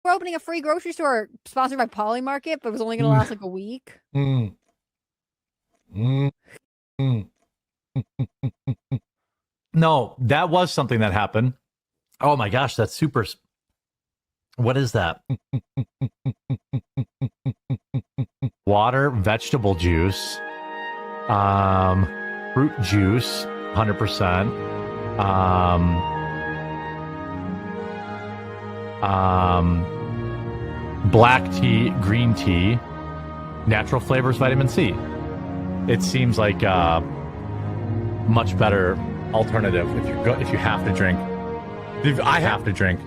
we're opening a free grocery store sponsored by Poly Market, but it was only going to last like a week. No, that was something that happened. Oh my gosh, that's super. What is that? Water, vegetable juice, fruit juice, 100%. Black tea, green tea, natural flavors, vitamin C. It seems like a much better alternative if you have to drink. I have to drink.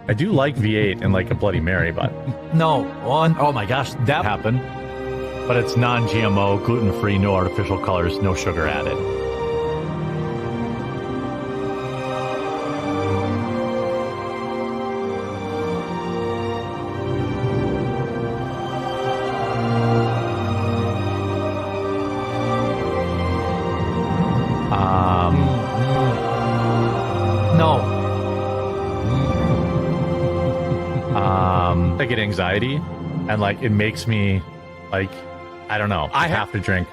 I do like V8 and like a Bloody Mary, but no. Oh my gosh, that happened. But it's non-GMO, gluten-free, no artificial colors, no sugar added. I get anxiety, and like it makes me like, I don't know. I have to drink.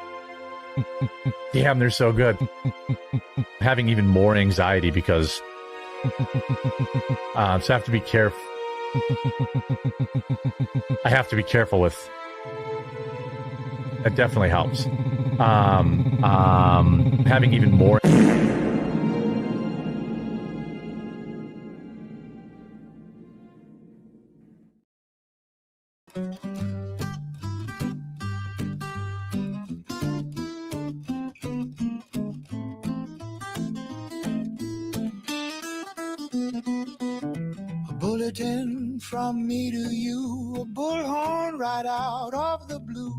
Damn, they're so good. Having even more anxiety because so I have to be careful. I have to be careful with. It definitely helps. Having even more. From me to you, a bullhorn right out of the blue,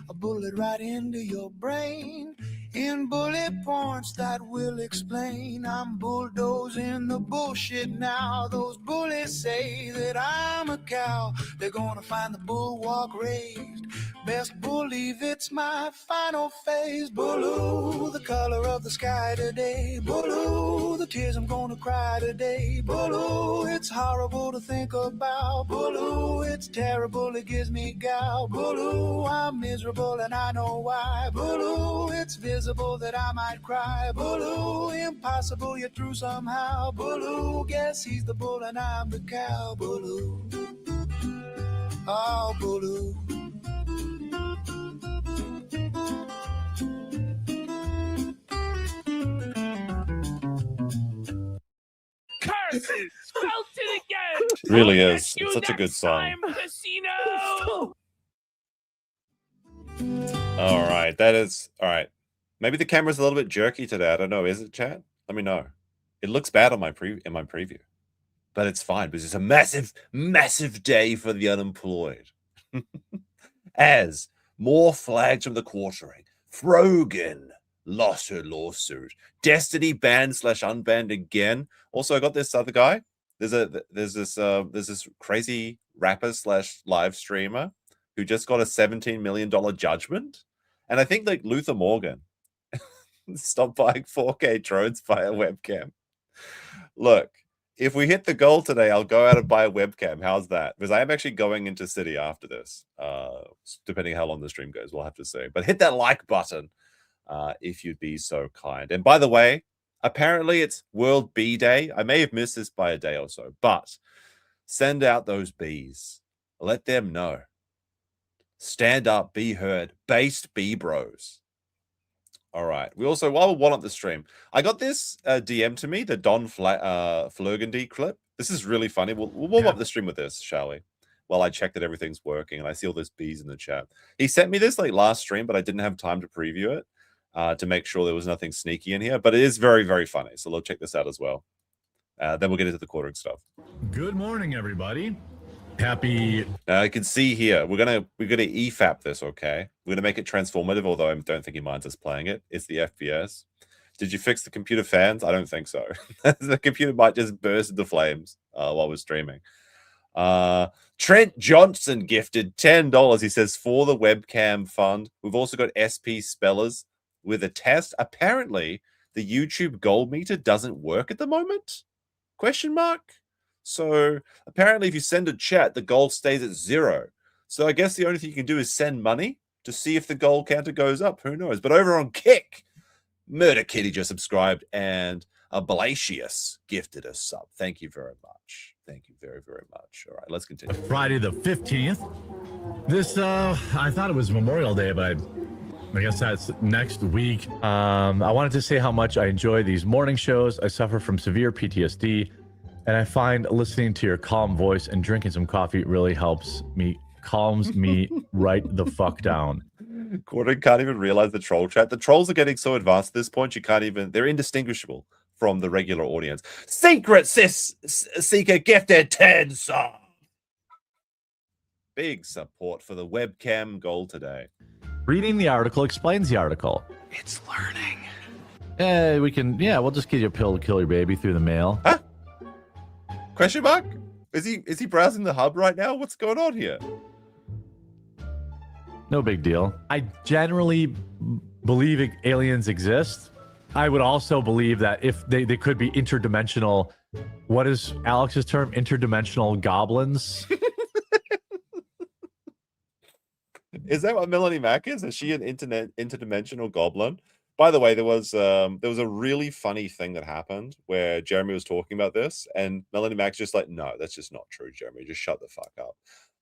a bullet right into your brain, in bullet points that will explain. I'm bulldozing the bullshit now. Those bullies say that I'm a cow. They're gonna find the bulwark raised. Best believe it's my final phase. Blue, the color of the sky today. Blue, the tears I'm gonna cry today. Blue, it's horrible to think about. Blue, it's terrible, it gives me gout. Blue, I'm miserable and I know why. Blue, it's visible that I might cry. Blue, impossible you're through somehow. Blue, guess he's the bull and I'm the cow. Blue, oh blue. Curses! Felt it again! Really is. It's such a good song. Casino! All right, that is all right. Maybe the camera's a little bit jerky today. I don't know. Is it, chat? Let me know. It looks bad on my preview, but it's fine because it's a massive, massive day for the unemployed. As more flags from the quartering, Frogan lost her lawsuit. Destiny banned / unbanned again. Also, I got this other guy. There's this crazy rapper / live streamer who just got a $17 million judgment. And I think like Luther Morgan stopped buying 4K drones via webcam. Look, if we hit the goal today, I'll go out and buy a webcam. How's that? Because I am actually going into City after this. Depending how long the stream goes, we'll have to see. But hit that like button if you'd be so kind. And by the way, apparently it's World Bee Day. I may have missed this by a day or so, but send out those bees. Let them know. Stand up, be heard. Based bee bros. All right. We also, while we're on the stream, I got this DM to me, the Don Flurgandy clip. This is really funny. We'll warm up the stream with this, shall we? While I check that everything's working and I see all those bees in the chat. He sent me this like last stream, but I didn't have time to preview it to make sure there was nothing sneaky in here. But it is very, very funny. So we'll check this out as well. Then we'll get into the quartering stuff. Good morning, everybody. Happy. I can see here we're gonna EFAP this, okay? We're gonna make it transformative, although I don't think he minds us playing it. It's the FPS. Did you fix the computer fans? I don't think so. The computer might just burst into flames while we're streaming. Trent Johnson gifted $10. He says for the webcam fund. We've also got SP Spellers with a test. Apparently, the YouTube gold meter doesn't work at the moment? Question mark. So apparently if you send a chat, the goal stays at 0. So I guess the only thing you can do is send money to see if the goal counter goes up. Who knows? But over on Kick, Murder Kitty just subscribed, and Ablasius gifted a sub. Thank you very much. Thank you very, very much. All right, let's continue. Friday the 15th. This, I thought it was Memorial Day, but I guess that's next week. I wanted to say how much I enjoy these morning shows. I suffer from severe PTSD, and I find listening to your calm voice and drinking some coffee really helps me, calms me right the fuck down. Gordon can't even realize the troll chat. The trolls are getting so advanced at this point, you can't even, they're indistinguishable from the regular audience. Secret Seeker gifted 10 subs. Big support for the webcam goal today. Reading the article explains the article. It's learning. Hey, we can, yeah, we'll just give you a pill to kill your baby through the mail. Huh? Question mark? Is he browsing the hub right now? What's going on here? No big deal. I generally believe aliens exist. I would also believe that if they could be interdimensional, what is Alex's term? Interdimensional goblins? Is that what Melanie Mack is? Is she an interdimensional goblin? By the way, there was a really funny thing that happened where Jeremy was talking about this, and Melanie Mack's just like, no, that's just not true, Jeremy. Just shut the fuck up.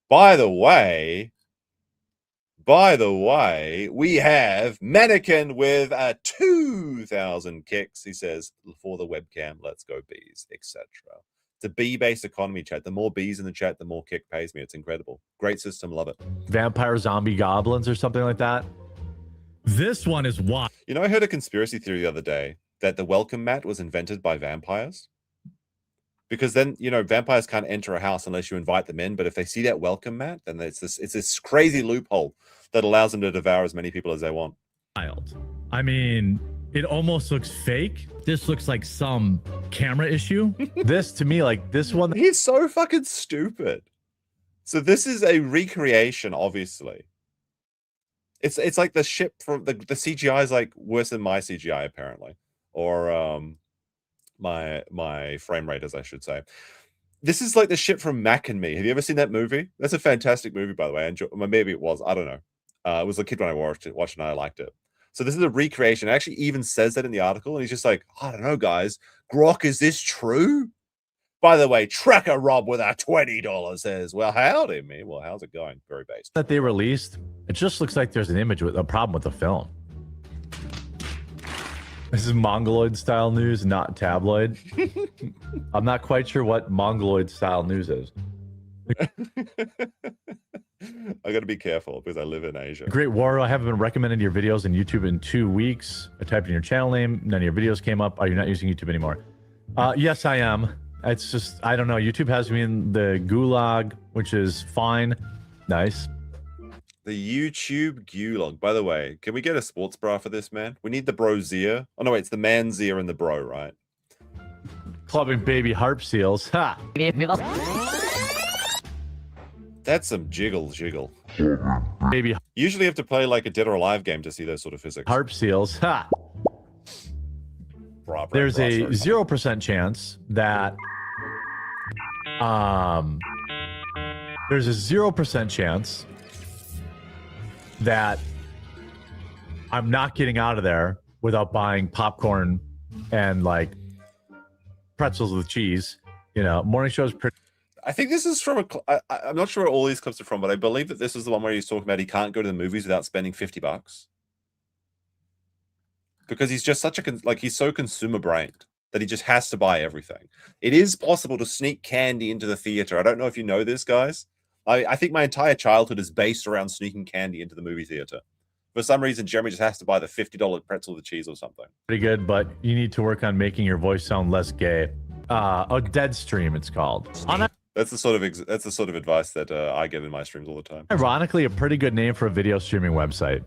By the way, we have Mannequin with 2,000 kicks. He says, for the webcam, let's go bees, etc. It's a bee-based economy, chat. The more bees in the chat, the more kick pays me. It's incredible. Great system. Love it. Vampire zombie goblins or something like that. This one is what? You know, I heard a conspiracy theory the other day that the welcome mat was invented by vampires. Because then, you know, vampires can't enter a house unless you invite them in. But if they see that welcome mat, then it's this crazy loophole that allows them to devour as many people as they want. Wild. I mean, it almost looks fake. This looks like some camera issue. This, to me, like this one. He's so fucking stupid. So this is a recreation, obviously. It's like the ship from the CGI is like worse than my CGI, apparently. Or my frame rate, as I should say. This is like the ship from Mac and Me. Have you ever seen that movie? That's a fantastic movie, by the way. Maybe it was. I don't know. It was a kid when I watched it, and I liked it. So this is a recreation. It actually even says that in the article, and he's just like, I don't know, guys. Grok, is this true? By the way, Tracker Rob with our $20 says, well, howdy, me. Well, how's it going? Very basic. That they released, it just looks like there's an image with a problem with the film. This is Mongoloid style news, not tabloid. I'm not quite sure what Mongoloid style news is. I got to be careful because I live in Asia. Great Waro, I haven't been recommended your videos on YouTube in 2 weeks. I typed in your channel name, none of your videos came up. Are you not using YouTube anymore? Yes, I am. It's just, I don't know. YouTube has me in the gulag, which is fine. Nice. The YouTube gulag. By the way, can we get a sports bra for this, man? We need the bro's ear. Oh, no, wait, it's the man's ear and the bro, right? Clubbing baby harp seals. Ha! That's some jiggle. Baby Usually you have to play like a Dead or Alive game to see those sort of physics. harp seals. Ha! There's a 0% chance that there's a 0% chance that I'm not getting out of there without buying popcorn and like pretzels with cheese. You know, morning shows. I think this is from I'm not sure where all these clips are from, but I believe that this is the one where he's talking about he can't go to the movies without spending $50 because he's just such a he's so consumer brained that he just has to buy everything. It is possible to sneak candy into the theater. I don't know if you know this, guys. I think my entire childhood is based around sneaking candy into the movie theater. For some reason, Jeremy just has to buy the $50 pretzel with cheese or something. Pretty good, but you need to work on making your voice sound less gay. A dead stream, it's called. That's the sort of advice that I get in my streams all the time. Ironically, a pretty good name for a video streaming website.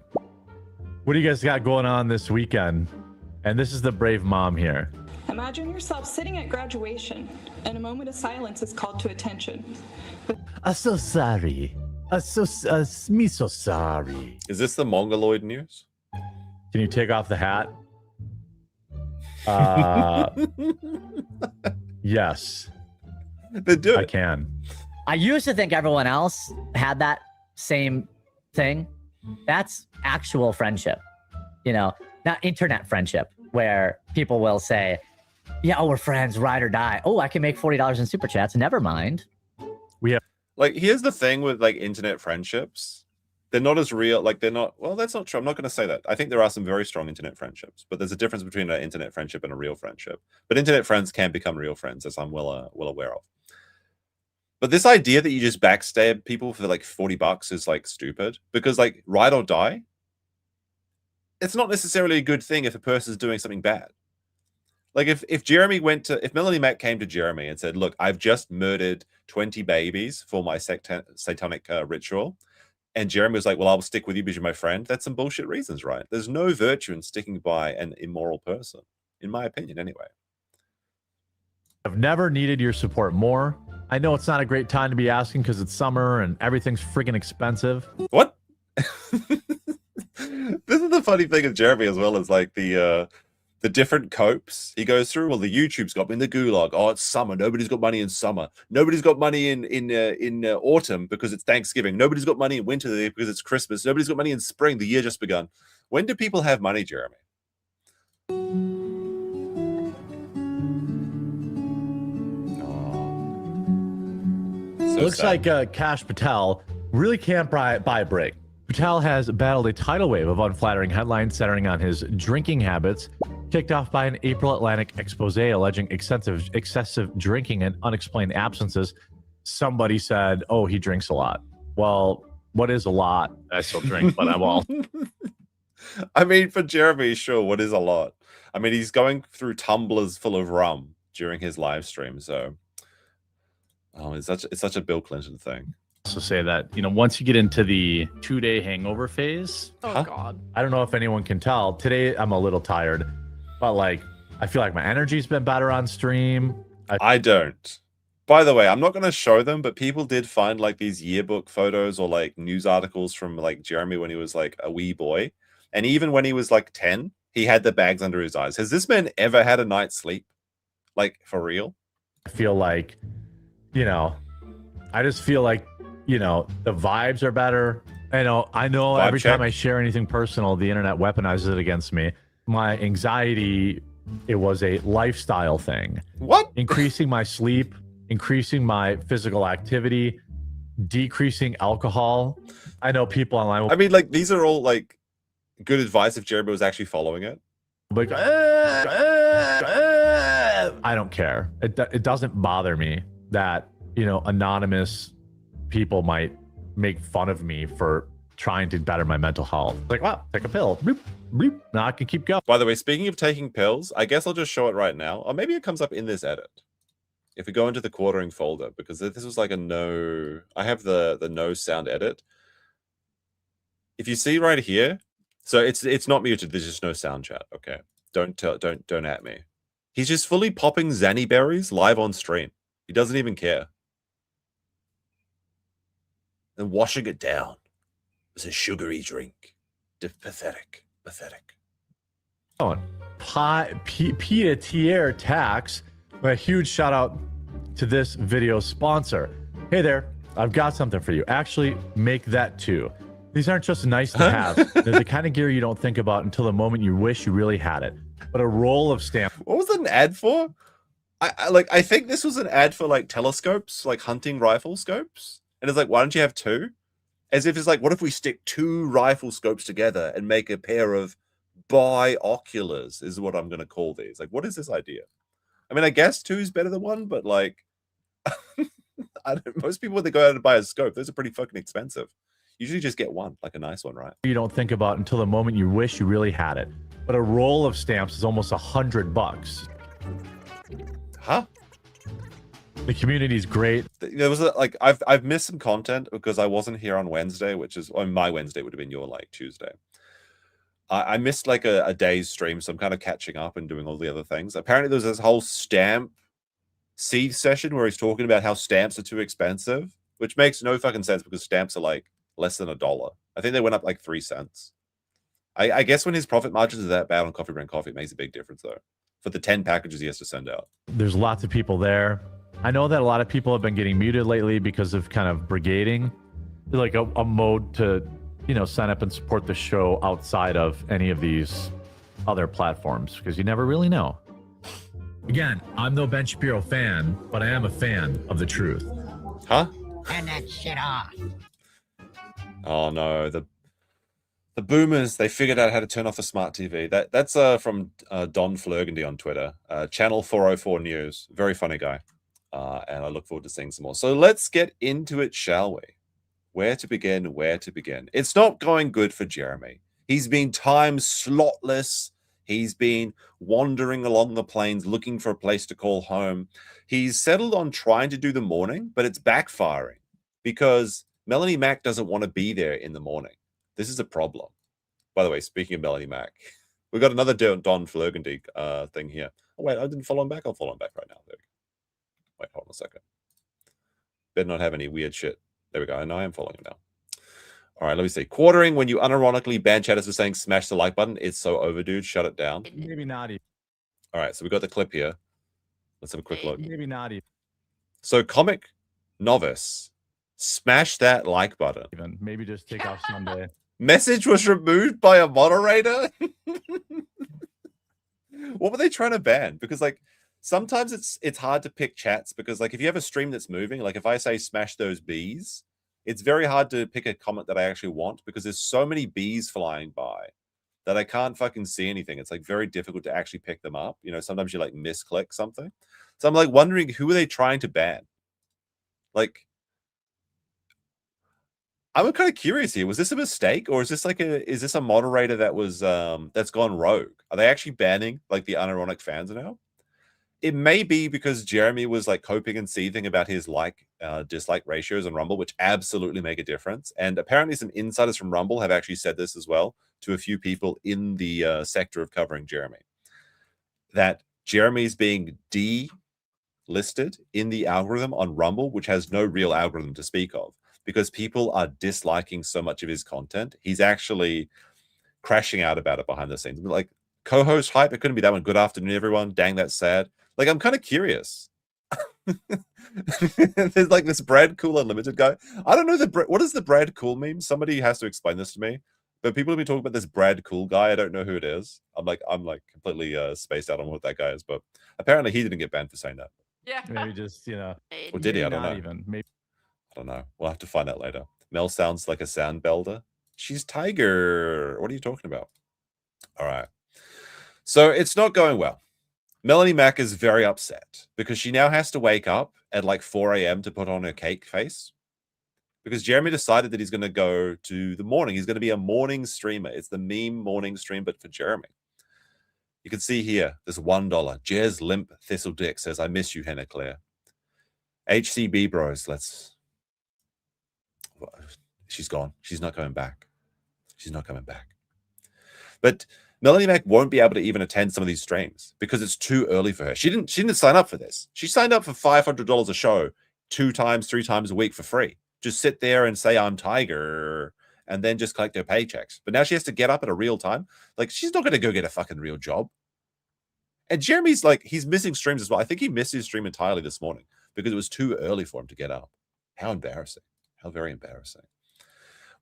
What do you guys got going on this weekend? And this is the brave mom here. Imagine yourself sitting at graduation, and a moment of silence is called to attention. I'm so sorry. Me so sorry. Is this the Mongoloid news? Can you take off the hat? Yes. Then do I it. can. I used to think everyone else had that same thing. That's actual friendship, you know, not internet friendship, where people will say, yeah, oh, we're friends, ride or die. Oh, I can make $40 in super chats. Never mind. Like, here's the thing with like internet friendships. They're not as real. Like, they're not. Well, that's not true. I'm not going to say that. I think there are some very strong internet friendships, but there's a difference between an internet friendship and a real friendship. But internet friends can become real friends, as I'm well aware of. But this idea that you just backstab people for like $40 is like stupid, because like ride or die, it's not necessarily a good thing if a person's doing something bad. Like if Jeremy if Melanie Mac came to Jeremy and said, look, I've just murdered 20 babies for my satanic ritual. And Jeremy was like, well, I'll stick with you because you're my friend. That's some bullshit reasons, right? There's no virtue in sticking by an immoral person, in my opinion, anyway. I've never needed your support more. I know it's not a great time to be asking because it's summer and everything's friggin' expensive. What? This is the funny thing with Jeremy as well, as like the different copes he goes through. Well, the YouTube's got me in the gulag. Oh, it's summer. Nobody's got money in summer. Nobody's got money in autumn because it's Thanksgiving. Nobody's got money in winter because it's Christmas. Nobody's got money in spring. The year just begun. When do people have money, Jeremy? So Looks sad. like Cash Patel really can't buy a break. Patel has battled a tidal wave of unflattering headlines centering on his drinking habits, kicked off by an April Atlantic expose alleging excessive drinking and unexplained absences. Somebody said, oh, he drinks a lot. Well, what is a lot? I still drink, but I'm all. I mean, for Jeremy, sure, what is a lot? I mean, he's going through tumblers full of rum during his live stream, so... Oh, it's such a Bill Clinton thing. Also say that, you know, once you get into the 2-day hangover phase, Oh God. I don't know if anyone can tell. Today I'm a little tired, but like I feel like my energy's been better on stream. I don't. By the way, I'm not going to show them, but people did find like these yearbook photos or like news articles from like Jeremy when he was like a wee boy. And even when he was like 10, he had the bags under his eyes. Has this man ever had a night's sleep? Like, for real? I feel like, you know, I just feel like, you know, the vibes are better. I know Vibe every check. time I share anything personal, the internet weaponizes it against me. My anxiety, it was a lifestyle thing. What? Increasing my sleep, increasing my physical activity, decreasing alcohol. I know people online will I mean, like, these are all like good advice if Jeremy was actually following it. be like, I don't care. It doesn't bother me that, you know, anonymous people might make fun of me for trying to better my mental health. Like, wow, take a pill. Bloop, bloop. Now I can keep going. By the way, speaking of taking pills, I guess I'll just show it right now. Or maybe it comes up in this edit. If we go into the quartering folder, because this was like a no... I have the no sound edit. If you see right here, so it's not muted, there's just no sound chat, okay? Don't at me. He's just fully popping Zanny berries live on stream. He doesn't even care. And washing it down. It's a sugary drink. Pathetic. Pia Tier Tax, a huge shout out to this video sponsor. Hey there, I've got something for you. Actually, make that too. These aren't just nice to have. They're the kind of gear you don't think about until the moment you wish you really had it. But a roll of stamps. What was that an ad for? I think this was an ad for like telescopes, like hunting rifle scopes. And it's like, why don't you have two? As if it's like, what if we stick two rifle scopes together and make a pair of binoculars, is what I'm going to call these. Like, what is this idea? I mean, I guess two is better than one, but like, most people, when they go out and buy a scope, those are pretty fucking expensive. Usually just get one, like a nice one, right? You don't think about until the moment you wish you really had it. But a roll of stamps is almost $100. Huh? The community's great. There was like I've missed some content because I wasn't here on Wednesday, which is on my Wednesday would have been your like Tuesday. I missed like a day's stream, so I'm kind of catching up and doing all the other things. Apparently, there's this whole stamp seed session where he's talking about how stamps are too expensive, which makes no fucking sense because stamps are like less than $1. I think they went up like 3 cents. I guess when his profit margins are that bad on Coffee Brand Coffee, it makes a big difference though. For the 10 packages he has to send out. There's lots of people there. I know that a lot of people have been getting muted lately because of kind of brigading, like a mode to, sign up and support the show outside of any of these other platforms, because you never really know. Again, I'm no Ben Shapiro fan, but I am a fan of the truth. Huh? Turn that shit off. Oh no, the boomers, they figured out how to turn off the smart TV. That's from Don Flurgandy on Twitter, Channel 404 News. Very funny guy. And I look forward to seeing some more. So let's get into it, shall we? Where to begin? Where to begin? It's not going good for Jeremy. He's been time slotless. He's been wandering along the plains looking for a place to call home. He's settled on trying to do the morning, but it's backfiring because Melanie Mac doesn't want to be there in the morning. This is a problem. By the way, speaking of Melanie Mac, we've got another Don Flurgandy thing here. Oh, wait, I didn't follow him back. I'll follow him back right now. There we go. Wait, hold on a second. Better not have any weird shit. There we go. And I am following him now. All right, let me see. Quartering when you unironically ban chatters for saying smash the like button. It's so overdue. Shut it down. Maybe not even. All right, so we got the clip here. Let's have a quick look. Maybe not even. So Comic Novice, smash that like button. Maybe just take off Sunday. Message was removed by a moderator. What were they trying to ban? Because like sometimes it's hard to pick chats because like if you have a stream that's moving, like if I say smash those bees, it's very hard to pick a comment that I actually want because there's so many bees flying by that I can't fucking see anything. It's like very difficult to actually pick them up. Sometimes you like misclick something. So I'm like wondering who are they trying to ban? Like, I'm kind of curious here. Was this a mistake or is this a moderator that was that's gone rogue? Are they actually banning like the unironic fans now? It may be because Jeremy was like coping and seething about his dislike ratios on Rumble, which absolutely make a difference. And apparently some insiders from Rumble have actually said this as well to a few people in the sector of covering Jeremy. That Jeremy's being delisted in the algorithm on Rumble, which has no real algorithm to speak of, because people are disliking so much of his content. He's actually crashing out about it behind the scenes. Like co-host hype, it couldn't be that one. Good afternoon, everyone. Dang, that's sad. Like, I'm kind of curious. There's like this Brad Cool Unlimited guy. I don't know what is the Brad Cool meme? Somebody has to explain this to me. But people have been talking about this Brad Cool guy. I don't know who it is. I'm like completely spaced out on what that guy is. But apparently he didn't get banned for saying that. Yeah. Maybe just, Or did he? I don't know. Even. Maybe. I don't know. We'll have to find out later. Mel sounds like a sound belder. She's Tiger. What are you talking about? All right. So it's not going well. Melanie Mac is very upset because she now has to wake up at like 4 a.m. to put on her cake face because Jeremy decided that he's going to go to the morning. He's going to be a morning streamer. It's the meme morning stream, but for Jeremy. You can see here, this $1. Jez Limp Thistle Dick says, I miss you, Hannah Claire. HCB bros, she's gone. She's not coming back. She's not coming back. But Melanie Mac won't be able to even attend some of these streams because it's too early for her. She didn't sign up for this. She signed up for $500 a show 2 times, 3 times a week for free. Just sit there and say, I'm Tiger, and then just collect her paychecks. But now she has to get up at a real time. Like, she's not going to go get a fucking real job. And Jeremy's like, he's missing streams as well. I think he missed his stream entirely this morning because it was too early for him to get up. How embarrassing. How very embarrassing.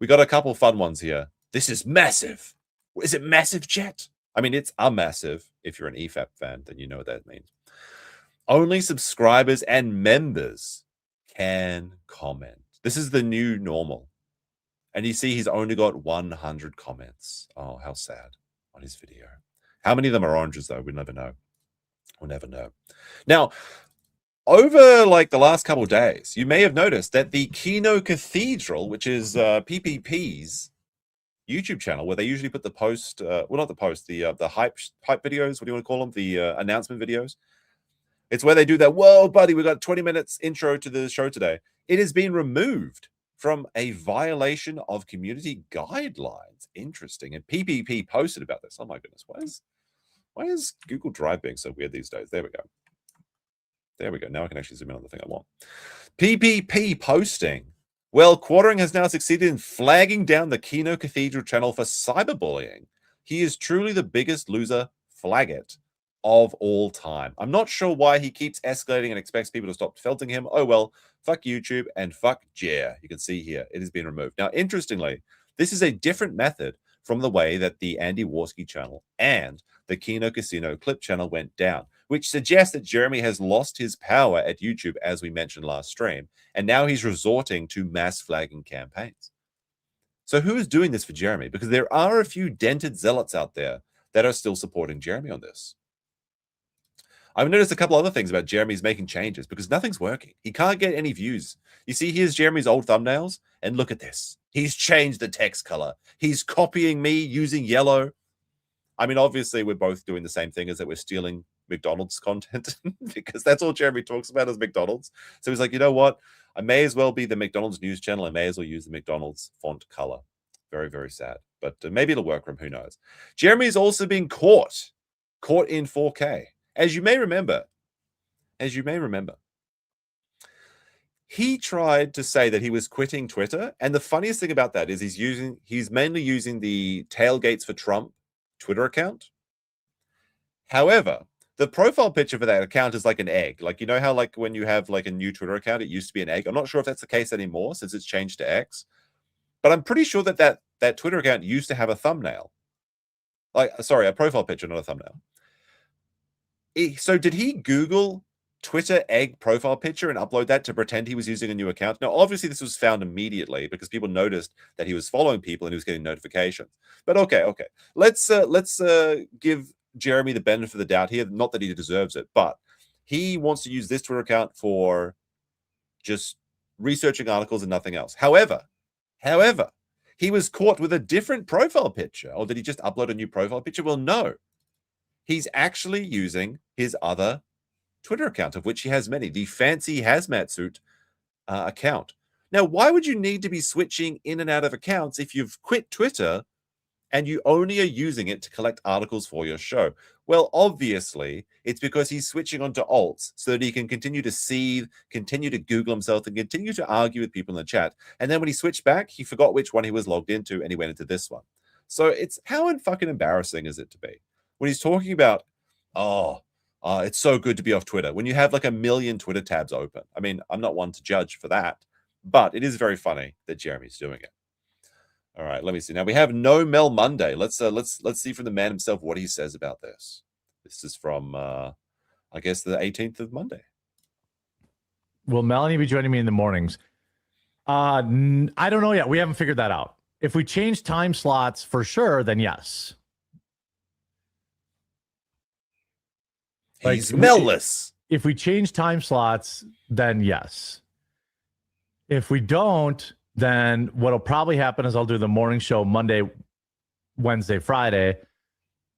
We got a couple fun ones here. This is massive. Is it massive, chat? I mean, it's a massive. If you're an EFAP fan, then you know what that means. Only subscribers and members can comment. This is the new normal. And you see he's only got 100 comments. Oh, how sad on his video. How many of them are oranges, though? We'll never know. We'll never know. Now, over like the last couple of days, you may have noticed that the Kino Cathedral, which is PPP's YouTube channel, where they usually put the post, well, not the post, the hype videos. What do you want to call them? The announcement videos. It's where they do that. Whoa, buddy, we got 20 minutes intro to the show today. It has been removed from a violation of community guidelines. Interesting. And PPP posted about this. Oh my goodness, why is Google Drive being so weird these days? There we go. There we go. Now I can actually zoom in on the thing I want. PPP posting. Well, Quartering has now succeeded in flagging down the Kino Cathedral channel for cyberbullying. He is truly the biggest loser, flag it, of all time. I'm not sure why he keeps escalating and expects people to stop felting him. Oh, well, fuck YouTube and fuck Jer. You can see here, it has been removed. Now, interestingly, this is a different method from the way that the Andy Warski channel and the Kino Casino clip channel went down, which suggests that Jeremy has lost his power at YouTube, as we mentioned last stream, and now he's resorting to mass flagging campaigns. So who is doing this for Jeremy? Because there are a few dented zealots out there that are still supporting Jeremy on this. I've noticed a couple other things about Jeremy's making changes because nothing's working. He can't get any views. You see, here's Jeremy's old thumbnails, and look at this. He's changed the text color. He's copying me using yellow. I mean, obviously, we're both doing the same thing, is that we're stealing McDonald's content because that's all Jeremy talks about is McDonald's. So he's like, you know what? I may as well be the McDonald's news channel. I may as well use the McDonald's font color. Very, very sad. But maybe it'll work for him. Who knows? Jeremy's also been caught in 4K. As you may remember, he tried to say that he was quitting Twitter. And the funniest thing about that is he's mainly using the Tailgates for Trump Twitter account. However, the profile picture for that account is like an egg. Like, you know how like when you have like a new Twitter account, it used to be an egg. I'm not sure if that's the case anymore since it's changed to X. But I'm pretty sure that Twitter account used to have a thumbnail. A profile picture, not a thumbnail. So did he Google Twitter egg profile picture and upload that to pretend he was using a new account? Now, obviously, this was found immediately because people noticed that he was following people and he was getting notifications. But okay. Let's give Jeremy the benefit of the doubt here. Not that he deserves it, but he wants to use this Twitter account for just researching articles and nothing else. However, he was caught with a different profile picture. Or did he just upload a new profile picture? Well, no. He's actually using his other Twitter account, of which he has many, the fancy hazmat suit account. Now, why would you need to be switching in and out of accounts if you've quit Twitter and you only are using it to collect articles for your show? Well, obviously, it's because he's switching onto alts so that he can continue to seethe, continue to Google himself, and continue to argue with people in the chat. And then when he switched back, he forgot which one he was logged into, and he went into this one. So it's how fucking embarrassing is it to be? When he's talking about, it's so good to be off Twitter, when you have like a million Twitter tabs open. I mean, I'm not one to judge for that, but it is very funny that Jeremy's doing it. All right, let me see. Now we have No Mel Monday. Let's see from the man himself what he says about this. This is from, I guess, the 18th of Monday. Will Melanie be joining me in the mornings? I don't know yet. We haven't figured that out. If we change time slots for sure, then yes. He's Melless. If we change time slots, then yes. If we don't, then what'll probably happen is I'll do the morning show Monday, Wednesday, Friday.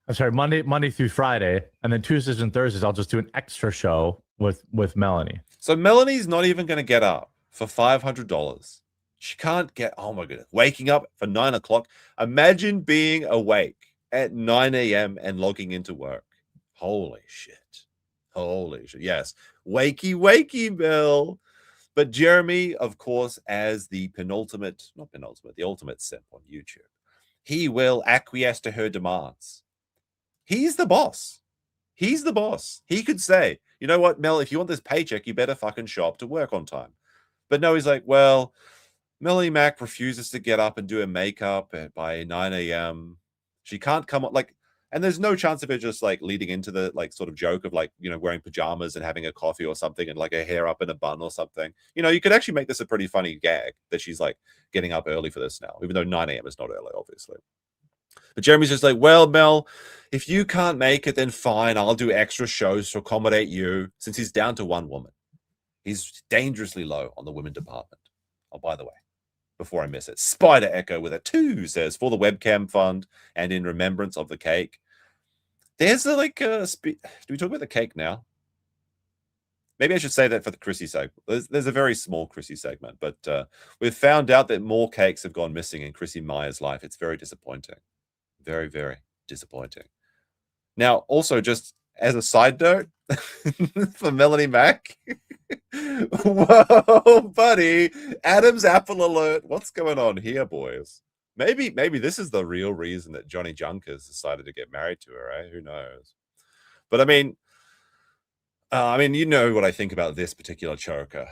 I'm sorry, Monday through Friday, and then Tuesdays and Thursdays I'll just do an extra show with Melanie. So Melanie's not even going to get up for $500. She can't get. Oh my goodness, waking up for 9 o'clock. Imagine being awake at 9 a.m. and logging into work. Holy shit. Yes. Wakey, Bill. But Jeremy, of course, as the the ultimate simp on YouTube, he will acquiesce to her demands. He's the boss. He could say, you know what, Mel, if you want this paycheck, you better fucking show up to work on time. But no, he's like, well, Melanie Mac refuses to get up and do her makeup by 9 a.m. She can't come on, like, and there's no chance of her just like leading into the like sort of joke of like, you know, wearing pajamas and having a coffee or something and like her hair up in a bun or something. You know, you could actually make this a pretty funny gag that she's like getting up early for this now, even though 9 a.m. is not early, obviously. But Jeremy's just like, well, Mel, if you can't make it, then fine, I'll do extra shows to accommodate you, since he's down to one woman. He's dangerously low on the women department. Oh, by the way, before I miss it, Spider Echo with a 2 says, for the webcam fund and in remembrance of the cake. There's a like, do we talk about the cake now? Maybe I should say that for the Chrissy segment. There's a very small Chrissy segment, but we've found out that more cakes have gone missing in Chrissy Meyer's life. It's very disappointing. Very, very disappointing. Now, also, just as a side note, for Melanie Mac, whoa, buddy, Adam's apple alert. What's going on here, boys? Maybe this is the real reason that Johnny Junkers decided to get married to her, right? Who knows? But I mean, you know what I think about this particular choker.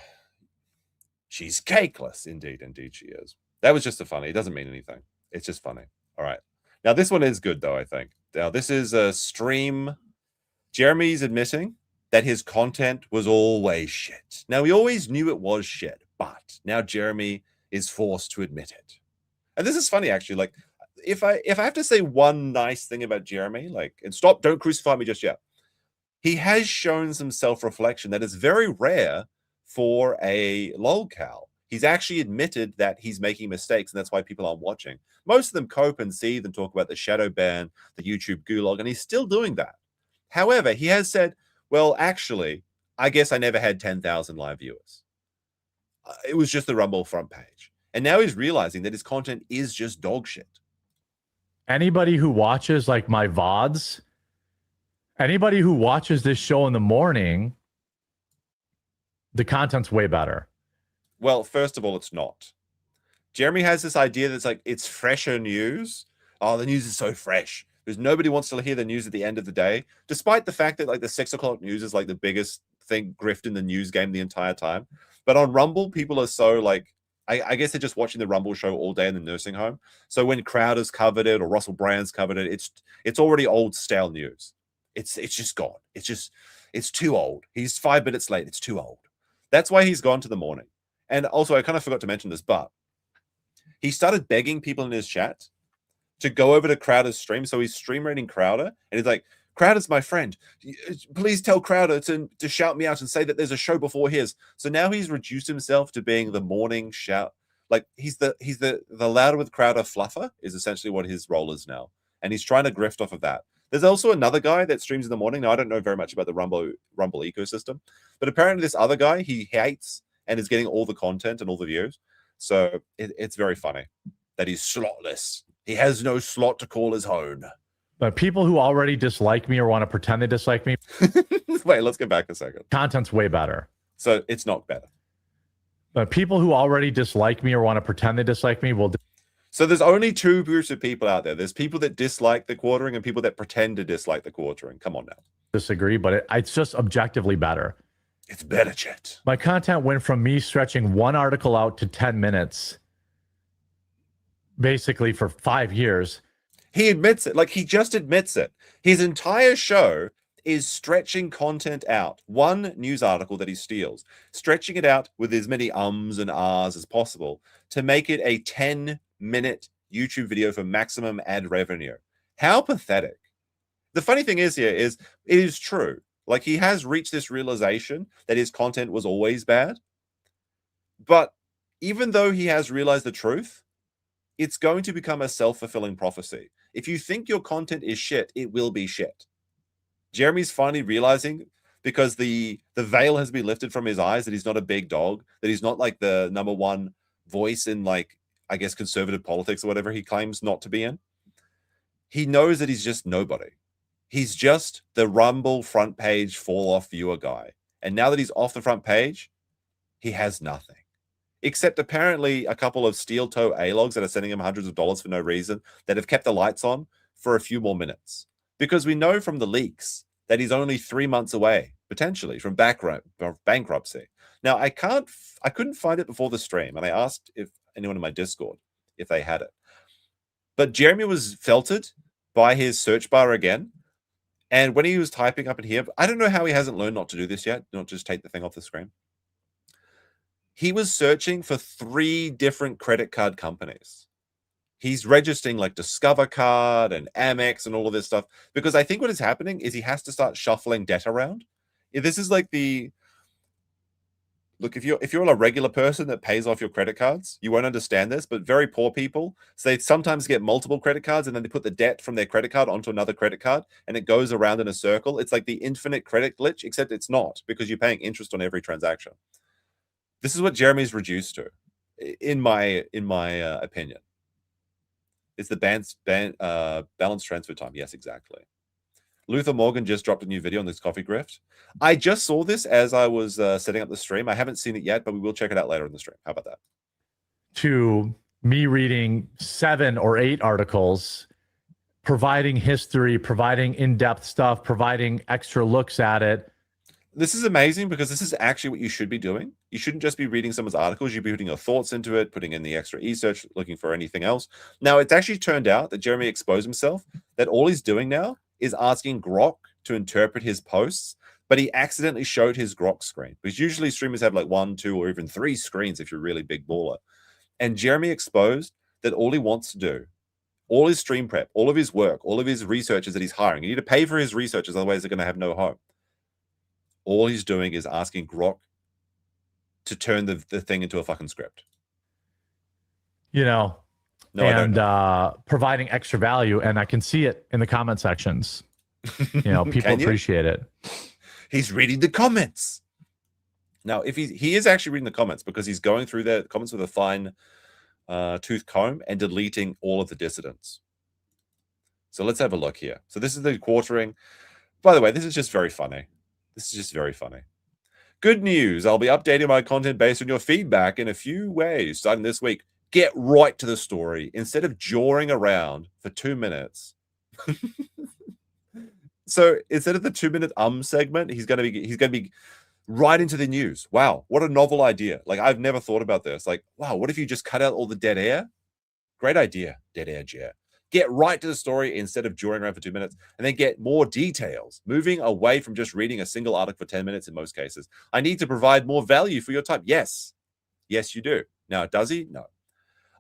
She's cakeless. Indeed she is. That was just a funny. It doesn't mean anything. It's just funny. All right. Now, this one is good, though, I think. Now, this is a stream. Jeremy's admitting that his content was always shit. Now, we always knew it was shit, but now Jeremy is forced to admit it. And this is funny, actually. Like, if I have to say one nice thing about Jeremy, like, and stop, don't crucify me just yet. He has shown some self-reflection that is very rare for a lolcow. He's actually admitted that he's making mistakes, and that's why people aren't watching. Most of them cope and seethe and talk about the shadow ban, the YouTube gulag, and he's still doing that. However, he has said, well, actually, I guess I never had 10,000 live viewers. It was just the Rumble front page. And now he's realizing that his content is just dog shit. Anybody who watches like my VODs, anybody who watches this show in the morning, the content's way better. Well, first of all, it's not. Jeremy has this idea that's like, it's fresher news. Oh, the news is so fresh. Because nobody wants to hear the news at the end of the day, despite the fact that like the 6 o'clock news is like the biggest thing grift in the news game the entire time. But on Rumble, people are so like, I guess they're just watching the Rumble show all day in the nursing home. So when Crowder's covered it or Russell Brand's covered it, it's already old stale news. It's just gone. It's too old. He's 5 minutes late. It's too old. That's why he's gone to the morning. And also, I kind of forgot to mention this, but he started begging people in his chat to go over to Crowder's stream. So he's stream rating Crowder, and he's like, Crowder's my friend. Please tell Crowder to shout me out and say that there's a show before his. So now he's reduced himself to being the morning shout. Like he's the louder with Crowder fluffer is essentially what his role is now. And he's trying to grift off of that. There's also another guy that streams in the morning. Now, I don't know very much about the Rumble ecosystem, but apparently this other guy, he hates and is getting all the content and all the views. So it's very funny that he's slotless. He has no slot to call his own. But people who already dislike me or want to pretend they dislike me. Wait, let's get back a second. Content's way better. So it's not better. But people who already dislike me or want to pretend they dislike me will. So there's only two groups of people out there. There's people that dislike the quartering and people that pretend to dislike the quartering. Come on now. Disagree, but it's just objectively better. It's better, Chet. My content went from me stretching one article out to 10 minutes, basically for 5 years. He admits it. Like, he just admits it. His entire show is stretching content out. One news article that he steals, stretching it out with as many ums and ahs as possible to make it a 10-minute YouTube video for maximum ad revenue. How pathetic. The funny thing is here is it is true. Like, he has reached this realization that his content was always bad. But even though he has realized the truth, it's going to become a self-fulfilling prophecy. If you think your content is shit, it will be shit. Jeremy's finally realizing, because the veil has been lifted from his eyes, that he's not a big dog, that he's not like the number one voice in, like, I guess, conservative politics or whatever he claims not to be in. He knows that he's just nobody. He's just the Rumble front page fall-off viewer guy. And now that he's off the front page, he has nothing. Except apparently a couple of steel-toe A-logs that are sending him hundreds of dollars for no reason, that have kept the lights on for a few more minutes. Because we know from the leaks that he's only 3 months away, potentially, from bankruptcy. Now, I couldn't find it before the stream, and I asked if anyone in my Discord if they had it. But Jeremy was felted by his search bar again. And when he was typing up in here, I don't know how he hasn't learned not to do this yet, not just take the thing off the screen. He was searching for 3 different credit card companies. He's registering like Discover Card and Amex and all of this stuff, because I think what is happening is he has to start shuffling debt around. This is like look, if you're a regular person that pays off your credit cards, you won't understand this, but very poor people, so they sometimes get multiple credit cards and then they put the debt from their credit card onto another credit card and it goes around in a circle. It's like the infinite credit glitch, except it's not, because you're paying interest on every transaction. This is what Jeremy's reduced to, in my opinion. It's the balance transfer time. Yes, exactly. Luther Morgan just dropped a new video on this coffee grift. I just saw this as I was setting up the stream. I haven't seen it yet, but we will check it out later in the stream. How about that? To me reading 7 or 8 articles providing history, providing in-depth stuff, providing extra looks at it. This is amazing because this is actually what you should be doing. You shouldn't just be reading someone's articles. You'd be putting your thoughts into it, putting in the extra research, looking for anything else. Now, it's actually turned out that Jeremy exposed himself, that all he's doing now is asking Grok to interpret his posts, but he accidentally showed his Grok screen. Because usually streamers have like 1, 2, or even 3 screens if you're really big baller. And Jeremy exposed that all he wants to do, all his stream prep, all of his work, all of his researchers that he's hiring, you need to pay for his researchers, otherwise they're going to have no home. All he's doing is asking Grok to turn the thing into a fucking script. You know, No, and providing extra value. And I can see it in the comment sections. You know, people appreciate it. He's reading the comments. Now, if he is actually reading the comments because he's going through the comments with a fine tooth comb and deleting all of the dissidents. So let's have a look here. So this is the quartering. By the way, this is just very funny. This is just very funny. Good news. I'll be updating my content based on your feedback in a few ways starting this week. Get right to the story instead of jawing around for 2 minutes. So instead of the 2-minute segment, he's going to be right into the news. Wow, what a novel idea. Like, I've never thought about this. Like, wow, what if you just cut out all the dead air? Great idea, dead air chair. Get right to the story instead of jawing around for 2 minutes, and then get more details, moving away from just reading a single article for 10 minutes in most cases. I need to provide more value for your time. Yes. Yes, you do. Now, does he? No.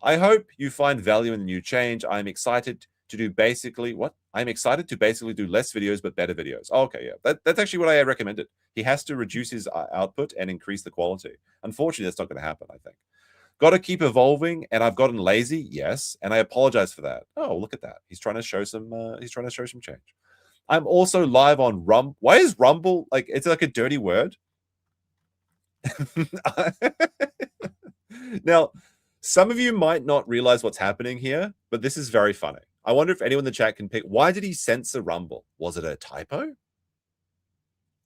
I hope you find value in the new change. I'm excited to do basically what? I'm excited to basically do less videos, but better videos. Oh, okay, yeah. That's actually what I recommended. He has to reduce his output and increase the quality. Unfortunately, that's not going to happen, I think. Got to keep evolving, and I've gotten lazy, yes, and I apologize for that. Oh, look at that. He's trying to show some change. I'm also live on Rumble. Why is Rumble like it's like a dirty word? Now, some of you might not realize what's happening here, but this is very funny. I wonder if anyone in the chat can pick. Why did he censor Rumble? Was it a typo?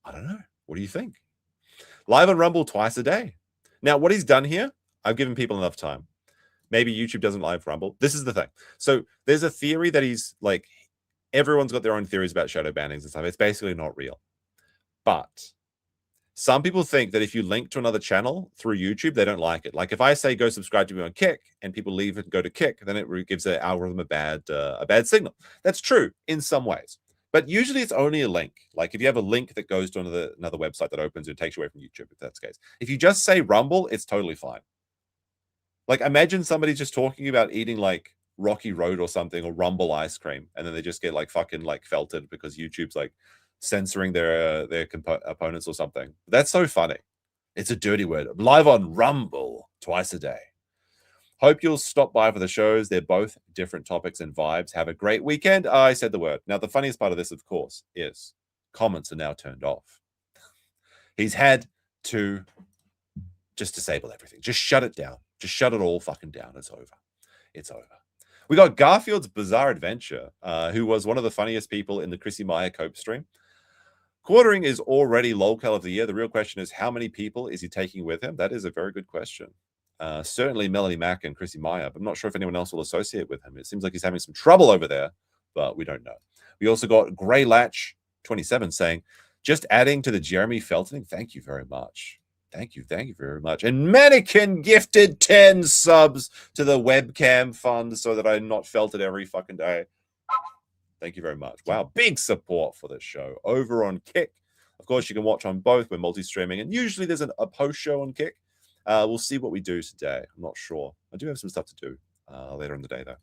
I don't know. What do you think? Live on Rumble twice a day. Now, what he's done here, I've given people enough time. Maybe YouTube doesn't live Rumble. This is the thing. So there's a theory that he's like, everyone's got their own theories about shadow bannings and stuff. It's basically not real. But some people think that if you link to another channel through YouTube, they don't like it. Like if I say go subscribe to me on Kick and people leave and go to Kick, then it gives the algorithm a bad signal. That's true in some ways. But usually it's only a link. Like if you have a link that goes to another website that opens, it takes you away from YouTube, if that's the case. If you just say Rumble, it's totally fine. Like imagine somebody just talking about eating like Rocky Road or something or Rumble ice cream, and then they just get like fucking like felted because YouTube's like censoring their opponents or something. That's so funny. It's a dirty word. Live on Rumble twice a day. Hope you'll stop by for the shows. They're both different topics and vibes. Have a great weekend. I said the word. Now, the funniest part of this, of course, is comments are now turned off. He's had to just disable everything. Just shut it down. Just shut it all fucking down. It's over. It's over. We got Garfield's Bizarre Adventure, who was one of the funniest people in the Chrissy Meyer Cope stream. Quartering is already lolcal of the year. The real question is, how many people is he taking with him? That is a very good question. Certainly Melanie Mack and Chrissy Meyer, but I'm not sure if anyone else will associate with him. It seems like he's having some trouble over there, but we don't know. We also got Grey Latch 27 saying, just adding to the Jeremy Feltoning. Thank you very much. Thank you very much. And Mannequin gifted 10 subs to the webcam fund so that I'm not felted every fucking day. Thank you very much. Wow, big support for this show over on Kick. Of course, you can watch on both. We're multi-streaming, and usually there's a post show on Kick. We'll see what we do today. I'm not sure. I do have some stuff to do later in the day, though.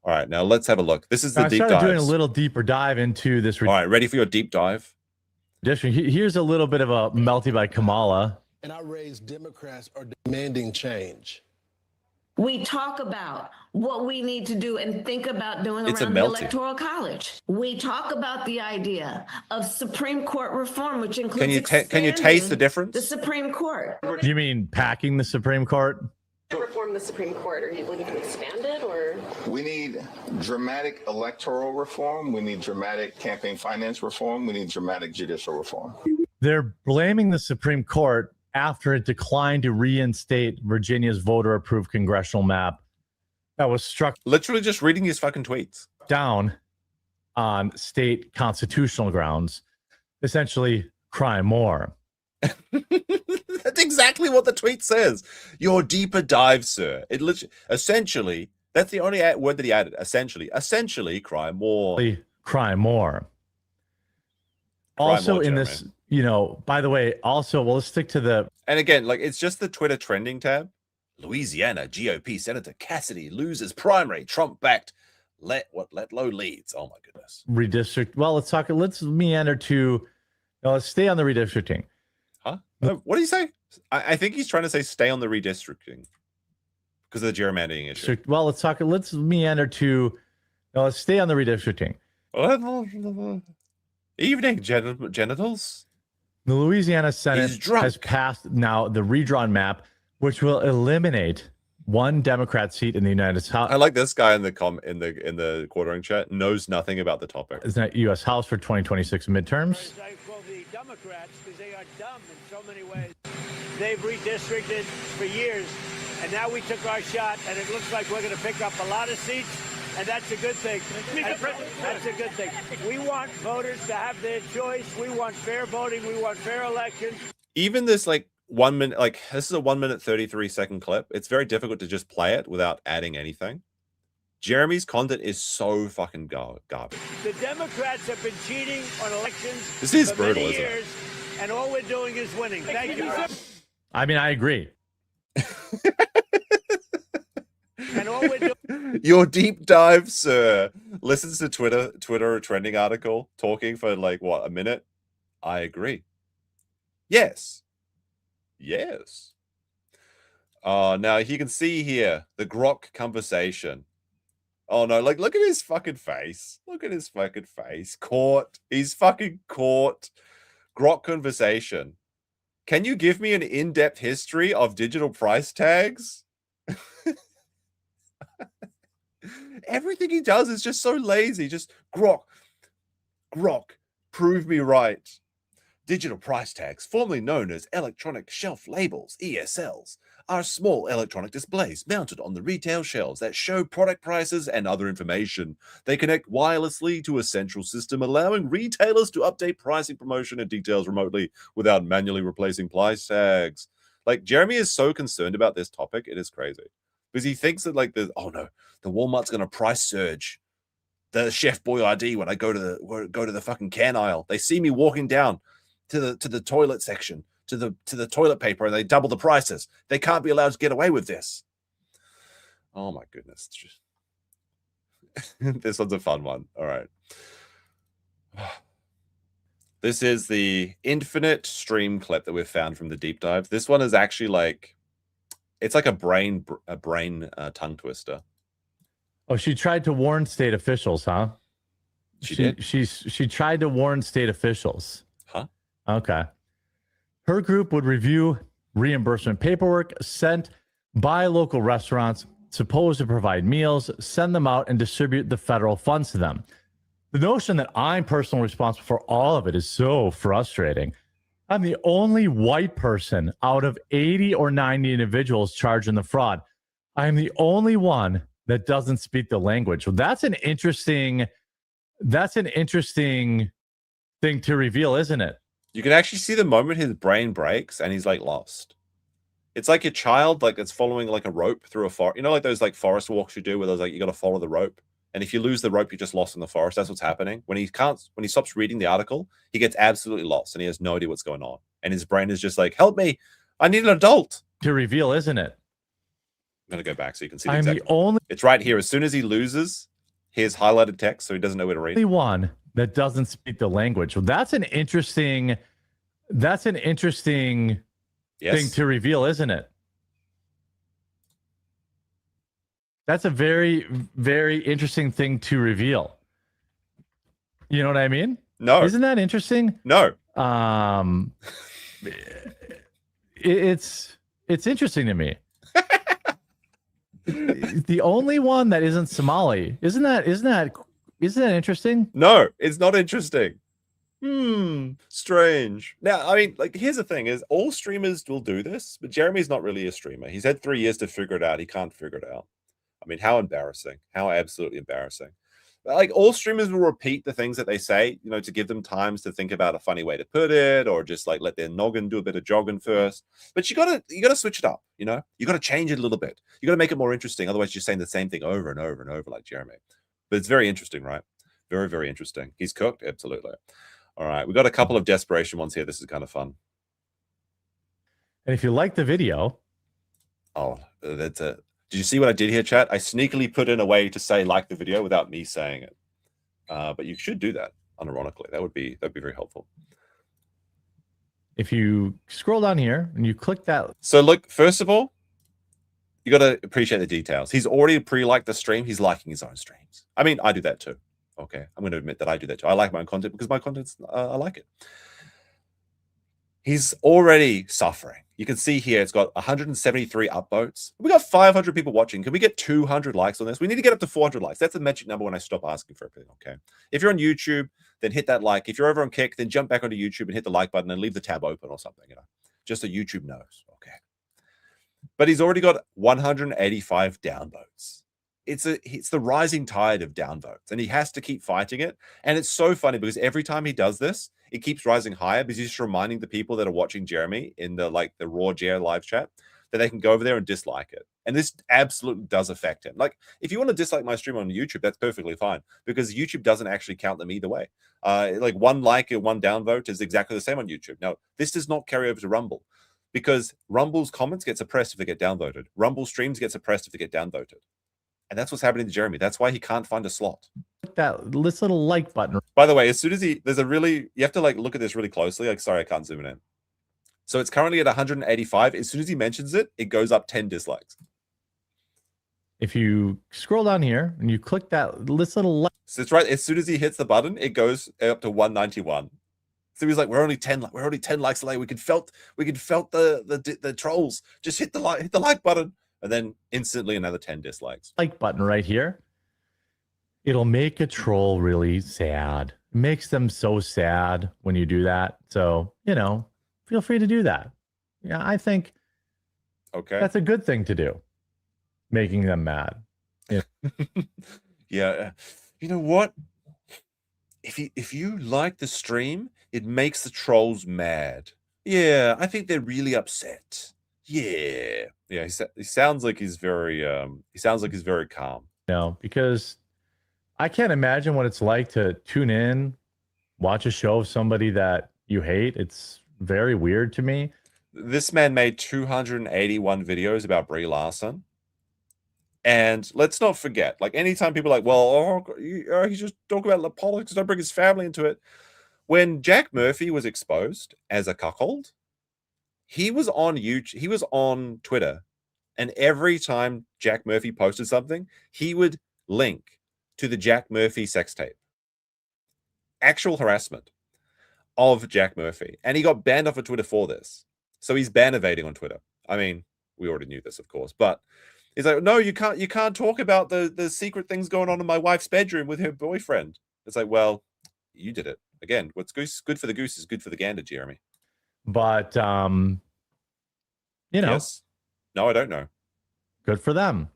All right, now let's have a look. This is the deep dive. I started doing a little deeper dive into this. All right, ready for your deep dive? Here's a little bit of a melty by Kamala. And I raise Democrats are demanding change. We talk about what we need to do and think about doing around the Electoral College. We talk about the idea of Supreme Court reform, which includes can you taste the difference? The Supreme Court. You mean packing the Supreme Court? Reform the Supreme Court. Are you looking to expand it, or? We need dramatic electoral reform. We need dramatic campaign finance reform. We need dramatic judicial reform. They're blaming the Supreme Court after it declined to reinstate Virginia's voter-approved congressional map that was struck. Literally just reading his fucking tweets. Down on state constitutional grounds, essentially cry more. That's exactly what the tweet says. Your deeper dive, sir. It literally, essentially, that's the only word that he added. Essentially, cry more. Cry more. Also, in this, by the way, also, well, let's stick to the. And again, like, it's just the Twitter trending tab. Louisiana GOP Senator Cassidy loses primary. Trump backed. Let low leads. Oh my goodness. Redistrict. Well, let's meander to. No, let's stay on the redistricting. Huh? What did he say? I think he's trying to say stay on the redistricting because of the gerrymandering issue. Well, let's meander to. No, let's stay on the redistricting. Evening, genitals. The Louisiana Senate has passed now the redrawn map, which will eliminate one Democrat seat in the United States. I like this guy in the quartering chat knows nothing about the topic. Isn't that U.S. House for 2026 midterms? I call the Democrats because they are dumb in so many ways. They've redistricted for years, and now we took our shot, and it looks like we're going to pick up a lot of seats, and that's a good thing. That's a good thing. We want voters to have their choice. We want fair voting. We want fair elections. Even this, like, 1 minute, like, this is a 1 minute 33-second clip. It's very difficult to just play it without adding anything. Jeremy's content is so fucking garbage. The Democrats have been cheating on elections this is for brutal, many isn't years, and all we're doing is winning. Thank you. I mean, I agree. And all we're doing. Your deep dive, sir, listens to Twitter trending article talking for like what, a minute? I agree. Yes. Yes. Now you can see here the Grok conversation. Oh no, like look at his fucking face. Look at his fucking face. Caught. He's fucking caught. Grok conversation. Can you give me an in-depth history of digital price tags? Everything he does is just so lazy. Just Grok, prove me right. Digital price tags, formerly known as electronic shelf labels, ESLs, are small electronic displays mounted on the retail shelves that show product prices and other information. They connect wirelessly to a central system, allowing retailers to update pricing, promotion, and details remotely without manually replacing price tags. Like, Jeremy is so concerned about this topic, it is crazy. Because he thinks that, like, the Walmart's going to price surge the Chef Boyardee when I go to the fucking can aisle. They see me walking down to the toilet section, to the toilet paper, and they double the prices. They can't be allowed to get away with this. Oh my goodness. This one's a fun one. All right. This is the infinite stream clip that we've found from the deep dive. This one is actually like, it's like a brain tongue twister. Oh, she tried to warn state officials, huh? She did? She tried to warn state officials. Huh? Okay. Her group would review reimbursement paperwork sent by local restaurants supposed to provide meals, send them out, and distribute the federal funds to them. The notion that I'm personally responsible for all of it is so frustrating. I'm the only white person out of 80 or 90 individuals charged in the fraud. I'm the only one that doesn't speak the language. Well, that's an interesting thing to reveal, isn't it? You can actually see the moment his brain breaks and he's like lost. It's like a child like it's following like a rope through a forest. You know, like those like forest walks you do where there's like you got to follow the rope. And if you lose the rope, you're just lost in the forest. That's what's happening. When he stops reading the article, he gets absolutely lost and he has no idea what's going on. And his brain is just like, help me. I need an adult. To reveal, isn't it? I'm going to go back so you can see I'm the only... It's right here. As soon as he loses, here's highlighted text so he doesn't know where to read. Only one that doesn't speak the language. Well, that's an interesting thing to reveal, isn't it? That's a very, very interesting thing to reveal. You know what I mean? No. Isn't that interesting? No. It's interesting to me. The only one that isn't Somali. Isn't that interesting? No, it's not interesting. Strange. Now, I mean, like, here's the thing is all streamers will do this, but Jeremy's not really a streamer. He's had 3 years to figure it out. He can't figure it out. I mean, how embarrassing. How absolutely embarrassing. Like all streamers will repeat the things that they say, you know, to give them times to think about a funny way to put it, or just like let their noggin do a bit of jogging first. But you gotta switch it up, you know. You gotta change it a little bit. You gotta make it more interesting. Otherwise, you're saying the same thing over and over and over, like Jeremy. But it's very interesting, right? Very, very interesting. He's cooked, absolutely. All right, we got a couple of desperation ones here. This is kind of fun. And if you like the video, oh, that's a. Did you see what I did here, chat? I sneakily put in a way to say like the video without me saying it. But you should do that unironically. That'd be very helpful. If you scroll down here and you click that. So look, first of all, you got to appreciate the details. He's already pre-liked the stream. He's liking his own streams. I mean, I do that too. Okay, I'm going to admit that I do that too. I like my own content because my content's, I like it. He's already suffering. You can see here it's got 173 upvotes. We got 500 people watching. Can we get 200 likes on this? We need to get up to 400 likes. That's the magic number when I stop asking for everything, okay? If you're on YouTube, then hit that like. If you're over on Kick, then jump back onto YouTube and hit the like button and leave the tab open or something, you know, just so YouTube knows, okay? But he's already got 185 downvotes. It's the rising tide of downvotes, and he has to keep fighting it. And it's so funny because every time he does this, it keeps rising higher because he's just reminding the people that are watching Jeremy in the raw Jer live chat that they can go over there and dislike it. And this absolutely does affect him. Like, if you want to dislike my stream on YouTube, that's perfectly fine because YouTube doesn't actually count them either way. Like one like and one downvote is exactly the same on YouTube. Now, this does not carry over to Rumble because Rumble's comments get suppressed if they get downvoted. Rumble streams get suppressed if they get downvoted. And that's what's happening to Jeremy. That's why he can't find a slot. This little like button. By the way, as soon as you have to like look at this really closely. Like, sorry, I can't zoom it in. So it's currently at 185. As soon as he mentions it, it goes up 10 dislikes. If you scroll down here and you click this little like. So it's right. As soon as he hits the button, it goes up to 191. So he's like, we're only 10 likes away. We could felt the trolls. Just hit the like button. And then instantly another 10 dislikes. Like button right here. It'll make a troll really sad. It makes them so sad when you do that. So, you know, feel free to do that. Yeah, I think that's a good thing to do. Making them mad. Yeah. Yeah. You know what? If you like the stream, it makes the trolls mad. Yeah, I think they're really upset. Yeah. Yeah, he sounds like he's very calm. No, because I can't imagine what it's like to tune in, watch a show of somebody that you hate. It's very weird to me. This man made 281 videos about Brie Larson. And let's not forget, like anytime people are like, well, he's just talking about politics, don't bring his family into it. When Jack Murphy was exposed as a cuckold, he was on YouTube, he was on Twitter, and every time Jack Murphy posted something, he would link to the Jack Murphy sex tape. Actual harassment of Jack Murphy. And he got banned off of Twitter for this. So he's ban evading on Twitter. I mean, we already knew this, of course, but he's like, no, you can't talk about the secret things going on in my wife's bedroom with her boyfriend. It's like, well, you did it. Again, what's good for the goose is good for the gander, Jeremy. But, you know. Yes. No, I don't know. Good for them.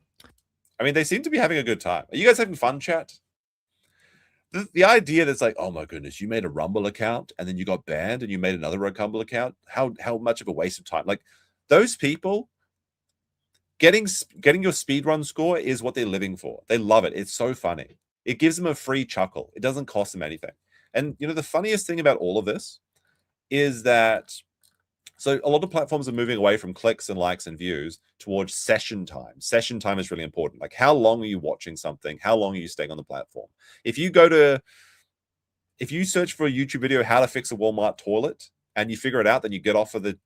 I mean, they seem to be having a good time. Are you guys having fun, chat? The idea that's like, oh my goodness, you made a Rumble account and then you got banned and you made another Rumble account. How much of a waste of time? Like, those people, getting your speedrun score is what they're living for. They love it. It's so funny. It gives them a free chuckle. It doesn't cost them anything. And, you know, the funniest thing about all of this is that, so a lot of platforms are moving away from clicks and likes and views towards session time. Session time is really important. Like, how long are you watching something? How long are you staying on the platform? If you search for a YouTube video, how to fix a Walmart toilet, and you figure it out, then you get off of the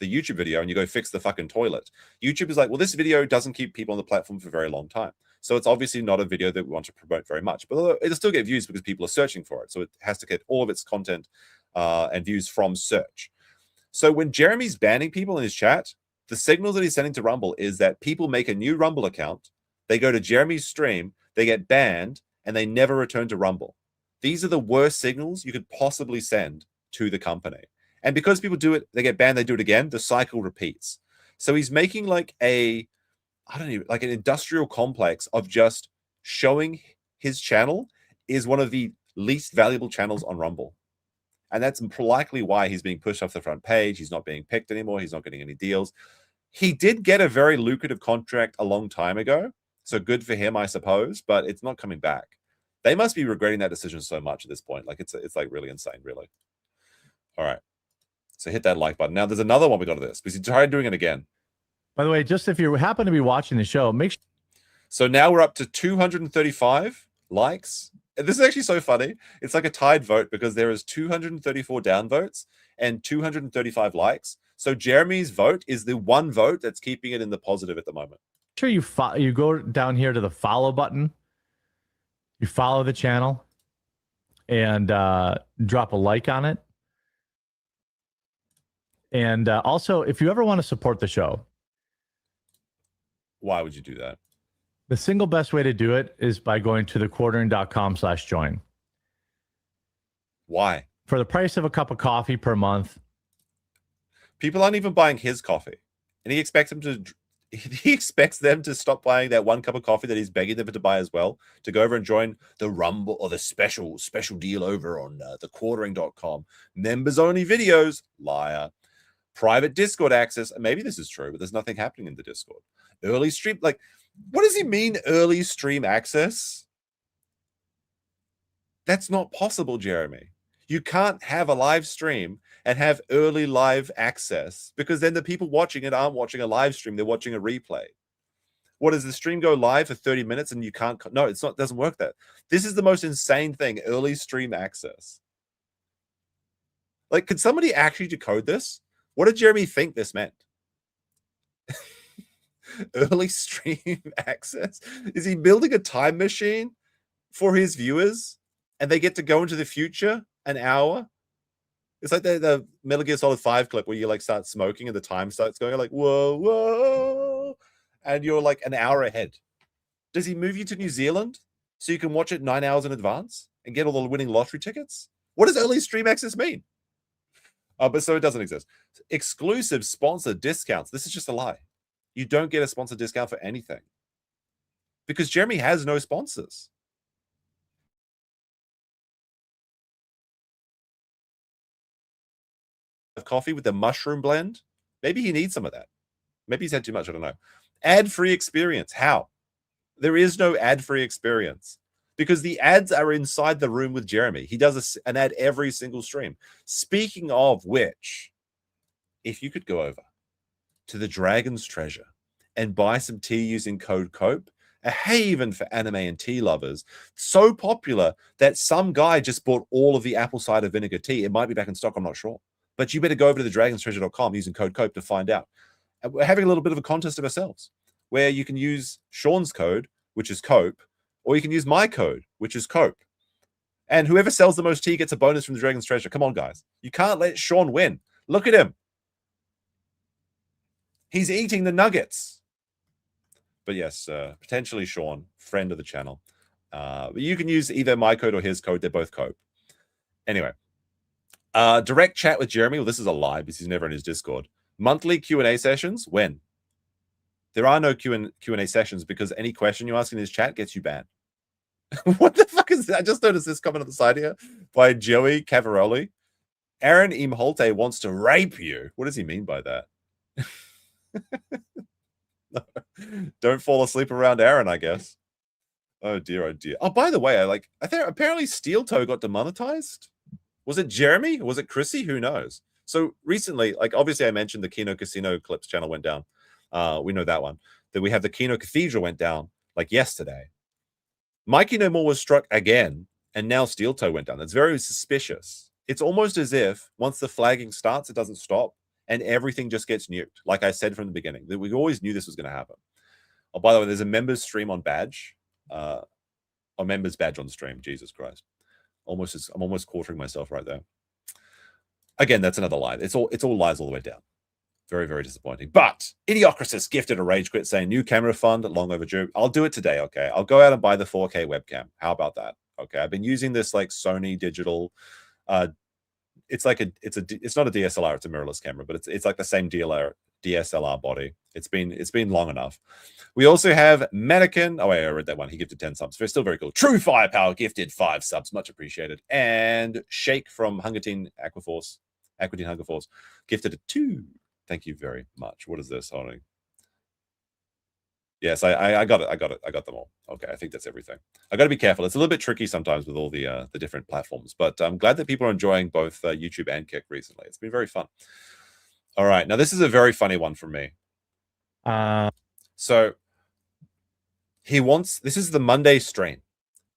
YouTube video and you go fix the fucking toilet. YouTube is like, well, this video doesn't keep people on the platform for a very long time. So it's obviously not a video that we want to promote very much, but it'll still get views because people are searching for it. So it has to get all of its content and views from search. So when Jeremy's banning people in his chat, the signals that he's sending to Rumble is that people make a new Rumble account, they go to Jeremy's stream, they get banned, and they never return to Rumble. These are the worst signals you could possibly send to the company. And because people do it, they get banned, they do it again, the cycle repeats. So he's making like an industrial complex of just showing his channel is one of the least valuable channels on Rumble. And that's likely why he's being pushed off the front page. He's not being picked anymore. He's not getting any deals. He did get a very lucrative contract a long time ago. So good for him, I suppose, but it's not coming back. They must be regretting that decision so much at this point. Like it's like really insane, really. All right. So hit that like button. Now there's another one we got to this because he tried doing it again. By the way, just if you happen to be watching the show, make sure. So now we're up to 235 likes. And this is actually so funny. It's like a tied vote because there is 234 downvotes and 235 likes. So Jeremy's vote is the one vote that's keeping it in the positive at the moment. Sure, you go down here to the follow button. You follow the channel and drop a like on it. And also, if you ever want to support the show, why would you do that? The single best way to do it is by going to thequartering.com/join. Why? For the price of a cup of coffee per month. People aren't even buying his coffee. And he expects them to stop buying that one cup of coffee that he's begging them to buy as well, to go over and join the Rumble or the special deal over on thequartering.com. Members only videos, liar. Private Discord access, and maybe this is true, but there's nothing happening in the Discord. Early stream, like, what does he mean early stream access? That's not possible, Jeremy. You can't have a live stream and have early live access because then the people watching it aren't watching a live stream, they're watching a replay. What does the stream go live for 30 minutes and you can't? No, it's not. It doesn't work that. This is the most insane thing, early stream access. Like, could somebody actually decode this? What did Jeremy think this meant? Early stream access? Is he building a time machine for his viewers and they get to go into the future an hour? It's like the Metal Gear Solid 5 clip where you like start smoking and the time starts going like, whoa, whoa, and you're like an hour ahead. Does he move you to New Zealand so you can watch it 9 hours in advance and get all the winning lottery tickets? What does early stream access mean? But so it doesn't exist. Exclusive sponsor discounts. This is just a lie. You don't get a sponsor discount for anything because Jeremy has no sponsors. Coffee with the mushroom blend. Maybe he needs some of that. Maybe he's had too much. I don't know. Ad-free experience. How? There is no ad-free experience because the ads are inside the room with Jeremy. He does an ad every single stream. Speaking of which, if you could go over to the Dragon's Treasure and buy some tea using code COPE, a haven for anime and tea lovers, so popular that some guy just bought all of the apple cider vinegar tea. It might be back in stock, I'm not sure. But you better go over to thedragonstreasure.com using code COPE to find out. And we're having a little bit of a contest of ourselves where you can use Sean's code, which is COPE, or you can use my code, which is COPE. And whoever sells the most tea gets a bonus from the Dragon's Treasure. Come on, guys. You can't let Sean win. Look at him. He's eating the nuggets. But yes, potentially Sean, friend of the channel. But you can use either my code or his code. They're both COPE. Anyway, direct chat with Jeremy. Well, this is a lie because he's never in his Discord. Monthly Q&A sessions. When? There are no Q&A sessions because any question you ask in his chat gets you banned. What the fuck is that? I just noticed this comment on the side here by Joey Cavaroli. Aaron Imholte wants to rape you. What does he mean by that? No. Don't fall asleep around Aaron, I guess. Oh dear, oh dear. Oh, by the way, I think apparently Steel Toe got demonetized. Was it Jeremy? Was it Chrissy? Who knows? So recently, like obviously I mentioned the Kino Casino clips channel went down. We know that one. Then we have the Kino Cathedral went down like yesterday. MikeyNohMore was struck again, and now Steel Toe went down. That's very suspicious. It's almost as if once the flagging starts, it doesn't stop, and everything just gets nuked. Like I said from the beginning, that we always knew this was going to happen. Oh, by the way, there's a members stream on Badge, a members badge on stream. Jesus Christ, I'm almost quartering myself right there. Again, that's another lie. It's all lies all the way down. Very, very disappointing. But Idiocrasis gifted a rage quit saying new camera fund, long overdue. I'll do it today, okay? I'll go out and buy the 4K webcam. How about that? Okay, I've been using this like Sony digital. It's not a DSLR, it's a mirrorless camera, but it's like the same DSLR DSLR body. It's been long enough. We also have Mannequin. Oh, wait, I read that one. He gifted 10 subs. Still very cool. True Firepower gifted 5 subs. Much appreciated. And Shake from Aquatine Hunger Force gifted a 2. Thank you very much. What is this? Hold on. Yes, I got it. I got them all. Okay, I think that's everything. I got to be careful. It's a little bit tricky sometimes with all the different platforms, but I'm glad that people are enjoying both YouTube and Kick recently. It's been very fun. All right, now this is a very funny one from me. So he wants, this is the Monday stream.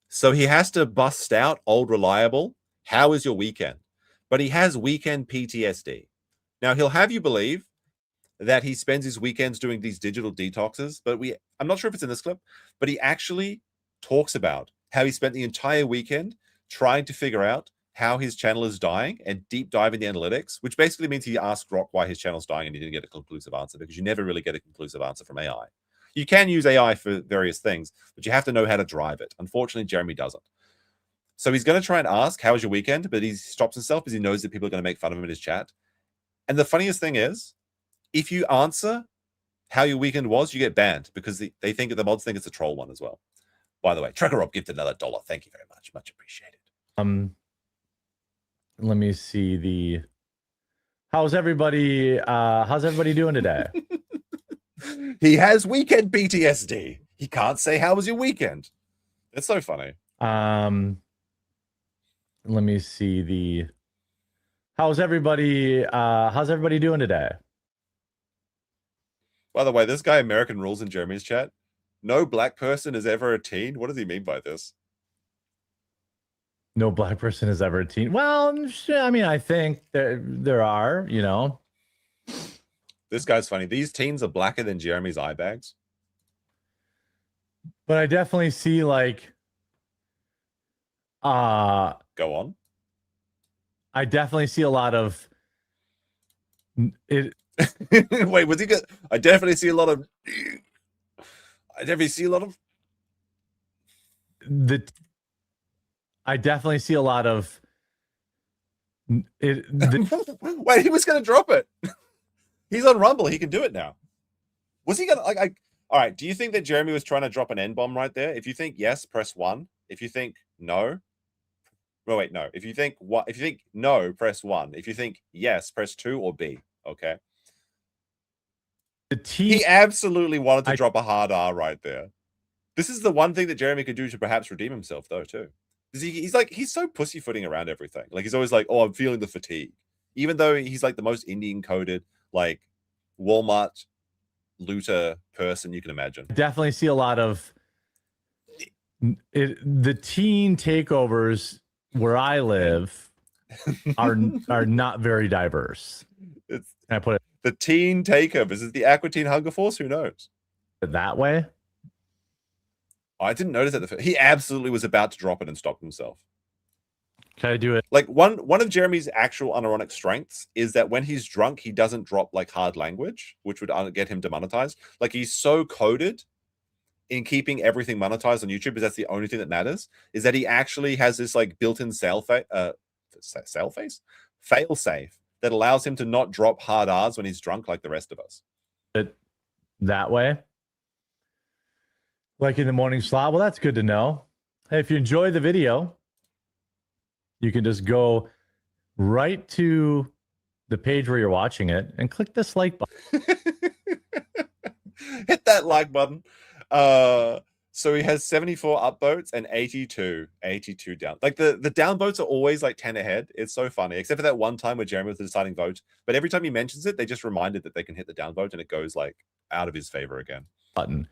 So he has to bust out old reliable. How is your weekend? But he has weekend PTSD. Now he'll have you believe that he spends his weekends doing these digital detoxes, but I'm not sure if it's in this clip, but he actually talks about how he spent the entire weekend trying to figure out how his channel is dying and deep dive in the analytics, which basically means he asked Grok why his channel's dying and he didn't get a conclusive answer, because you never really get a conclusive answer from AI. You can use AI for various things, but you have to know how to drive it. Unfortunately, Jeremy doesn't. So he's going to try and ask, how was your weekend? But he stops himself because he knows that people are going to make fun of him in his chat. And the funniest thing is, if you answer how your weekend was, you get banned because they think the mods think it's a troll one as well. By the way, Trucker Rob gifted another $1. Thank you very much. Much appreciated. Let me see how's everybody doing today? He has weekend PTSD. He can't say how was your weekend. It's so funny. Let me see how's everybody doing today? By the way, this guy American Rules in Jeremy's chat. No black person is ever a teen. What does he mean by this? No black person is ever a teen. Well, I mean, I think there are, you know. This guy's funny. These teens are blacker than Jeremy's eye bags. But I definitely see like go on. I definitely see a lot of it. Wait, was he good? I definitely see a lot of I definitely see a lot of Wait, he was gonna drop it. He's on Rumble, he can do it now. Was he gonna all right, do you think that Jeremy was trying to drop an N-bomb right there? If you think yes, press 1. If you think no, oh wait, no. If you think no, press 1. If you think yes, press 2 or B. Okay. He absolutely wanted to drop a hard R right there. This is the one thing that Jeremy could do to perhaps redeem himself, though, too. He's so pussyfooting around everything. Like, he's always like, oh, I'm feeling the fatigue. Even though he's like the most Indian-coded, like, Walmart looter person you can imagine. Definitely see a lot of the teen takeovers where I live are not very diverse. I put it the teen takeovers. Is it the Aqua Teen Hunger Force? Who knows? That way. I didn't notice that. He absolutely was about to drop it and stopped himself. Can I do it? Like one of Jeremy's actual unironic strengths is that when he's drunk, he doesn't drop like hard language, which would get him demonetized. Like he's so coded in keeping everything monetized on YouTube, because that's the only thing that matters, is that he actually has this like built-in fail safe that allows him to not drop hard R's when he's drunk like the rest of us. That way. Like in the morning slot. Well, that's good to know. Hey, if you enjoy the video, you can just go right to the page where you're watching it and click this like button. Hit that like button. So he has 74 upvotes and 82 down. Like the down votes are always like 10 ahead. It's so funny, except for that one time where Jeremy was the deciding vote. But every time he mentions it, they just reminded that they can hit the down vote and it goes like out of his favor again. Button.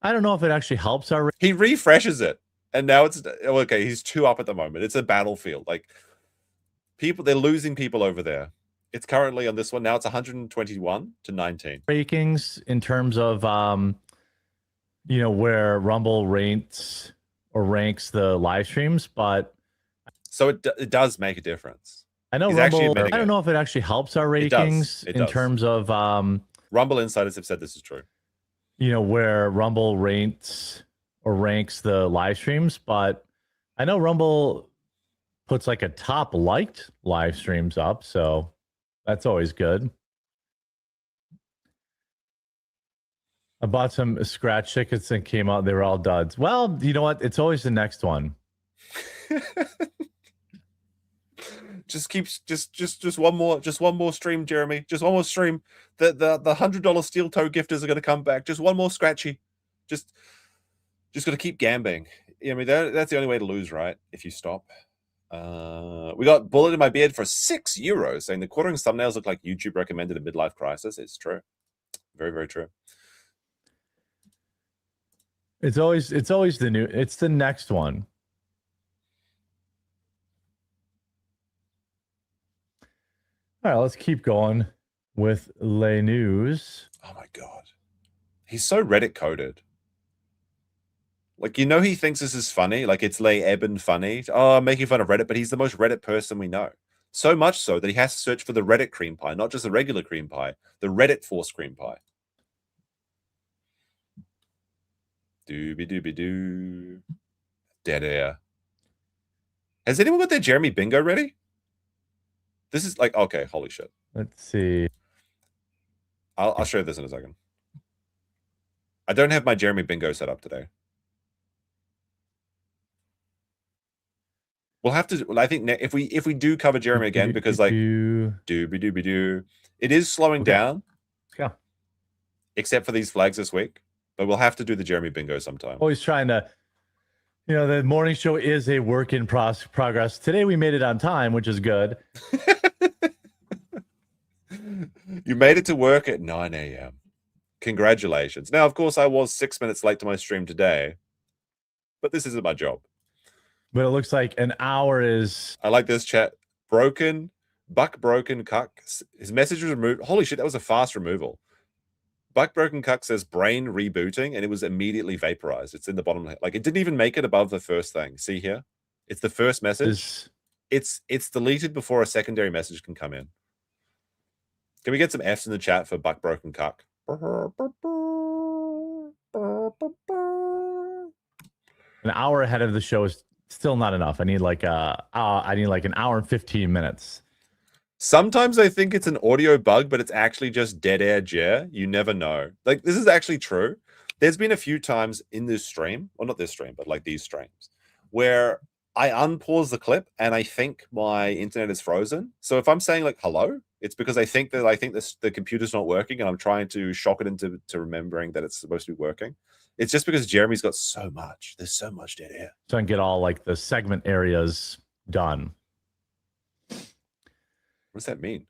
I don't know if it actually helps our. He refreshes it, and now it's okay. He's 2 up at the moment. It's a battlefield. Like they're losing people over there. It's currently on this one now. It's 121 to 19 rankings in terms of where Rumble ranks the live streams, but so it does make a difference. I know Rumble. I don't know if it actually helps our rankings in terms of Rumble insiders have said this is true. Where Rumble ranks the live streams, but I know Rumble puts like a top liked live streams up, so that's always good. I bought some scratch tickets and came out. They were all duds. Well, you know what? It's always the next one. Just one more stream, Jeremy. Just one more stream. The $100 steel toe gifters are going to come back. Just one more scratchy. Just got to keep gambling. I mean, that's the only way to lose, right? If you stop. We got Bullet in My Beard for €6, saying the quartering thumbnails look like YouTube recommended a midlife crisis. It's true. Very, very true. It's always it's the next one. All right, let's keep going with Les News. Oh my God. He's so Reddit coded. Like, you know, he thinks this is funny. Like, it's Lay Eben funny. Oh, I'm making fun of Reddit, but he's the most Reddit person we know. So much so that he has to search for the Reddit cream pie, not just the regular cream pie, the Reddit force cream pie. Dooby-dooby-doo. Dead air. Has anyone got their Jeremy bingo ready? This is like, okay, holy shit. Let's see. I'll show you this in a second. I don't have my Jeremy bingo set up today. We'll have to. I think if we do cover Jeremy again, because like dooby-dooby-doo, it is slowing down. Yeah. Except for these flags this week, but we'll have to do the Jeremy bingo sometime. Always trying to, you know, the morning show is a work in progress. Today we made it on time, which is good. You made it to work at 9 a.m. Congratulations. Now, of course, I was 6 minutes late to my stream today, but this isn't my job. But it looks like an hour is... I like this chat. Broken, Buck Broken Cuck. His message was removed. Holy shit, that was a fast removal. Buck Broken Cuck says brain rebooting, and it was immediately vaporized. It's in the bottom. Like, it didn't even make it above the first thing. See here? It's the first message. It's deleted before a secondary message can come in. Can we get some Fs in the chat for Buck Broken Cuck? An hour ahead of the show is still not enough. I need like an hour and 15 minutes. Sometimes I think it's an audio bug, but it's actually just dead air Jer. You never know. Like, this is actually true. There's been a few times in this stream, or not this stream, but like these streams, where I unpause the clip and I think my internet is frozen. So if I'm saying like hello, it's because I think the computer's not working, and I'm trying to shock it into remembering that it's supposed to be working. It's just because Jeremy's got so much. There's so much dead air. So I can get all like the segment areas done. What does that mean?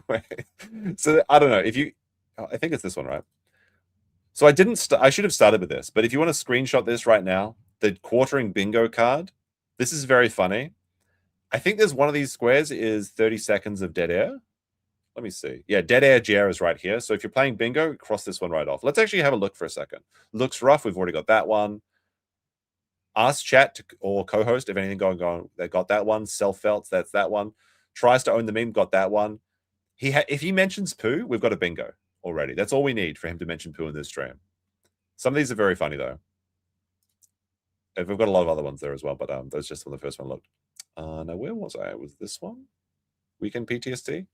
Wait. So I don't know if you. I think it's this one, right? So I should have started with this, but if you want to screenshot this right now, the quartering bingo card. This is very funny. I think there's one of these squares is 30 seconds of dead air. Let me see. Yeah, dead air GR is right here. So if you're playing bingo, cross this one right off. Let's actually have a look for a second. Looks rough. We've already got that one. Ask chat or co-host if anything going on. They got that one. Self-felt, that's that one. Tries to own the meme, got that one. If he mentions poo, we've got a bingo already. That's all we need for him to mention poo in this stream. Some of these are very funny though. We've got a lot of other ones there as well, but that's just when the first one looked. Now where was I? Was this one? Weekend PTSD? It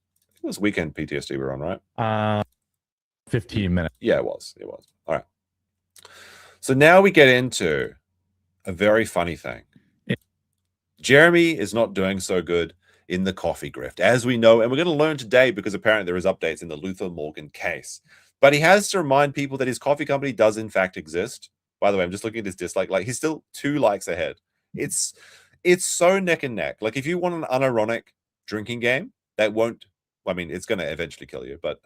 was Weekend PTSD we were on, right? 15 minutes. Yeah, it was. It was. All right. So now we get into a very funny thing. Jeremy is not doing so good in the coffee grift, as we know, and we're going to learn today because apparently there is updates in the Luther Morgan case. But he has to remind people that his coffee company does in fact exist. By the way, I'm just looking at his dislike. Like, he's still 2 likes ahead. It's so neck and neck. Like, if you want an unironic drinking game that won't, I mean, it's going to eventually kill you, but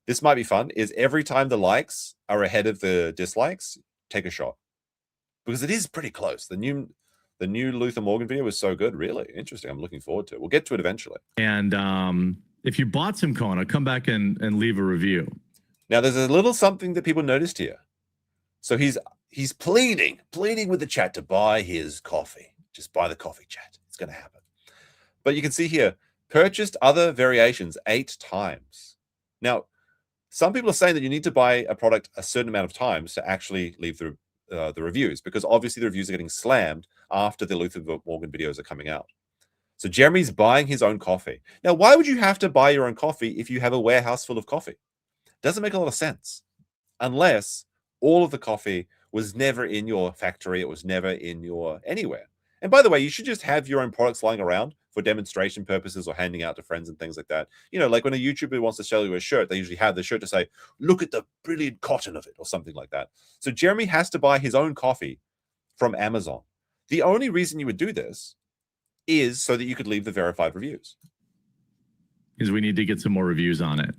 this might be fun, is every time the likes are ahead of the dislikes, take a shot. Because it is pretty close. The new Luther Morgan video was so good. Really interesting. I'm looking forward to it. We'll get to it eventually. And if you bought some Kona, come back and leave a review. Now, there's a little something that people noticed here. So he's pleading with the chat to buy his coffee. Just buy the coffee, chat. It's going to happen. But you can see here, purchased other variations 8 times. Now, some people are saying that you need to buy a product a certain amount of times to actually leave the reviews, because obviously the reviews are getting slammed after the Luther Morgan videos are coming out. So Jeremy's buying his own coffee. Now, why would you have to buy your own coffee if you have a warehouse full of coffee? Doesn't make a lot of sense unless all of the coffee was never in your factory. It was never in your anywhere. And by the way, you should just have your own products lying around for demonstration purposes or handing out to friends and things like that. You know, like when a YouTuber wants to sell you a shirt, they usually have the shirt to say, look at the brilliant cotton of it or something like that. So Jeremy has to buy his own coffee from Amazon. The only reason you would do this is so that you could leave the verified reviews. Because we need to get some more reviews on it.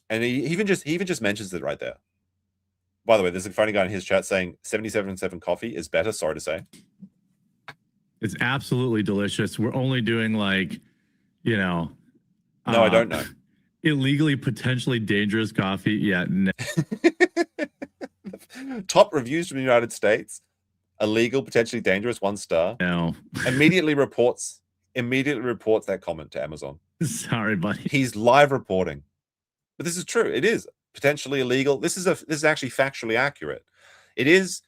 And he even just mentions it right there. By the way, there's a funny guy in his chat saying 77 coffee is better. Sorry to say. It's absolutely delicious. We're only doing like, you know. No, I don't know. Illegally, potentially dangerous coffee. Yeah. No. Top reviews from the United States. Illegal, potentially dangerous, 1 star. No. Immediately reports that comment to Amazon. Sorry, buddy. He's live reporting. But this is true. It is potentially illegal. This is actually factually accurate. It is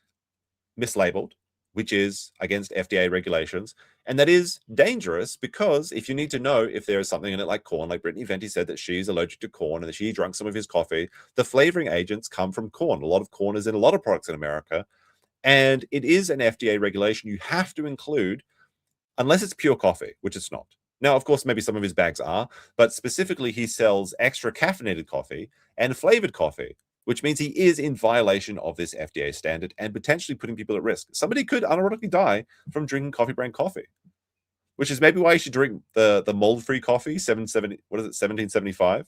mislabeled, which is against FDA regulations, and that is dangerous because if you need to know if there is something in it like corn, like Brittany Venti said that she's allergic to corn and that she drank some of his coffee, the flavoring agents come from corn. A lot of corn is in a lot of products in America, and it is an FDA regulation. You have to include, unless it's pure coffee, which it's not. Now, of course, maybe some of his bags are, but specifically he sells extra caffeinated coffee and flavored coffee, which means he is in violation of this FDA standard and potentially putting people at risk. Somebody could unironically die from drinking coffee brand coffee, which is maybe why you should drink the mold-free coffee, 1775.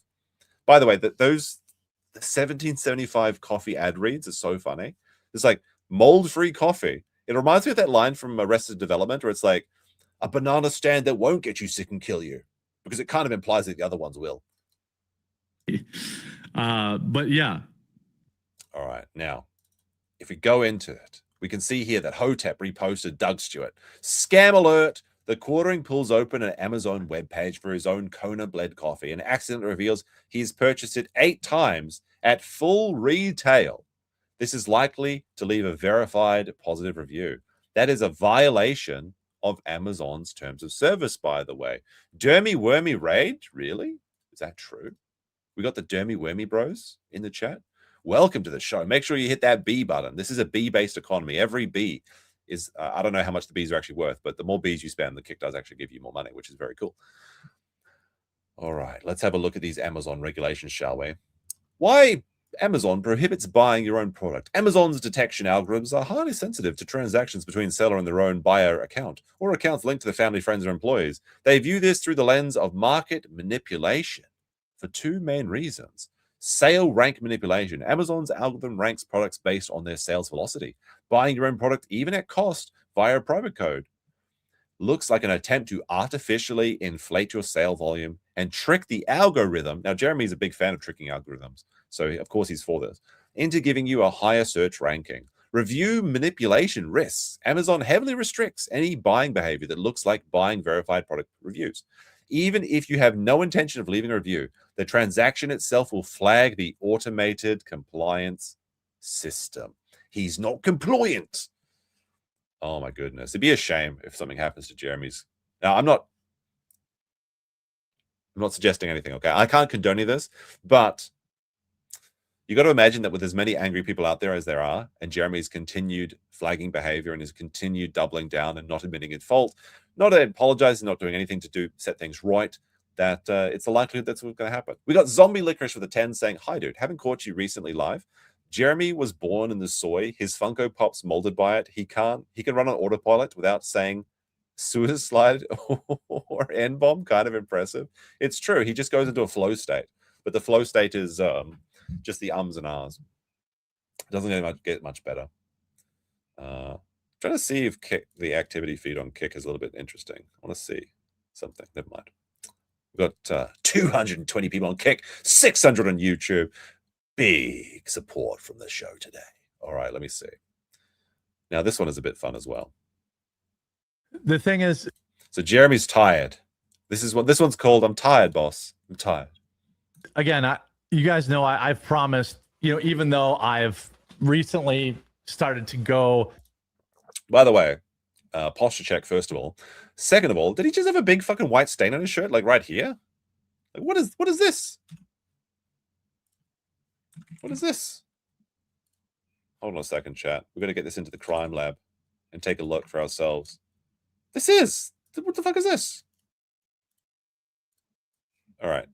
By the way, the 1775 coffee ad reads are so funny. It's like mold-free coffee. It reminds me of that line from Arrested Development where it's like, a banana stand that won't get you sick and kill you, because it kind of implies that the other ones will. But yeah. All right. Now, if we go into it, we can see here that Hotep reposted Doug Stewart. Scam alert. The quartering pulls open an Amazon webpage for his own Kona blend coffee and accidentally reveals he's purchased it 8 times at full retail. This is likely to leave a verified positive review. That is a violation of Amazon's terms of service, by the way. Dermy Wormy Raid? Really? Is that true? We got the Dermy Wormy bros in the chat. Welcome to the show. Make sure you hit that B button. This is a B-based economy. Every B is, I don't know how much the Bs are actually worth, but the more Bs you spend, the kick does actually give you more money, which is very cool. All right, let's have a look at these Amazon regulations, shall we? Why Amazon prohibits buying your own product. Amazon's detection algorithms are highly sensitive to transactions between seller and their own buyer account or accounts linked to the family, friends, or employees. They view this through the lens of market manipulation for 2 main reasons. Sale rank manipulation. Amazon's algorithm ranks products based on their sales velocity. Buying your own product, even at cost, via a promo code, looks like an attempt to artificially inflate your sale volume and trick the algorithm. Now, Jeremy's a big fan of tricking algorithms, so of course he's for this, into giving you a higher search ranking. Review manipulation risks. Amazon heavily restricts any buying behavior that looks like buying verified product reviews. Even if you have no intention of leaving a review, the transaction itself will flag the automated compliance system. He's not compliant. Oh my goodness. It'd be a shame if something happens to Jeremy's. Now, I'm not suggesting anything, okay? I can't condone any of this, but you got to imagine that with as many angry people out there as there are, and Jeremy's continued flagging behavior and his continued doubling down and not admitting his fault, not apologizing, not doing anything to set things right, that it's a likelihood that's what's going to happen. We got Zombie Licorice with a 10 saying, hi, dude, haven't caught you recently live. Jeremy was born in the soy. His Funko Pop's molded by it. He can run on autopilot without saying suicide or N-bomb. Kind of impressive. It's true. He just goes into a flow state. But the flow state is just the ums and ahs. It doesn't get much better. Trying to see if the activity feed on Kick is a little bit interesting. I want to see something. Never mind. We've got 220 people on Kick, 600 on YouTube. Big support from the show today. All right, let me see. Now, this one is a bit fun as well. The thing is... So Jeremy's tired. This one's called, I'm tired, boss. I'm tired. Again, you guys know I've promised, even though I've recently started to go... By the way, posture check, first of all. Second of all, did he just have a big fucking white stain on his shirt, like right here? Like, what is this? What is this? Hold on a second, chat. We're gonna get this into the crime lab and take a look for ourselves. What the fuck is this? All right.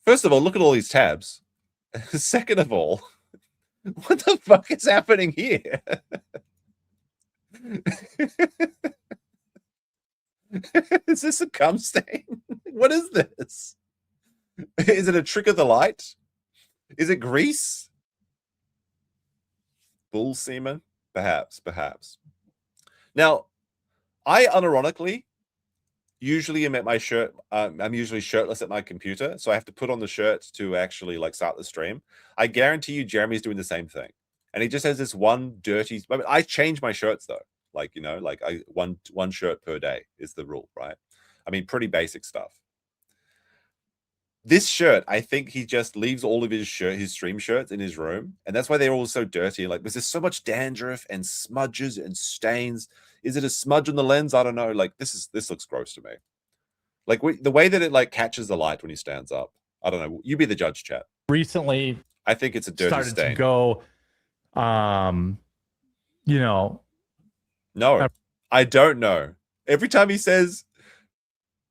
First of all, look at all these tabs. Second of all, what the fuck is happening here? Is this a cum stain? What is this? Is it a trick of the light? Is it grease? Bull semen? Perhaps. Now, I unironically usually am at my shirt. I'm usually shirtless at my computer, so I have to put on the shirt to actually like start the stream. I guarantee you, Jeremy's doing the same thing, and he just has this one dirty. I mean, I change my shirts though, like like one shirt per day is the rule, right? I mean, pretty basic stuff. This shirt, I think he just leaves all of his stream shirts in his room, and that's why they're all so dirty. Like, there's so much dandruff and smudges and stains. Is it a smudge on the lens? I don't know. Like, this looks gross to me. Like the way that it like catches the light when he stands up. I don't know. You be the judge, chat. Recently, I think it's a dirty started stain. to go, No, I don't know. Every time he says,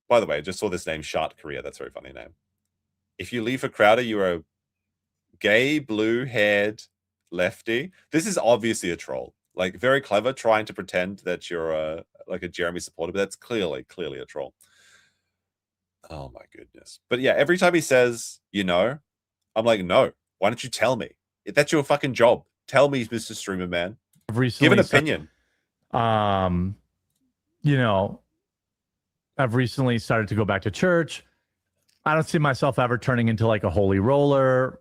by the way, I just saw this name, Shart Korea. That's a very funny name. If you leave for Crowder, you're a gay, blue-haired lefty. This is obviously a troll. Like, very clever, trying to pretend that you're like a Jeremy supporter, but that's clearly a troll. Oh my goodness. But yeah, every time he says, I'm like, no, why don't you tell me? If that's your fucking job, tell me, Mr. Streamer Man. Give an opinion. I've recently started to go back to church. I don't see myself ever turning into like a holy roller.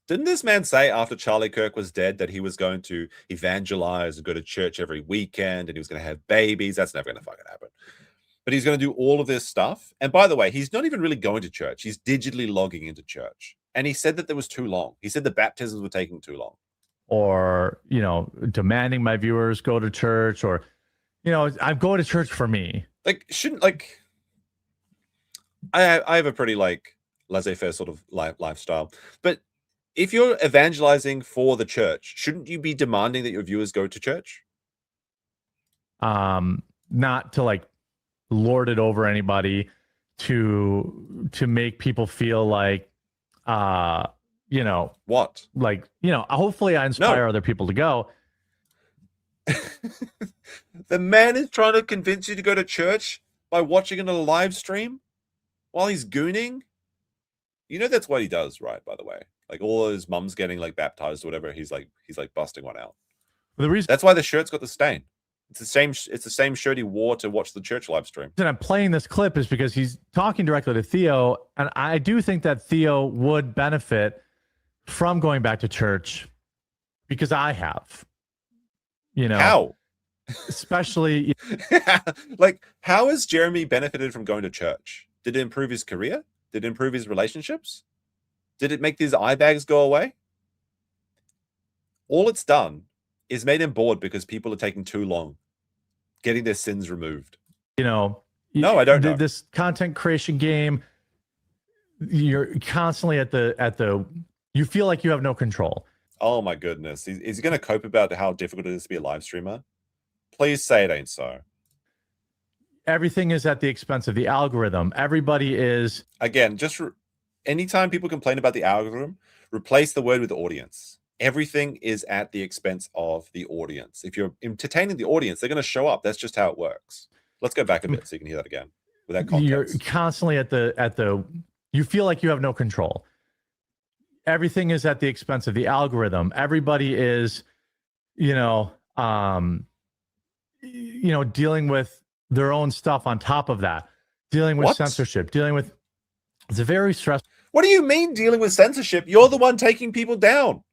Didn't this man say after Charlie Kirk was dead that he was going to evangelize and go to church every weekend and he was going to have babies? That's never going to fucking happen. But he's going to do all of this stuff. And by the way, he's not even really going to church. He's digitally logging into church. And he said that there was too long. He said the baptisms were taking too long. Or, demanding my viewers go to church, or, I'm going to church for me. Like, I have a pretty like laissez-faire sort of lifestyle, but if you're evangelizing for the church, shouldn't you be demanding that your viewers go to church? Not to like lord it over anybody, to make people feel like what? Like, hopefully I inspire other people to go. The man is trying to convince you to go to church by watching it on a live stream while he's gooning. That's what he does, right? By the way, like all his mums getting like baptized or whatever, he's like busting one out. The reason that's why the shirt's got the stain. It's the same shirt he wore to watch the church live stream. And I'm playing this clip is because he's talking directly to Theo, and I do think that Theo would benefit from going back to church, because I have, how, especially like, how has Jeremy benefited from going to church? Did it improve his career? Did it improve his relationships? Did it make these eye bags go away? All it's done is made him bored because people are taking too long getting their sins removed. No, I don't know. This content creation game, you're constantly at the you feel like you have no control. Oh my goodness. Is he going to cope about how difficult it is to be a live streamer? Please say it ain't so. Everything is at the expense of the algorithm. Everybody is... Again, just anytime people complain about the algorithm, replace the word with audience. Everything is at the expense of the audience. If you're entertaining the audience, they're going to show up. That's just how it works. Let's go back a bit so you can hear that again with that context. You're constantly at the you feel like you have no control. Everything is at the expense of the algorithm. Everybody is, dealing with their own stuff on top of that, dealing with censorship, it's a very stressful. What do you mean dealing with censorship? You're the one taking people down.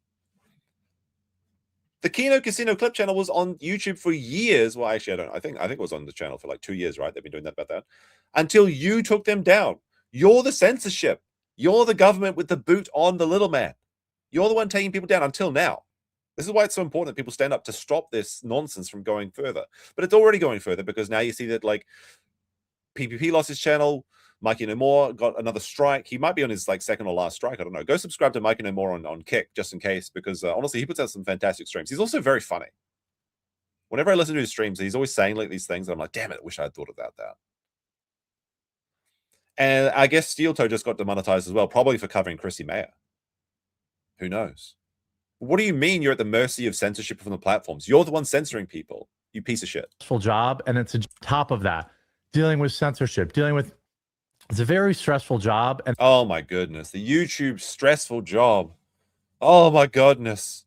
The Kino Casino clip channel was on YouTube for years. Well, actually, I think it was on the channel for like 2 years, right? They've been doing that about that until you took them down. You're the censorship. You're the government with the boot on the little man. You're the one taking people down until now. This is why it's so important that people stand up to stop this nonsense from going further. But it's already going further because now you see that like PPP lost his channel, Mikey No More got another strike. He might be on his like second or last strike. I don't know. Go subscribe to Mikey No More on Kick just in case, because honestly, he puts out some fantastic streams. He's also very funny. Whenever I listen to his streams, he's always saying like these things. I'm like, damn it, I wish I had thought about that. And I guess Steel Toe just got demonetized as well, probably for covering Chrissy Mayer. Who knows? What do you mean you're at the mercy of censorship from the platforms? You're the one censoring people, you piece of shit. Stressful job, and it's a top of that, dealing with censorship, it's a very stressful job. And oh my goodness, the YouTube stressful job. Oh my goodness.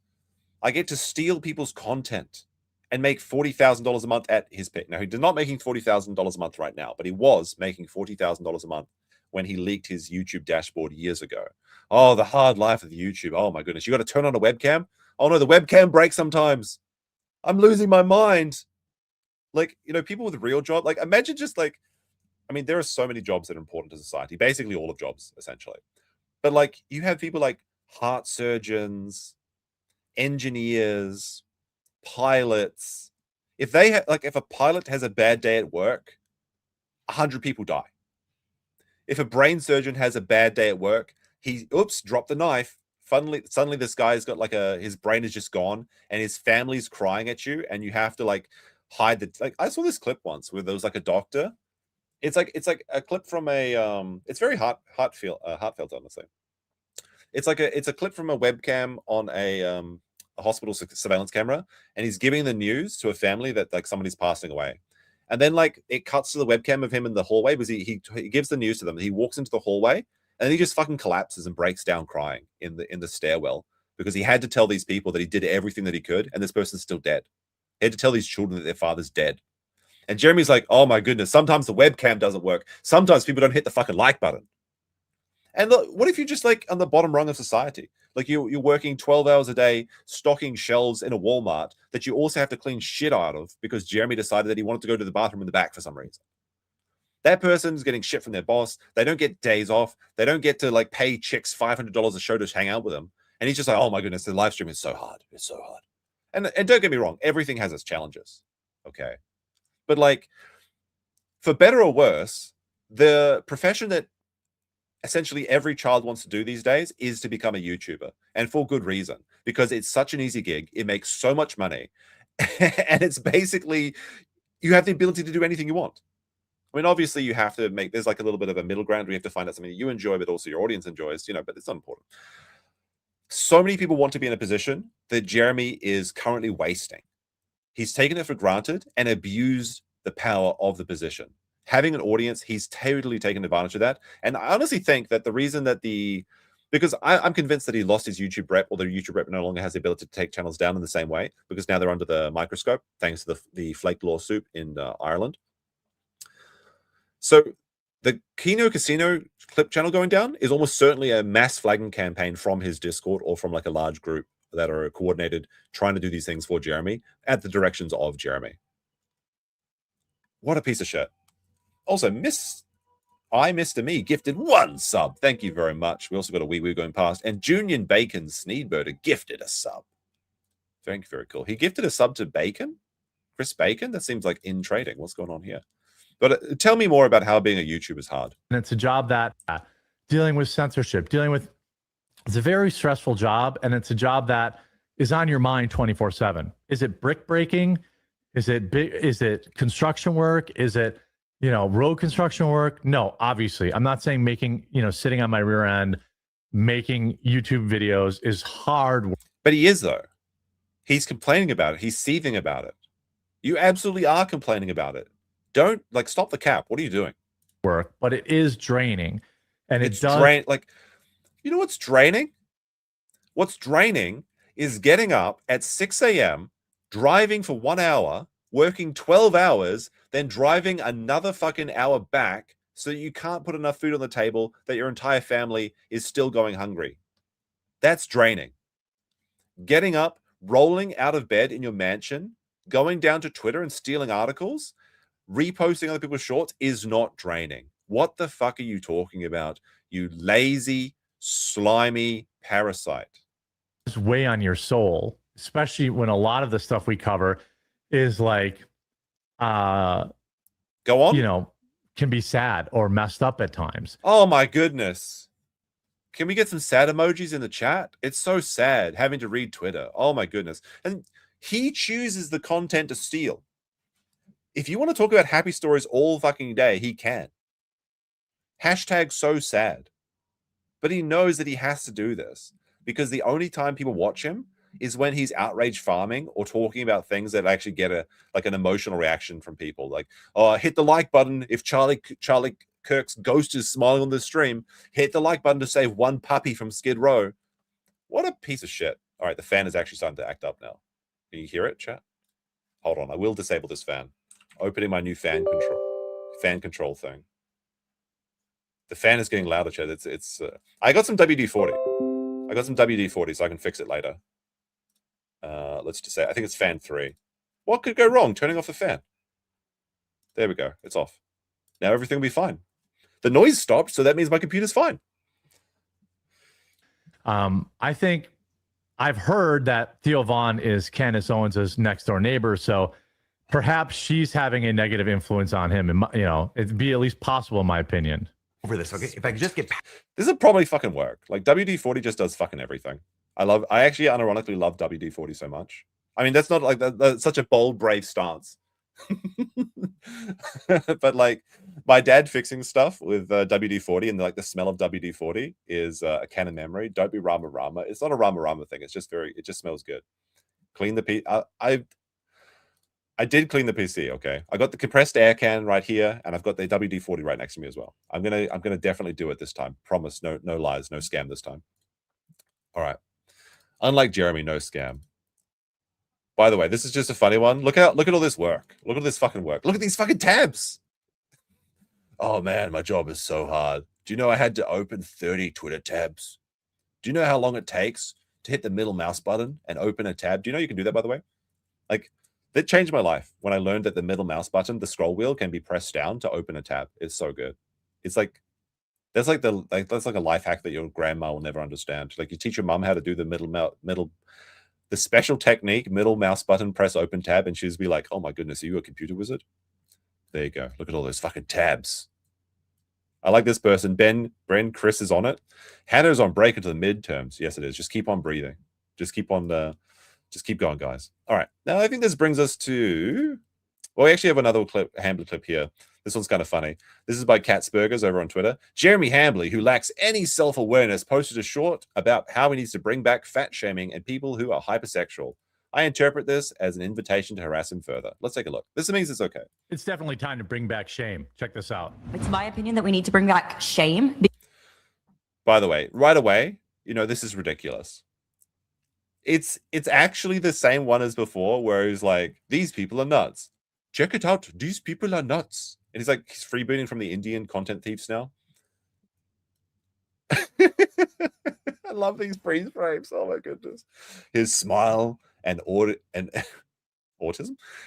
I get to steal people's content and make $40,000 a month at his pick. Now, he's not making $40,000 a month right now, but he was making $40,000 a month when he leaked his YouTube dashboard years ago. Oh, the hard life of YouTube. Oh my goodness. You got to turn on a webcam. Oh no, the webcam breaks sometimes. I'm losing my mind. Like, you know, people with real jobs, like imagine just like, I mean, there are so many jobs that are important to society, basically all of jobs, essentially. But like, you have people like heart surgeons, engineers, pilots. If they if a pilot has a bad day at work, 100 people die. If a brain surgeon has a bad day at work, he dropped the knife. Suddenly this guy's got like his brain is just gone and his family's crying at you, and you have to like hide the I saw this clip once where there was like a doctor. It's like a clip from a it's very heartfelt honestly. It's a clip from a webcam on a hospital surveillance camera, and he's giving the news to a family that like somebody's passing away. And then like it cuts to the webcam of him in the hallway because he gives the news to them. He walks into the hallway and he just fucking collapses and breaks down crying in the stairwell because he had to tell these people that he did everything that he could and this person's still dead. He had to tell these children that their father's dead. And Jeremy's like, oh my goodness, sometimes the webcam doesn't work. Sometimes people don't hit the fucking like button. And look, what if you're just like on the bottom rung of society? Like you're working 12 hours a day, stocking shelves in a Walmart that you also have to clean shit out of because Jeremy decided that he wanted to go to the bathroom in the back for some reason. That person's getting shit from their boss. They don't get days off. They don't get to like pay chicks $500 a show to hang out with them. And he's just like, oh my goodness, the live stream is so hard. It's so hard. And don't get me wrong, everything has its challenges. Okay. But like, for better or worse, the profession that essentially every child wants to do these days is to become a YouTuber, and for good reason, because it's such an easy gig. It makes so much money. And it's basically, you have the ability to do anything you want. I mean, obviously you have to there's like a little bit of a middle ground where you have to find out something that you enjoy, but also your audience enjoys, you know, but it's not important. So many people want to be in a position that Jeremy is currently wasting. He's taken it for granted and abused the power of the position. Having an audience, he's totally taken advantage of that. And I honestly think that the reason that because I'm convinced that he lost his YouTube rep, or the YouTube rep no longer has the ability to take channels down in the same way, because now they're under the microscope, thanks to the flaked lawsuit in Ireland. So the Kino Casino clip channel going down is almost certainly a mass flagging campaign from his Discord or from like a large group that are coordinated trying to do these things for Jeremy at the directions of Jeremy. What a piece of shit. Also, Mr. Me gifted 1 sub. Thank you very much. We also got a wee wee going past. And Junior Bacon Sneedbirder gifted a sub. Very, very cool. He gifted a sub to Bacon? Chris Bacon? That seems like in trading. What's going on here? But tell me more about how being a YouTuber is hard. And it's a job that dealing with censorship, it's a very stressful job, and it's a job that is on your mind 24/7. Is it brick breaking? Is it construction work? Is it, you know, road construction work? No, obviously. I'm not saying making, you know, sitting on my rear end, making YouTube videos is hard work. But he is, though. He's complaining about it. He's seething about it. You absolutely are complaining about it. Don't, like, stop the cap. What are you doing? Work, but it is draining. And it's like, you know what's draining? What's draining is getting up at 6 a.m., driving for 1 hour, working 12 hours, then driving another fucking hour back so that you can't put enough food on the table that your entire family is still going hungry. That's draining. Getting up, rolling out of bed in your mansion, going down to Twitter and stealing articles, reposting other people's shorts is not draining. What the fuck are you talking about, you lazy, slimy parasite? It's weigh on your soul, especially when a lot of the stuff we cover is like, go on, you know, can be sad or messed up at times. Oh my goodness. Can we get some sad emojis in the chat? It's so sad having to read Twitter. Oh my goodness. And he chooses the content to steal. If you want to talk about happy stories all fucking day, he can. Hashtag so sad. But he knows that he has to do this because the only time people watch him is when he's outrage farming or talking about things that actually get an emotional reaction from people. Like, oh, hit the like button if Charlie Kirk's ghost is smiling on the stream. Hit the like button to save one puppy from Skid Row. What a piece of shit. All right, the fan is actually starting to act up now. Can you hear it, chat? Hold on, I will disable this fan. Opening my new fan control thing. The fan is getting louder, chat. It's I got some WD-40. I got some WD-40 so I can fix it later. Let's just say I think it's fan 3. What could go wrong? Turning off the fan. There we go. It's off. Now everything will be fine. The noise stopped, so that means my computer's fine. I think I've heard that Theo Von is Candace Owens' next door neighbor, so perhaps she's having a negative influence on him. And it'd be at least possible, in my opinion. Over this, okay? If I could just get this would probably fucking work. Like WD-40 just does fucking everything. I actually unironically love WD-40 so much. I mean, that's not like that's such a bold, brave stance. But like my dad fixing stuff with WD-40 and like the smell of WD-40 is a canon memory. Don't be Rama Rama. It's not a Rama Rama thing. It's just it just smells good. Clean the I did clean the PC. Okay, I got the compressed air can right here, and I've got the WD-40 right next to me as well. I'm gonna definitely do it this time. Promise, no lies, no scam this time. All right. Unlike Jeremy, no scam. By the way, this is just a funny one. Look at all this work. Look at this fucking work. Look at these fucking tabs. Oh man, my job is so hard. Do you know I had to open 30 Twitter tabs? Do you know how long it takes to hit the middle mouse button and open a tab? Do you know you can do that, by the way? Like, that changed my life when I learned that the middle mouse button, the scroll wheel, can be pressed down to open a tab. It's so good. It's like that's like a life hack that your grandma will never understand. Like you teach your mom how to do the the special technique, middle mouse button, press open tab, and she'll be like, "Oh my goodness, are you a computer wizard?" There you go. Look at all those fucking tabs. I like this person. Chris is on it. Hannah's on break into the midterms. Yes, it is. Just keep on breathing. Just keep going, guys. All right. Now, I think this brings us to... Well, we actually have another Hambly clip here. This one's kind of funny. This is by Katzburgers over on Twitter. Jeremy Hambly, who lacks any self-awareness, posted a short about how he needs to bring back fat shaming and people who are hypersexual. I interpret this as an invitation to harass him further. Let's take a look. This means it's okay. It's definitely time to bring back shame. Check this out. It's my opinion that we need to bring back shame. By the way, right away, this is ridiculous. It's actually the same one as before, where he's like, these people are nuts. Check it out. These people are nuts. And he's freebooting from the Indian content thieves now. I love these freeze frames. Oh my goodness. His smile and autism.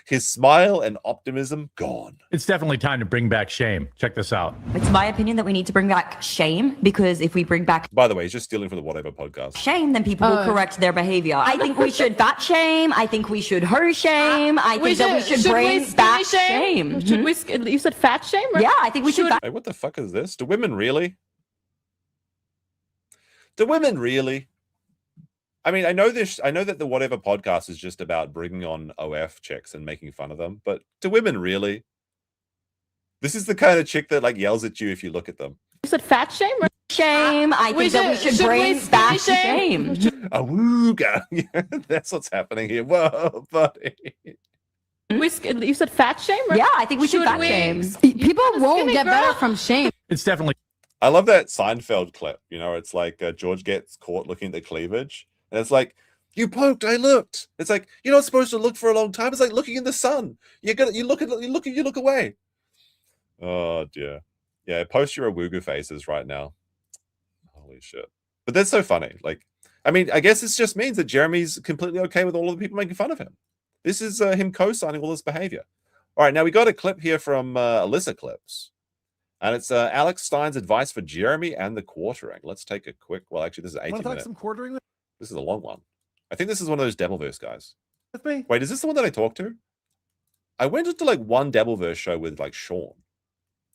His smile and optimism gone. It's definitely time to bring back shame. Check this out. It's my opinion that we need to bring back shame, because if we bring back... By the way, he's just stealing from the Whatever podcast. ...shame, then people will correct their behavior. I think we should fat shame. I think we should her shame. I think that we should bring back shame. Should we? You said fat shame? Yeah, I think we should... Hey, what the fuck is this? Do women really? Do women really? I mean, I know that the Whatever podcast is just about bringing on OF chicks and making fun of them, but do women really? This is the kind of chick that yells at you if you look at them. You said fat shame? Shame. I think that we should bring back shame. Awooga. Yeah, that's what's happening here. Whoa, buddy. You said fat shame? Yeah, I think we should fat shame. People won't get better from shame. It's definitely... I love that Seinfeld clip. It's like George gets caught looking at the cleavage. And it's like, you poked, I looked. It's like, you're not supposed to look for a long time. It's like looking in the sun. You look away. Oh dear. Yeah, post your awooga faces right now. Holy shit. But that's so funny. I mean, I guess this just means that Jeremy's completely okay with all of the people making fun of him. This is him co-signing all this behavior. All right, now we got a clip here from Alyssa Clips. And it's Alex Stein's advice for Jeremy and the quartering. Let's take a quick... Well, actually, this is 80 minutes. Some quartering? This is a long one. I think this is one of those Devilverse guys. With me? Wait, is this the one that I talked to? I went into one Devilverse show with Sean.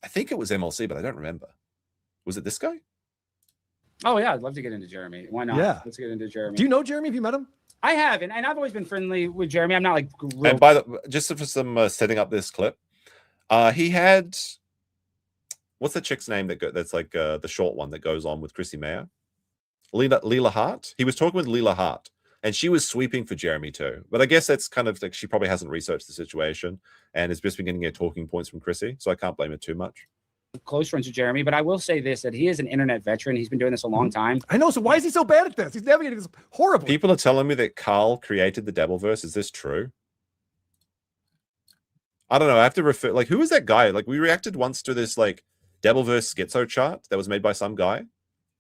I think it was MLC, but I don't remember. Was it this guy? Oh yeah, I'd love to get into Jeremy. Why not? Yeah. Let's get into Jeremy. Do you know Jeremy? Have you met him? I have, and I've always been friendly with Jeremy. I'm not like real... And by the just for some setting up this clip, he had what's the chick's name that's like the short one that goes on with Chrissy Mayer? Leela Hart. He was talking with Leela Hart, and she was sweeping for Jeremy too. But I guess that's kind of like she probably hasn't researched the situation and has just been getting her talking points from Chrissy, so I can't blame her too much. Close friends with Jeremy, but I will say this, that he is an internet veteran. He's been doing this a long time. I know. So why is he so bad at this? He's navigating this horribly. People are telling me that Carl created the Devilverse. Is this true? I don't know. I have to refer, like, who is that guy? Like, we reacted once to this, like, Devilverse schizo chart that was made by some guy,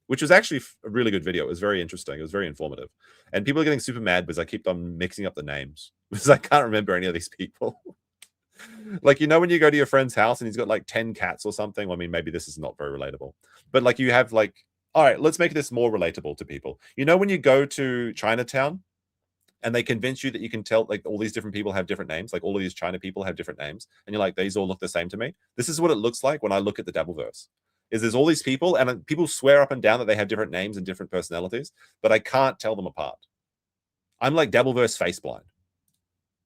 which was actually a really good video. It was very interesting. It was very informative. And people are getting super mad because I keep on mixing up the names because I can't remember any of these people. Like, you know, when you go to your friend's house and he's got like 10 cats or something. Well, I mean, maybe this is not very relatable, but like you have like, all right, let's make this more relatable to people. You know, when you go to Chinatown and they convince you that you can tell like all these different people have different names, like all of these China people have different names. And you're like, these all look the same to me. This is what it looks like when I look at the Devilverse. Is there's all these people and people swear up and down that they have different names and different personalities, but I can't tell them apart. I'm like Devilverse face blind.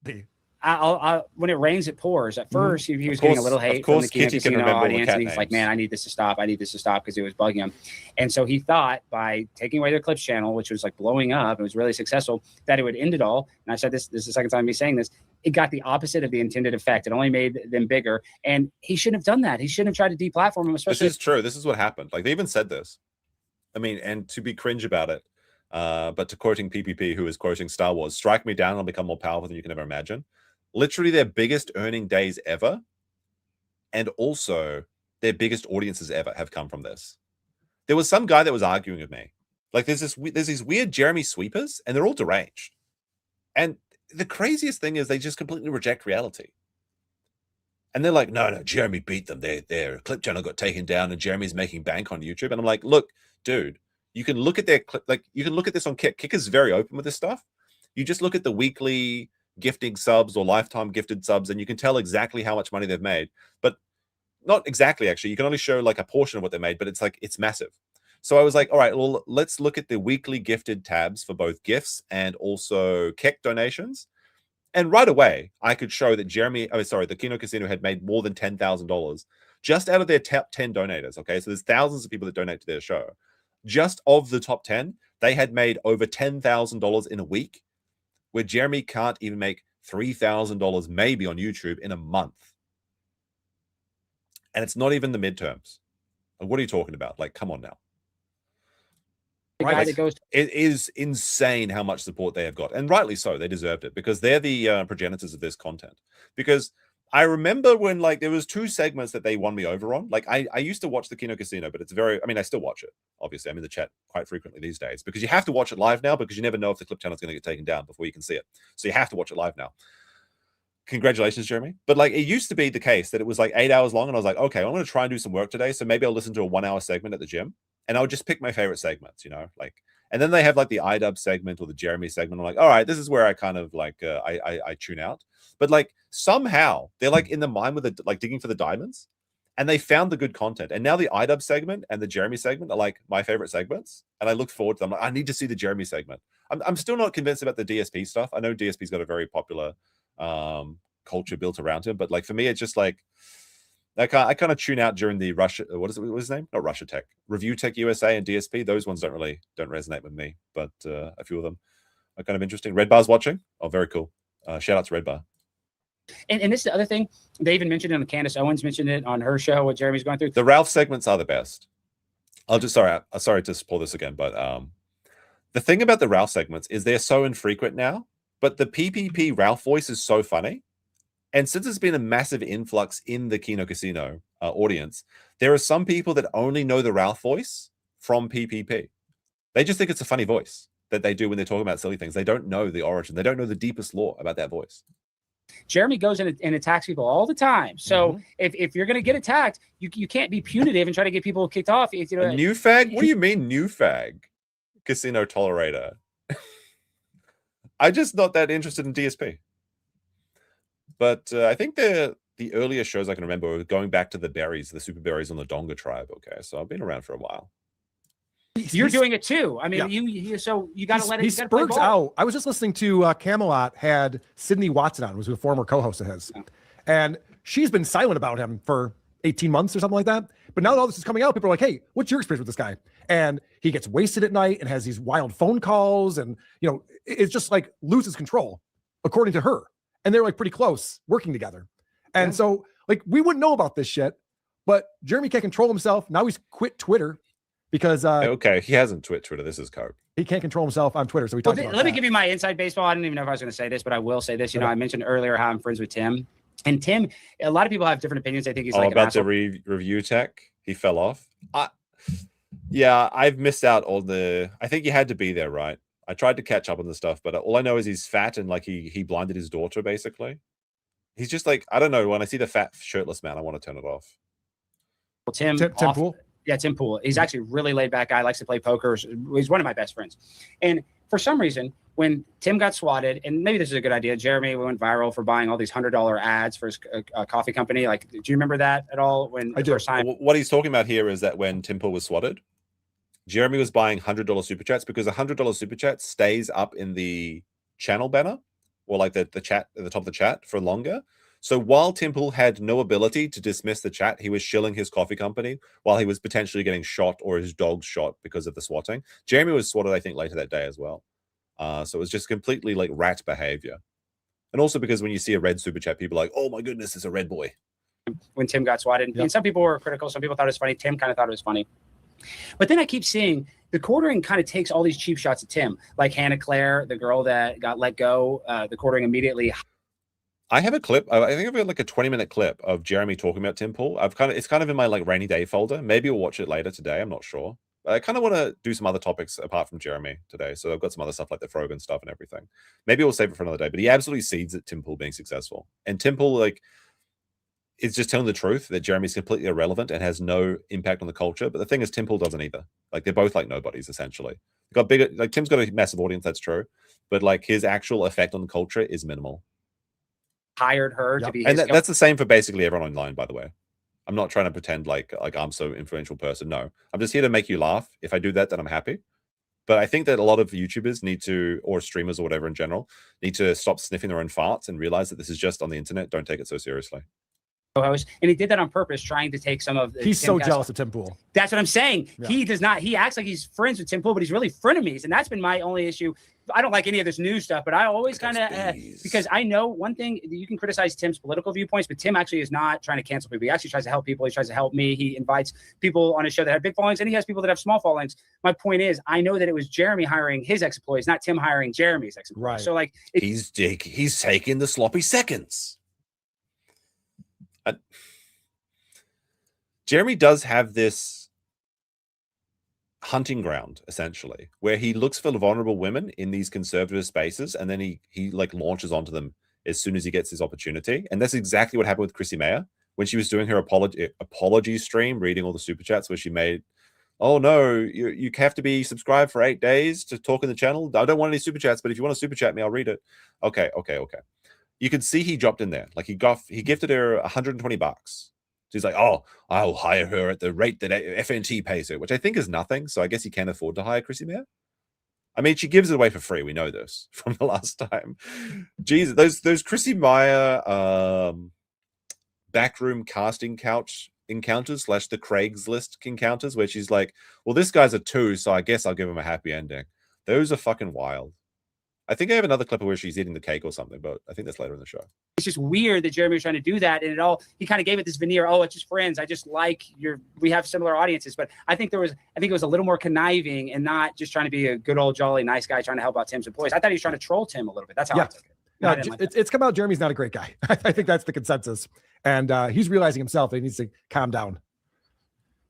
When it rains, it pours. At first, he was getting a little hate from the Kino Casino audience, and he's like, man, I need this to stop. I need this to stop because it was bugging him. And so he thought by taking away their clips channel, which was like blowing up, it was really successful, that it would end it all. And I said this is the second time me saying this. It got the opposite of the intended effect. It only made them bigger. And he shouldn't have done that. He shouldn't have tried to deplatform him. Especially This is true. This is what happened. Like they even said this. I mean, and to be cringe about it, but to quoting PPP, who is quoting Star Wars, strike me down and I'll become more powerful than you can ever imagine. Literally their biggest earning days ever, and also their biggest audiences ever have come from this. There was some guy that was arguing with me. Like there's these weird Jeremy sweepers, and they're all deranged. And the craziest thing is they just completely reject reality. And they're like, no, Jeremy beat them. Their clip channel got taken down, and Jeremy's making bank on YouTube. And I'm like, look, dude, you can look at their clip, like you can look at this on Kick. Kick is very open with this stuff. You just look at the weekly gifting subs or lifetime gifted subs, and you can tell exactly how much money they've made, but not exactly, actually. You can only show like a portion of what they made, but it's like, it's massive. So I was like, all right, well, let's look at the weekly gifted tabs for both gifts and also Keck donations. And right away, I could show that the Kino Casino had made more than $10,000 just out of their top 10 donators. Okay. So there's thousands of people that donate to their show. Just of the top 10, they had made over $10,000 in a week, where Jeremy can't even make $3,000 maybe on YouTube in a month. And it's not even the midterms. What are you talking about? Like, come on now. Right. It is insane how much support they have got. And rightly so. They deserved it because they're the progenitors of this content. Because I remember when like there was 2 segments that they won me over on. Like I used to watch the Kino Casino, but it's I mean, I still watch it. Obviously, I'm in the chat quite frequently these days because you have to watch it live now because you never know if the clip channel is going to get taken down before you can see it. So you have to watch it live now. Congratulations, Jeremy. But like it used to be the case that it was like 8 hours long, and I was like, okay, I'm going to try and do some work today. So maybe I'll listen to a 1-hour segment at the gym, and I'll just pick my favorite segments, you know, like. And then they have like the iDub segment or the Jeremy segment. I'm like, all right, this is where I kind of like I tune out. But like somehow they're like in the mine with the like digging for the diamonds, and they found the good content. And now the iDub segment and the Jeremy segment are like my favorite segments, and I look forward to them. Like, I need to see the Jeremy segment. I'm still not convinced about the DSP stuff. I know DSP's got a very popular culture built around him, but like for me, it's just like I kind of tune out during the Russia. What is his name? Not Russia Tech. Review Tech USA and DSP. Those ones don't resonate with me, but a few of them are kind of interesting. Red Bar's watching. Oh, very cool. Shout out to Red Bar. And this is the other thing. They even mentioned it on the Candace Owens mentioned it on her show, what Jeremy's going through. The Ralph segments are the best. I'll just sorry to pull this again, but the thing about the Ralph segments is they're so infrequent now, but the PPP Ralph voice is so funny. And since there's been a massive influx in the Kino Casino audience, there are some people that only know the Ralph voice from PPP. They just think it's a funny voice that they do when they're talking about silly things. They don't know the origin. They don't know the deepest lore about that voice. Jeremy goes in and attacks people all the time. So if you're going to get attacked, you can't be punitive and try to get people kicked off. You know, a new fag? What do you mean new fag? Casino tolerator. I'm just not that interested in DSP. But I think the earliest shows I can remember were going back to the berries, the super berries on the Donga tribe. Okay, so I've been around for a while. You're doing it too. I mean, so you got to let it. He spurgs out. I was just listening to Camelot had Sydney Watson on, who's a former co-host of his, and she's been silent about him for 18 months or something like that. But now that all this is coming out, people are like, "Hey, what's your experience with this guy?" And he gets wasted at night and has these wild phone calls, and it's just like loses control, according to her. And they're like pretty close, working together. And so, like, we wouldn't know about this shit, but Jeremy can't control himself. Now he's quit Twitter. Because okay, he hasn't Twitter. This is coke. He can't control himself on Twitter, so we talked about Let me give you my inside baseball. I didn't even know if I was going to say this, but I will say this. I mentioned earlier how I'm friends with Tim, and Tim. A lot of people have different opinions. I think he's like about the review tech. He fell off. Yeah, I've missed out on the. I think you had to be there, right? I tried to catch up on the stuff, but all I know is he's fat and like he blinded his daughter. Basically, he's just like, I don't know. When I see the fat shirtless man, I want to turn it off. Well, Tim Pool. Yeah, Tim Pool. He's actually a really laid back guy, likes to play poker. He's one of my best friends. And for some reason, when Tim got swatted, and maybe this is a good idea, Jeremy went viral for buying all these $100 ads for his coffee company. Like, do you remember that at all? When I do. What he's talking about here is that when Tim Pool was swatted, Jeremy was buying $100 super chats because $100 super chat stays up in the channel banner or like the chat at the top of the chat for longer. So while Tim Pool had no ability to dismiss the chat, he was shilling his coffee company while he was potentially getting shot or his dog shot because of the swatting. Jeremy was swatted, I think, later that day as well. So it was just completely like rat behavior. And also because when you see a red super chat, people are like, oh my goodness, it's a red boy. When Tim got swatted. And some people were critical. Some people thought it was funny. Tim kind of thought it was funny. But then I keep seeing the quartering kind of takes all these cheap shots at Tim, like Hannah Claire, the girl that got let go, the quartering immediately. I have a clip. I think I've got like a 20-minute clip of Jeremy talking about Tim Pool. It's kind of in my like rainy day folder. Maybe we'll watch it later today. I'm not sure. But I kind of want to do some other topics apart from Jeremy today. So I've got some other stuff like the Frogan stuff and everything. Maybe we'll save it for another day. But he absolutely seeds at Tim Pool being successful. And Tim Pool like is just telling the truth that Jeremy's completely irrelevant and has no impact on the culture. But the thing is, Tim Pool doesn't either. Like they're both like nobodies essentially. Got bigger. Like Tim's got a massive audience. That's true. But like his actual effect on the culture is minimal. Hired her to be his and that's the same for basically everyone online, by the way. I'm not trying to pretend like I'm so influential person. No, I'm just here to make you laugh. If I do that, then I'm happy. But I think that a lot of YouTubers need to, or streamers or whatever in general, need to stop sniffing their own farts and realize that this is just on the internet. Don't take it so seriously. And he did that on purpose, trying to take some of he's so jealous of Tim Pool. That's what I'm saying. Yeah. He does not. He acts like he's friends with Tim Pool, but he's really frenemies, and that's been my only issue. I don't like any of this new stuff, but I always kind of because I know one thing, you can criticize Tim's political viewpoints, but Tim actually is not trying to cancel people. He actually tries to help people. He tries to help me. He invites people on his show that have big followings, and he has people that have small followings. My point is, I know that it was Jeremy hiring his ex-employees, not Tim hiring Jeremy's ex-employees. Right. So like he's taking the sloppy seconds. Jeremy does have this hunting ground essentially where he looks for vulnerable women in these conservative spaces and then he like launches onto them as soon as he gets his opportunity. And that's exactly what happened with Chrissy Mayer when she was doing her apology stream, reading all the super chats where she made, oh no, you have to be subscribed for 8 days to talk in the channel. I don't want any super chats, but if you want to super chat me, I'll read it. Okay. You could see he dropped in there. Like he gifted her $120. She's like, oh, I'll hire her at the rate that FNT pays her, which I think is nothing. So I guess he can't afford to hire Chrissy Mayer. I mean, she gives it away for free. We know this from the last time. Jesus, those Chrissy Mayer backroom casting couch encounters / the Craigslist encounters where she's like, well, this guy's a 2, so I guess I'll give him a happy ending. Those are fucking wild. I think I have another clip of where she's eating the cake or something, but I think that's later in the show. It's just weird that Jeremy was trying to do that, and he kind of gave it this veneer. Oh, it's just friends. I just like we have similar audiences, but I think it was a little more conniving and not just trying to be a good old jolly nice guy trying to help out Tim's employees. I thought he was trying to troll Tim a little bit. That's how I took it. No, it's come out Jeremy's not a great guy. I think that's the consensus, and he's realizing himself that he needs to calm down.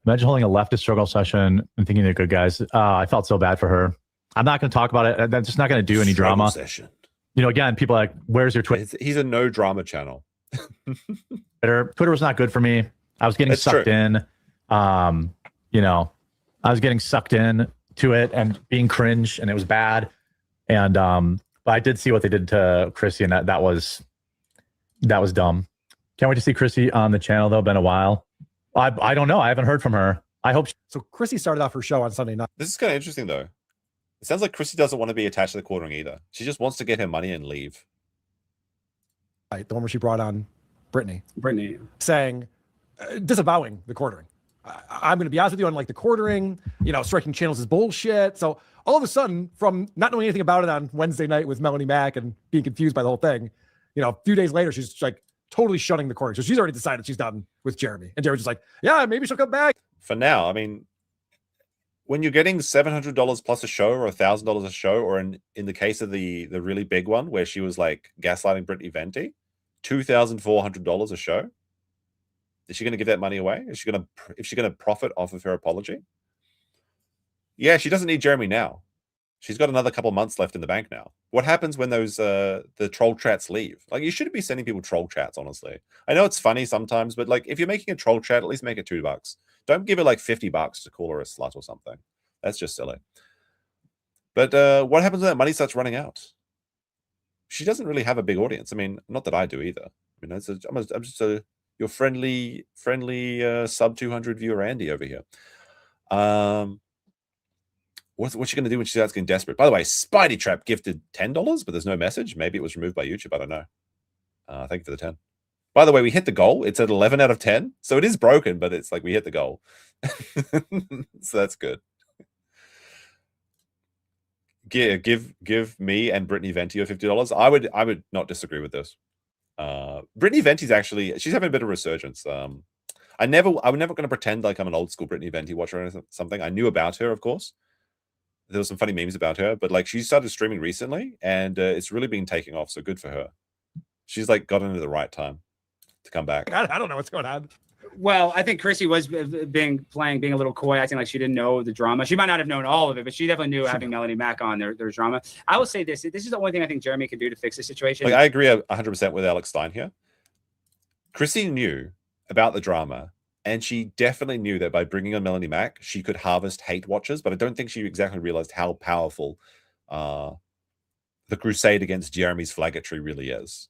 Imagine holding a leftist struggle session and thinking they're good guys. I felt so bad for her. I'm not going to talk about it. I'm just not going to do any drama. Session. Again, people are like, where's your Twitter? He's a no drama channel. Twitter was not good for me. I was getting sucked in. I was getting sucked in to it and being cringe, and it was bad. And but I did see what they did to Chrissy, and that was dumb. Can't wait to see Chrissy on the channel, though. Been a while. I don't know. I haven't heard from her. I hope. So Chrissy started off her show on Sunday night. This is kind of interesting, though. It sounds like Chrissy doesn't want to be attached to the quartering either. She just wants to get her money and leave. Right, the one where she brought on Brittany, saying, disavowing the quartering. I'm going to be honest with you on like the quartering, striking channels is bullshit. So all of a sudden, from not knowing anything about it on Wednesday night with Melanie Mack and being confused by the whole thing, a few days later, she's like totally shunning the quartering. So she's already decided she's done with Jeremy. And Jeremy's just like, yeah, maybe she'll come back. For now, I mean, when you're getting $700 plus a show or $1,000 a show, or in the case of the really big one where she was like gaslighting Brittany Venti, $2,400 a show. Is she going to give that money away? Is she going to profit off of her apology? Yeah, she doesn't need Jeremy now. She's got another couple months left in the bank now. What happens when those the troll chats leave? Like, you shouldn't be sending people troll chats, honestly. I know it's funny sometimes, but like, if you're making a troll chat, at least make it $2. Don't give her like $50 to call her a slut or something. That's just silly. But what happens when that money starts running out? She doesn't really have a big audience. I mean, not that I do either. I mean, I'm just your friendly sub 200 viewer Andy over here. What's she going to do when she starts getting desperate? By the way, Spidey Trap gifted $10, but there's no message. Maybe it was removed by YouTube. I don't know. Thank you for the 10. By the way, we hit the goal. It's at 11 out of 10. So it is broken, but it's like we hit the goal. So that's good. Give me and Brittany Venti $50. I would not disagree with this. Brittany Venti's actually, she's having a bit of a resurgence. I'm never going to pretend like I'm an old school Brittany Venti watcher or something. I knew about her, of course. There was some funny memes about her, but like, she started streaming recently, and it's really been taking off. So good for her. She's like got into the right time to come back. I don't know what's going on. Well, I think Chrissy was being a little coy, acting like she didn't know the drama. She might not have known all of it, but she definitely knew having Melanie Mack on there's drama. I will say this is the only thing I think Jeremy can do to fix the situation. Like, I agree 100% with Alex Stein here. Chrissy knew about the drama, and she definitely knew that by bringing on Melanie Mack, she could harvest hate watchers, but I don't think she exactly realized how powerful the crusade against Jeremy's flaggetry really is.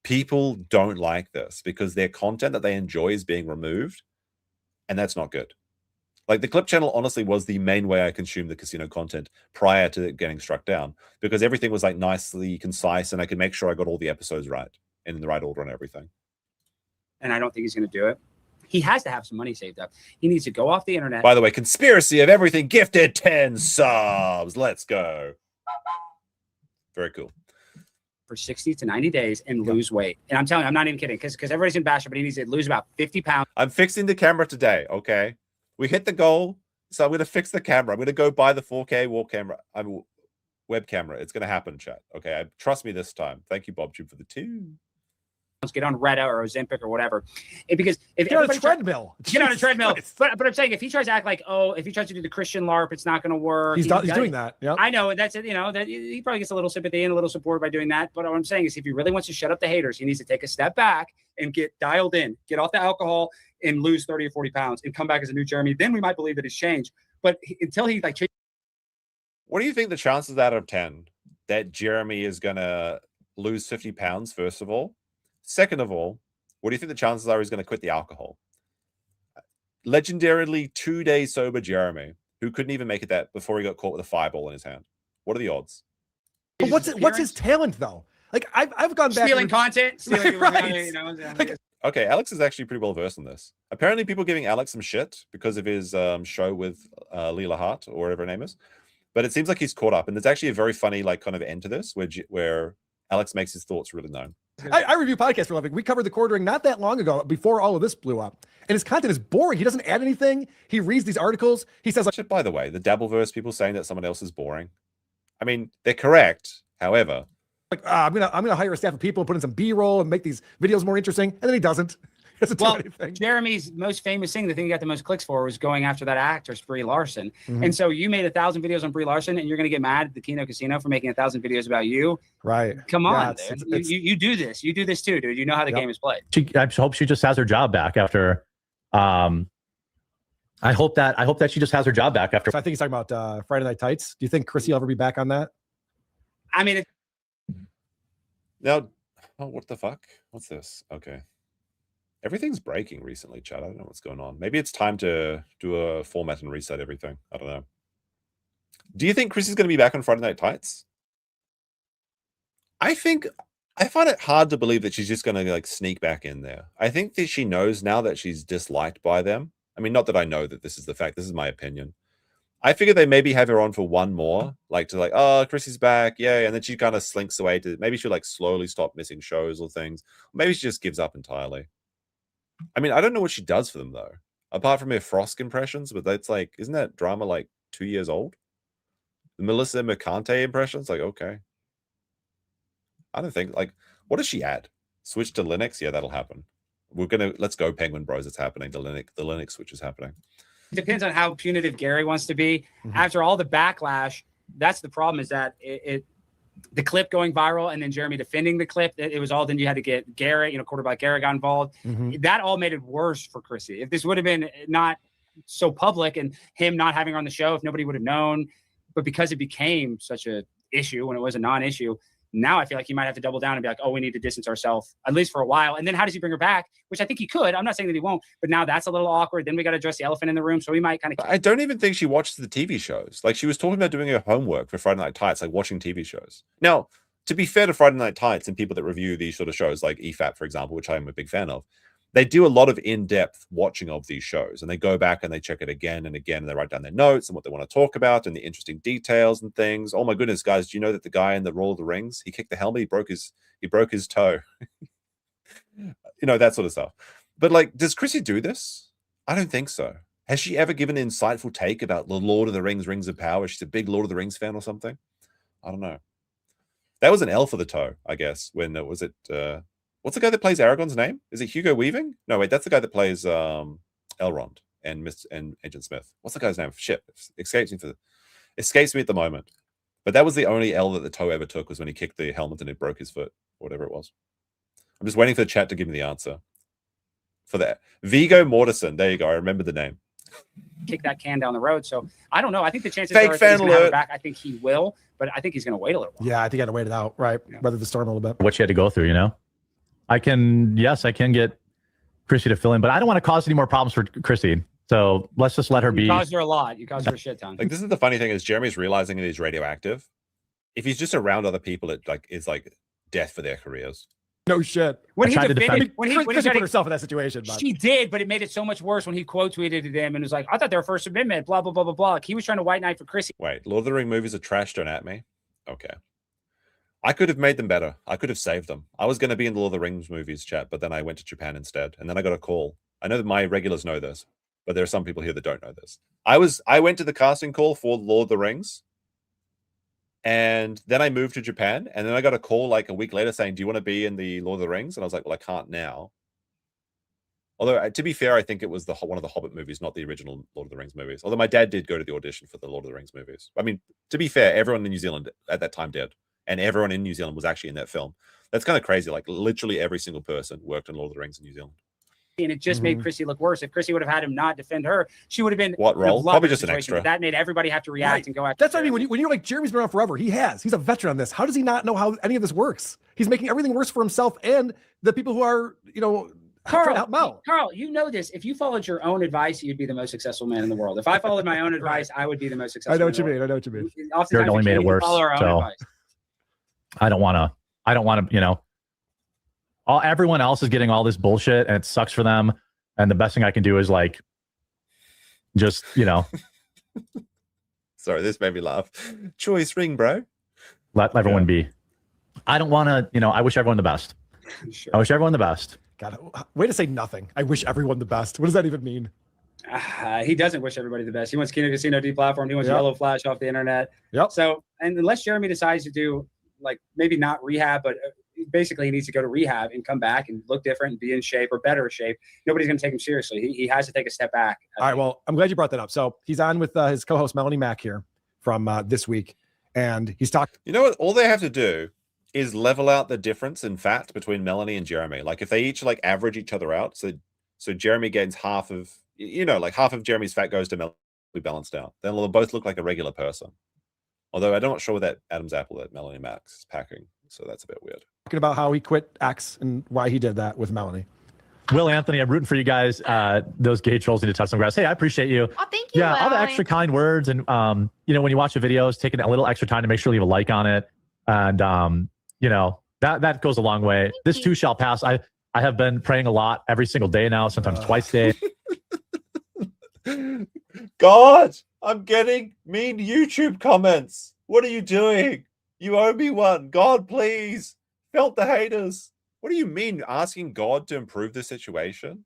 People don't like this because their content that they enjoy is being removed, and that's not good. Like, the clip channel honestly was the main way I consumed the casino content prior to it getting struck down, because everything was like nicely concise, and I could make sure I got all the episodes right and in the right order and everything. And I don't think he's going to do it. He has to have some money saved up. He needs to go off the internet. By the way, Conspiracy of Everything gifted 10 subs. Let's go. Very cool. For 60 to 90 days and lose weight. And I'm telling you, I'm not even kidding, because everybody's in bash, but he needs to lose about 50 pounds. I'm fixing the camera today, okay? We hit the goal, so I'm going to fix the camera. I'm going to go buy the 4K web camera. It's going to happen, chat. Okay, trust me this time. Thank you, BobTube, for the 2. Get on Reddit or Ozempic or whatever. Because if get on a treadmill. Get on a treadmill. But I'm saying, if he tries to act like, if he tries to do the Christian LARP, it's not going to work. He's doing that. Yeah, I know. That's it. That he probably gets a little sympathy and a little support by doing that. But what I'm saying is, if he really wants to shut up the haters, he needs to take a step back and get dialed in, get off the alcohol, and lose 30 or 40 pounds and come back as a new Jeremy. Then we might believe that he's changed. But until he like, what do you think the chances out of 10 that Jeremy is going to lose 50 pounds? First of all, second of all, what do you think the chances are he's going to quit the alcohol? Legendarily 2 days sober Jeremy, who couldn't even make it that before he got caught with a fireball in his hand. What are the odds? But what's his talent though? Like, I've gone back stealing content, stealing right. Okay, Alex is actually pretty well versed in this. Apparently, people giving Alex some shit because of his show with Leela Hart or whatever her name is. But it seems like he's caught up, and there's actually a very funny like kind of end to this where Alex makes his thoughts really known. I review podcasts for a living. We covered the quartering not that long ago, before all of this blew up. And his content is boring. He doesn't add anything. He reads these articles. He says, like, by the way, the Dabbleverse people saying that someone else is boring. I mean, they're correct. However, like, I'm gonna hire a staff of people and put in some B-roll and make these videos more interesting. And then he doesn't. Well, Jeremy's most famous thing, the thing he got the most clicks for, was going after that actress, Brie Larson. Mm-hmm. And so you made 1,000 videos on Brie Larson, and you're going to get mad at the Kino Casino for making 1,000 videos about you? Right. Come on, you do this. You do this too, dude. You know how the game is played. I hope she just has her job back after. I hope that she just has her job back after. So I think he's talking about Friday Night Tights. Do you think Chrissy will ever be back on that? I mean, now, what the fuck? What's this? Okay. Everything's breaking recently, Chad. I don't know what's going on. Maybe it's time to do a format and reset everything. I don't know. Do you think Chrissy's going to be back on Friday Night Tights? I find it hard to believe that she's just going to like sneak back in there. I think that she knows now that she's disliked by them. I mean, not that I know that this is the fact. This is my opinion. I figure they maybe have her on for one more, like to like, oh, Chrissy's back, yay, and then she kind of slinks away to maybe she'll like slowly stop missing shows or things. Maybe she just gives up entirely. I mean, I don't know what she does for them though, apart from her Frosk impressions. But that's like, isn't that drama like 2 years old? The Melissa Mercante impressions, like okay. I don't think like what does she add? Switch to Linux? Yeah, that'll happen. Let's go Penguin Bros. It's happening. The Linux switch is happening. It depends on how punitive Gary wants to be. After all the backlash, that's the problem is that the clip going viral and then Jeremy defending the clip, it was all then you had to get Garrett, quarterback Garrett got involved. That all made it worse for Chrissy. If this would have been not so public and him not having her on the show, if nobody would have known, but because it became such a issue when it was a non-issue, now I feel like he might have to double down and be like, oh, we need to distance ourselves at least for a while. And then how does he bring her back? Which I think he could. I'm not saying that he won't, but now that's a little awkward. Then we got to address the elephant in the room. So we might kind of. I don't even think she watches the TV shows. Like she was talking about doing her homework for Friday Night Tights, like watching TV shows. Now, to be fair to Friday Night Tights and people that review these sort of shows like EFAP, for example, which I'm a big fan of, they do a lot of in-depth watching of these shows and they go back and they check it again and again and they write down their notes and what they want to talk about and the interesting details and things. Oh my goodness, guys, do you know that the guy in the Roll of the Rings, he kicked the helmet, he broke his toe. That sort of stuff. But like, does Chrissy do this? I don't think so. Has she ever given an insightful take about the Lord of the Rings, Rings of Power? She's a big Lord of the Rings fan or something. I don't know. That was an L for the toe, I guess, when it was it what's the guy that plays Aragorn's name? Is it Hugo Weaving? No, wait, that's the guy that plays Elrond and Agent Smith. What's the guy's name? Shit, escapes me at the moment. But that was the only L that the toe ever took was when he kicked the helmet and it broke his foot, or whatever it was. I'm just waiting for the chat to give me the answer. For that, Viggo Mortensen. There you go. I remember the name. Kick that can down the road. So I don't know. I think the chances Fake are fan he's going to have her alert. back. I think he will, but I think he's going to wait a little while. Yeah, I think I got to wait it out, right? Weather the storm a little bit. What she had to go through, I can get Chrissy to fill in, but I don't want to cause any more problems for Chrissy. So let's just let her be. You caused her a lot. You caused her a shit ton. Like, this is the funny thing is Jeremy's realizing that he's radioactive. If he's just around other people, it is like death for their careers. No shit. When he defended, when he Chrissy put herself in that situation. But. She did, but it made it so much worse when he quote tweeted to them and was like, I thought they were First Amendment, blah, blah, blah, blah, blah. Like, he was trying to white knight for Chrissy. Wait, Lord of the Ring movies are trash, don't at me. Okay. I could have made them better. I could have saved them. I was going to be in the Lord of the Rings movies, chat, but then I went to Japan instead. And then I got a call. I know that my regulars know this, but there are some people here that don't know this. I went to the casting call for Lord of the Rings. And then I moved to Japan. And then I got a call like a week later saying, do you want to be in the Lord of the Rings? And I was like, well, I can't now. Although, to be fair, I think it was one of the Hobbit movies, not the original Lord of the Rings movies. Although my dad did go to the audition for the Lord of the Rings movies. I mean, to be fair, everyone in New Zealand at that time did. And everyone in New Zealand was actually in that film. That's kind of crazy. Like, literally every single person worked in Lord of the Rings in New Zealand. And it just made Chrissy look worse. If Chrissy would have had him not defend her, she would have been what role? Probably just an extra. That made everybody have to react and go after. That's what I mean. When you're like, Jeremy's been around forever. He's a veteran on this. How does he not know how any of this works? He's making everything worse for himself and the people who are, trying to help him out. Carl, you know this. If you followed your own advice, you'd be the most succcul man in the world. If I followed my own advice, I would be the most successful. I know what you mean. I know what you mean. Jared only made it worse. So I don't want to, everyone else is getting all this bullshit and it sucks for them. And the best thing I can do is like, just, Sorry, this made me laugh. Choice ring, bro. Let everyone be. I don't want to, I wish everyone the best. Sure. I wish everyone the best. God, way to say nothing. I wish everyone the best. What does that even mean? He doesn't wish everybody the best. He wants Kino Casino deplatformed. He wants Yellow Flash off the internet. Yep. So, and unless Jeremy decides to do like maybe not rehab, but basically he needs to go to rehab and come back and look different and be in shape or better shape, nobody's going to take him seriously. He has to take a step back. All right. Well, I'm glad you brought that up. So he's on with his co-host Melanie Mack here from This Week. And he's talking. You know what? All they have to do is level out the difference in fat between Melanie and Jeremy. Like if they each like average each other out. So Jeremy gains half of, like half of Jeremy's fat goes to Melanie, balanced out. Then they'll both look like a regular person. Although I'm not sure that Adam's apple that Melanie Max is packing. So that's a bit weird. Talking about how he quit X and why he did that with Melanie. Will Anthony, I'm rooting for you guys. Those gay trolls need to touch some grass. Hey, I appreciate you. Oh, thank you. Yeah, all the Will. extra kind words, and you know, when you watch the videos, taking a little extra time to make sure you leave a like on it, and you know, that goes a long way. This too shall pass. I have been praying a lot every single day now, sometimes twice a day. God, I'm getting mean YouTube comments. What are you doing? You owe me one. God, please. Felt the haters. What do you mean asking God to improve the situation?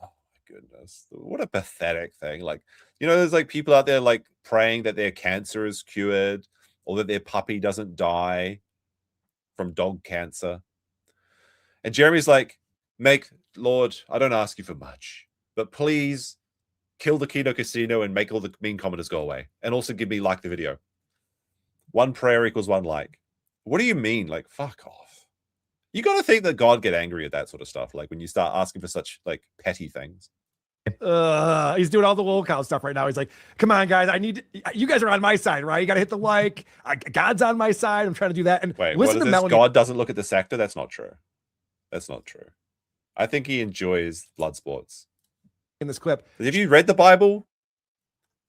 Oh my goodness. What a pathetic thing. Like, you know, there's like people out there like praying that their cancer is cured or that their puppy doesn't die from dog cancer. And Jeremy's like, Lord, I don't ask you for much, but please kill the Kino Casino and make all the mean commenters go away. And also give me like the video. One prayer equals one like. What do you mean? Like, fuck off. You got to think that God get angry at that sort of stuff. Like when you start asking for such like petty things. He's doing all the little cow stuff right now. He's like, come on, guys. You guys are on my side, right? You got to hit the like. God's on my side. I'm trying to do that. And wait, listen what is to this? Melanie. God doesn't look at the sector? That's not true. That's not true. I think he enjoys blood sports. In this clip. Have you read the Bible?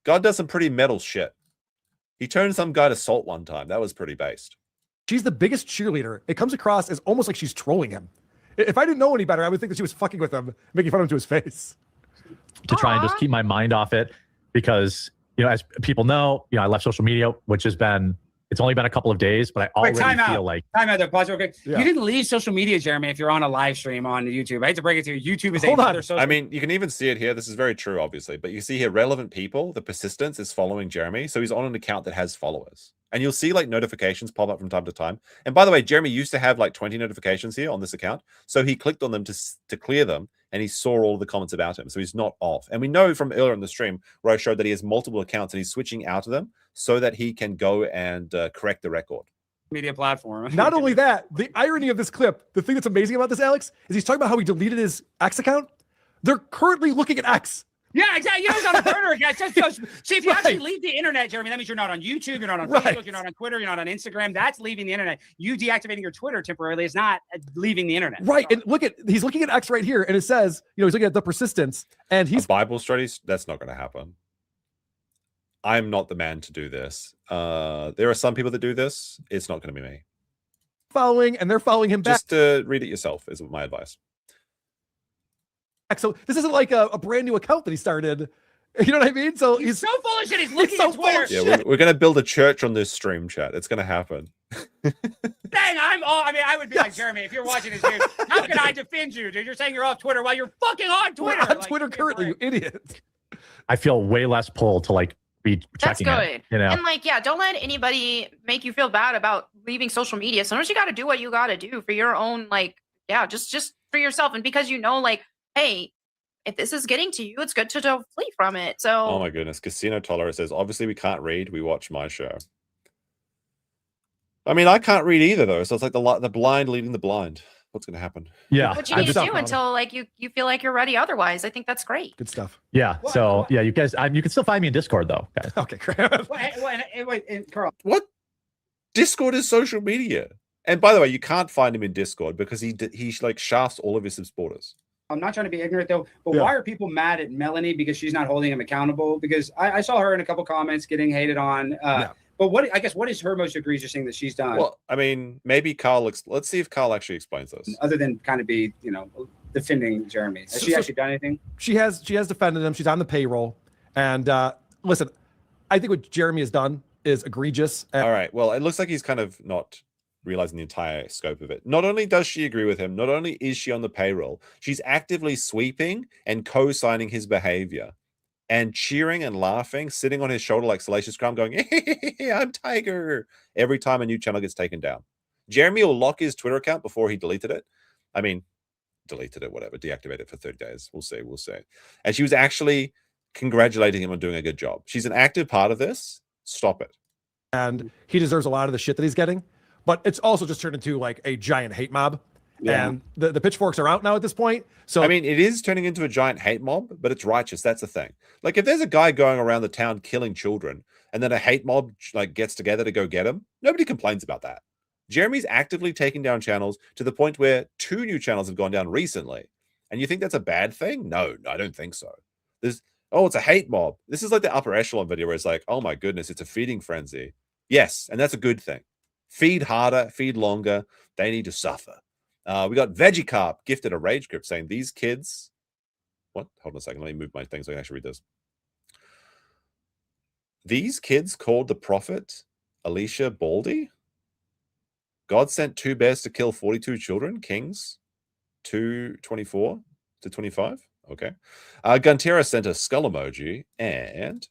God does some pretty metal shit. He turned some guy to salt one time. That was pretty based. She's the biggest cheerleader. It comes across as almost like she's trolling him. If I didn't know any better, I would think that she was fucking with him, making fun of him to his face. To try and just keep my mind off it, because, you know, as people know, you know, I left social media, which has been, it's only been a couple of days, but I already feel like. Time out there, pause real quick. Yeah. You didn't leave social media, Jeremy, if you're on a live stream on YouTube. I hate to break it to you. YouTube is another social. I mean, you can even see it here. This is very true, obviously, but you see here, relevant people, the persistence is following Jeremy. So he's on an account that has followers. And you'll see like notifications pop up from time to time. And by the way, Jeremy used to have like 20 notifications here on this account. So he clicked on them to clear them, and he saw all the comments about him. So he's not off. And we know from earlier in the stream where I showed that he has multiple accounts and he's switching out of them so that he can go and correct the record. Media platform. Not only that, the irony of this clip, the thing that's amazing about this, Alex, is he's talking about how he deleted his X account. They're currently looking at X. Yeah, exactly. You're on a burner account. See, if you actually leave the internet, Jeremy, that means you're not on YouTube, you're not on Facebook, you're not on Twitter, you're not on Instagram. That's leaving the internet. You deactivating your Twitter temporarily is not leaving the internet. Right. And he's looking at X right here, and it says, you know, he's looking at the persistence, and he's Bible studies. That's not going to happen. I'm not the man to do this. There are some people that do this. It's not going to be me. Following, and they're following him back. Just read it yourself is my advice. So this isn't like a brand new account that he started. You know what I mean? So he's so full of shit. He's looking at Twitter. Yeah, we're going to build a church on this stream, chat. It's going to happen. Dang, I would be like, Jeremy, if you're watching this, dude, how can I defend you, dude? You're saying you're off Twitter while you're fucking on Twitter. We're on Twitter currently, you idiot. I feel way less pull to like be checking That's good. it, you know? And like, yeah, don't let anybody make you feel bad about leaving social media. Sometimes you got to do what you got to do for your own, like, yeah, just for yourself. And because you know, like, hey, if this is getting to you, it's good to flee from it. So, oh my goodness. Casino Tolerant says, obviously we can't read. We watch my show. I mean, I can't read either, though. So it's like the blind leading the blind. What's going to happen? Yeah. what you need to do until like you feel like you're ready. Otherwise, I think that's great. Good stuff. Yeah. So yeah, you guys, you can still find me in Discord though, guys. Okay, great. Wait, Carl. What? Discord is social media. And by the way, you can't find him in Discord because he like shafts all of his supporters. I'm not trying to be ignorant though, but why are people mad at Melanie because she's not holding him accountable? Because I saw her in a couple comments getting hated on. But what is her most egregious thing that she's done? Well, I mean, maybe Carl. Let's see if Carl actually explains this. Other than kind of be, you know, defending Jeremy. Has she actually done anything? She has defended him. She's on the payroll. And listen, I think what Jeremy has done is egregious. All right. Well, it looks like he's kind of not realizing the entire scope of it. Not only does she agree with him, not only is she on the payroll, she's actively sweeping and co-signing his behavior and cheering and laughing, sitting on his shoulder like Salacious Crumb going, hey, I'm Tiger, every time a new channel gets taken down. Jeremy will lock his Twitter account before he deleted it. I mean, deleted it, whatever, deactivate it for 30 days. We'll see. And she was actually congratulating him on doing a good job. She's an active part of this. Stop it. And he deserves a lot of the shit that he's getting. But it's also just turned into like a giant hate mob. Yeah. And the pitchforks are out now at this point. So I mean, it is turning into a giant hate mob, but it's righteous. That's the thing. Like if there's a guy going around the town killing children and then a hate mob like gets together to go get him, nobody complains about that. Jeremy's actively taking down channels to the point where 2 new channels have gone down recently. And you think that's a bad thing? No, I don't think so. It's a hate mob. This is like the upper echelon video where it's like, oh my goodness, it's a feeding frenzy. Yes, and that's a good thing. Feed harder, feed longer. They need to suffer. We got Veggie Carp gifted a rage grip saying these kids. What? Hold on a second. Let me move my thing so I can actually read this. These kids called the prophet Alicia Baldy. God sent 2 bears to kill 42 children. Kings 2:24 to 25. Okay. Guntera sent a skull emoji, and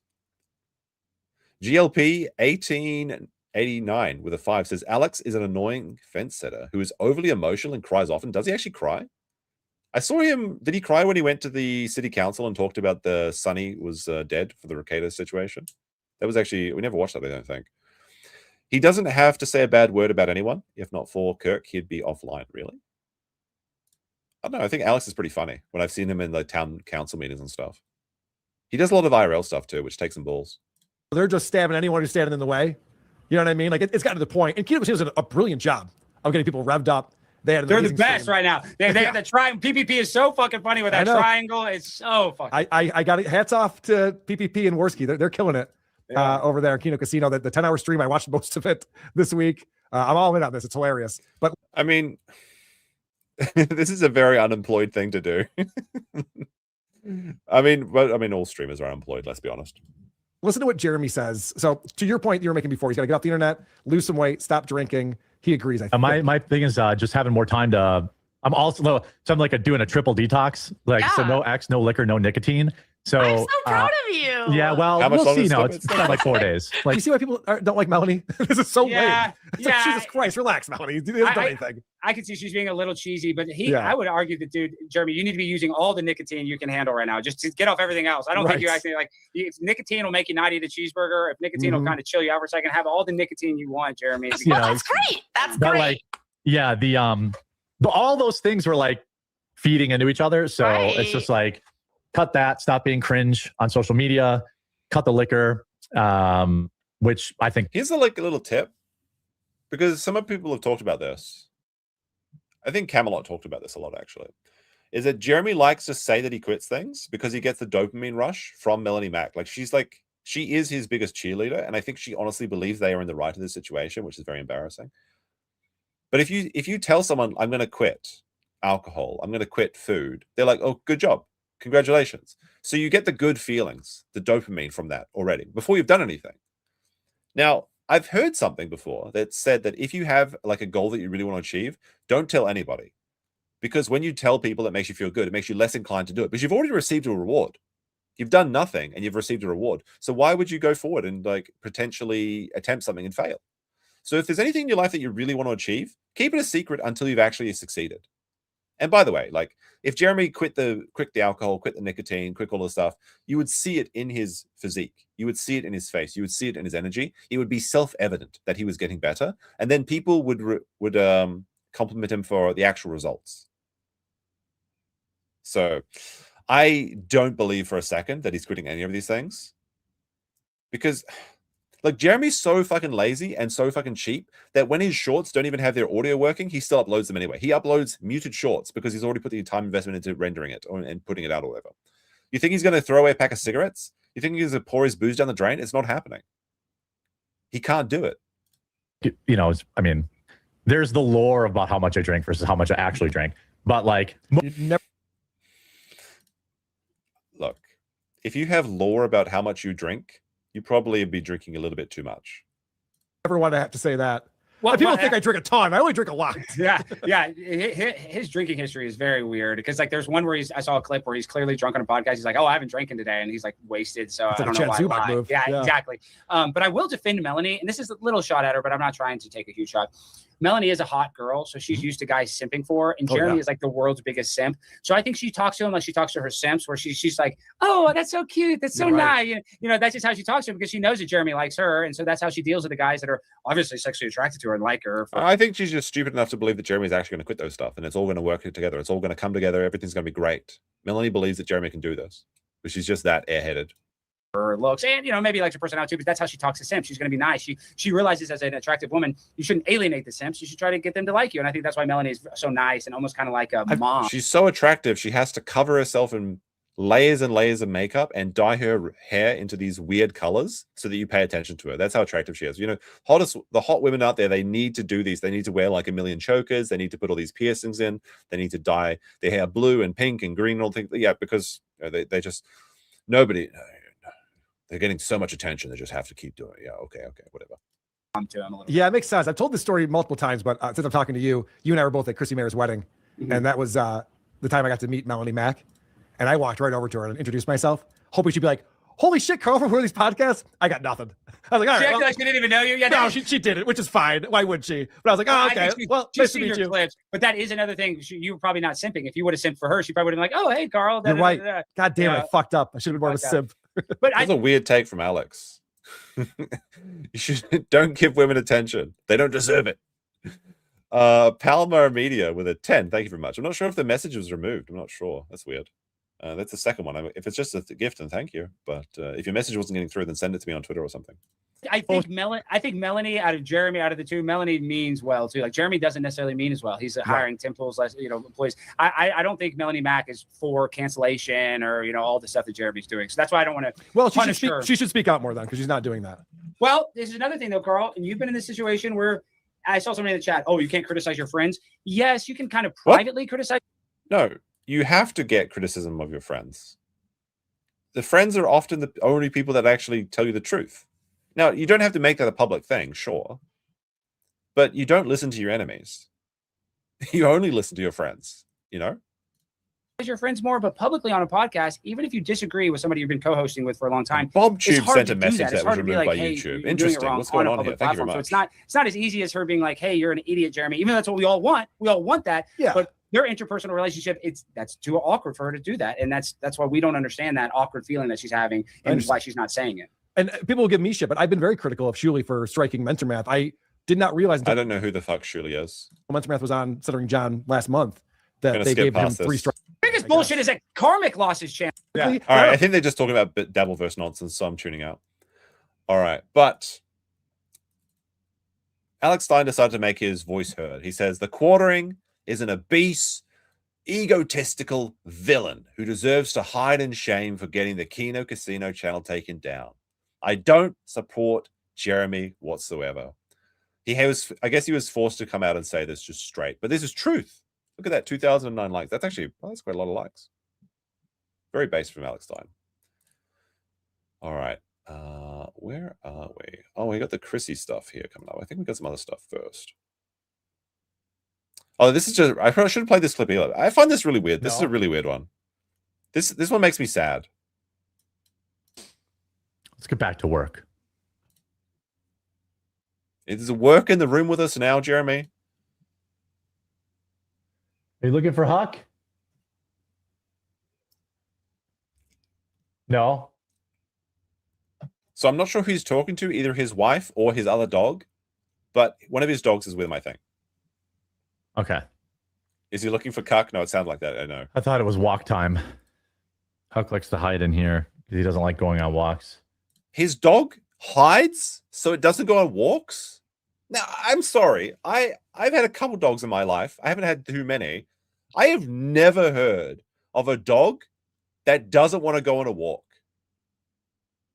GLP 1889 with a 5 says Alex is an annoying fence setter who is overly emotional and cries often. Does he actually cry? I saw him. Did he cry when he went to the city council and talked about the Sonny was dead for the Ricada situation? That was actually, we never watched that, I don't think. He doesn't have to say a bad word about anyone. If not for Kirk, he'd be offline, really. I don't know. I think Alex is pretty funny when I've seen him in the town council meetings and stuff. He does a lot of IRL stuff too, which takes some balls. They're just stabbing anyone who's standing in the way. You know what I mean? Like it's gotten to the point. And Kino Casino does a brilliant job of getting people revved up. They're the best right now. They have the triangle. PPP is so fucking funny with that triangle. It's so fucking. I got it. Hats off to PPP and Worski. They're killing it over there at Kino Casino. The 10-hour stream, I watched most of it this week. I'm all in on this. It's hilarious. But I mean, this is a very unemployed thing to do. I mean, all streamers are unemployed. Let's be honest. Listen to what Jeremy says. So to your point you were making before, he's got to get off the internet, lose some weight, stop drinking. He agrees. I think. My thing is just having more time to. I'm also doing a triple detox, so no X, no liquor, no nicotine. So I'm so proud of you. Yeah, well, we'll see. No, it's been like 4 days. Like, you see why people don't like Melanie? This is so lame. It's like, Jesus Christ, relax, Melanie. You haven't done anything. I can see she's being a little cheesy, but I would argue that, dude, Jeremy, you need to be using all the nicotine you can handle right now. Just to get off everything else. I don't think you actually if nicotine will make you not eat a cheeseburger. If nicotine will kind of chill you out for a second, have all the nicotine you want, Jeremy. That's great. That's great. All those things were like feeding into each other. So it's just like, cut that, stop being cringe on social media, cut the liquor, which I think. Here's a little tip, because some people have talked about this. I think Camelot talked about this a lot, actually. Is that Jeremy likes to say that he quits things because he gets the dopamine rush from Melanie Mac. She is his biggest cheerleader, and I think she honestly believes they are in the right in this situation, which is very embarrassing. But if you tell someone, I'm going to quit alcohol, I'm going to quit food, they're like, oh, good job. Congratulations. So you get the good feelings, the dopamine from that already before you've done anything. Now, I've heard something before that said that if you have a goal that you really want to achieve, don't tell anybody. Because when you tell people, it makes you feel good. It makes you less inclined to do it. Because you've already received a reward. You've done nothing and you've received a reward. So why would you go forward and potentially attempt something and fail? So if there's anything in your life that you really want to achieve, keep it a secret until you've actually succeeded. And by the way, if Jeremy quit the alcohol, quit the nicotine, quit all the stuff, you would see it in his physique. You would see it in his face. You would see it in his energy. It would be self-evident that he was getting better. And then people would compliment him for the actual results. So I don't believe for a second that he's quitting any of these things. Because Jeremy's so fucking lazy and so fucking cheap that when his shorts don't even have their audio working, he still uploads them anyway. He uploads muted shorts because he's already put the time investment into rendering it and putting it out or whatever. You think he's going to throw away a pack of cigarettes? You think he's going to pour his booze down the drain? It's not happening. He can't do it. There's the lore about how much I drink versus how much I actually drink. But look, if you have lore about how much you drink, you probably be drinking a little bit too much. Never want to have to say that. Well, people think I drink a ton. I only drink a lot. Yeah. His drinking history is very weird because there's one where I saw a clip where he's clearly drunk on a podcast. He's like, "Oh, I haven't drinking today," and he's wasted. So I don't know why. Yeah, exactly. But I will defend Melanie, and this is a little shot at her, but I'm not trying to take a huge shot. Melanie is a hot girl, so she's used to guys simping for her, and Jeremy is the world's biggest simp. So I think she talks to him like she talks to her simps, where she's like, "Oh, that's so cute, that's so nice." That's just how she talks to him because she knows that Jeremy likes her, and so that's how she deals with the guys that are obviously sexually attracted to her and like her. I think she's just stupid enough to believe that Jeremy's actually going to quit those stuff, and it's all going to work together. It's all going to come together. Everything's going to be great. Melanie believes that Jeremy can do this, but she's just that airheaded. her looks, and maybe likes her personality too, but that's how she talks to simps. She's going to be nice. She realizes as an attractive woman, you shouldn't alienate the simps. You should try to get them to like you. And I think that's why Melanie is so nice and almost kind of like a mom. She's so attractive. She has to cover herself in layers and layers of makeup and dye her hair into these weird colors so that you pay attention to her. That's how attractive she is. The hot women out there, they need to do these. They need to wear like a million chokers. They need to put all these piercings in. They need to dye their hair blue and pink and green and all things. Yeah, because they just nobody. They're getting so much attention. They just have to keep doing it. Yeah, okay, whatever. Yeah, it makes sense. I've told this story multiple times, but since I'm talking to you, you and I were both at Chrissy Mayer's wedding, and that was the time I got to meet Melanie Mack, and I walked right over to her and introduced myself, hoping she'd be like, "Holy shit, Carl, from one of these podcasts." I got nothing. I was like, "All right." She acted like she didn't even know you. Yeah, no, she didn't, which is fine. Why would she? But I was like, "Oh, okay. Well, nice to meet you." Clips, but that is another thing. You were probably not simping. If you would have simped for her, she probably would have been like, "Oh, hey, Carl." You're right. God damn it, I fucked up. I should have been more of a simp. But that's a weird take from Alex. Don't give women attention. They don't deserve it. Palmer Media with a 10. Thank you very much. I'm not sure if the message was removed. I'm not sure. That's weird. That's the second one. If it's just a gift, then thank you. But if your message wasn't getting through, then send it to me on Twitter or something. I think Melanie out of Jeremy, out of the two, Melanie means well too. Like Jeremy doesn't necessarily mean as well. He's hiring temples, employees. I don't think Melanie Mack is for cancellation or all the stuff that Jeremy's doing. So that's why I don't want to. Well, she should speak out more then because she's not doing that. Well, this is another thing though, Carl. And you've been in this situation where I saw somebody in the chat. Oh, you can't criticize your friends. Yes, you can kind of privately criticize. No, you have to get criticism of your friends. The friends are often the only people that actually tell you the truth. Now, you don't have to make that a public thing, sure. But you don't listen to your enemies. You only listen to your friends, Your friends more, but publicly on a podcast, even if you disagree with somebody you've been co-hosting with for a long time. BobTube sent a message that was removed by YouTube. Interesting. What's going on here? Thank you very much. So it's not as easy as her being like, "Hey, you're an idiot, Jeremy." Even though that's what we all want. We all want that. Yeah. But their interpersonal relationship, that's too awkward for her to do that. And that's why we don't understand that awkward feeling that she's having and why she's not saying it. And people will give me shit, but I've been very critical of Shuli for striking Mentor Math. I did not realize. I don't know who the fuck Shuli is. Mentor Math was on Stuttering John last month that they gave him 3 strikes. Biggest bullshit is that Karmic lost his chance. Yeah. All right. I think they're just talking about Dabbleverse nonsense, so I'm tuning out. All right. But Alex Stein decided to make his voice heard. He says, the quartering is an obese, egotistical villain who deserves to hide in shame for getting the Kino Casino channel taken down. I don't support Jeremy whatsoever. I guess he was forced to come out and say this just straight, but this is truth. Look at that, 2009 likes. That's actually, that's quite a lot of likes. Very base from Alex Stein. All right. Where are we? Oh, we got the Chrissy stuff here coming up. I think we got some other stuff first. Oh, this is just, I probably shouldn't play this clip either. I find this really weird. This is a really weird one. This one makes me sad. Let's get back to work. Is work in the room with us now, Jeremy? Are you looking for Huck? No. So I'm not sure who he's talking to, either his wife or his other dog, but one of his dogs is with him, I think. Okay. Is he looking for Cuck? No, it sounded like that. I know. I thought it was walk time. Huck likes to hide in here because he doesn't like going on walks. His dog hides so it doesn't go on walks? Now, I'm sorry. I've had a couple dogs in my life. I haven't had too many. I have never heard of a dog that doesn't want to go on a walk.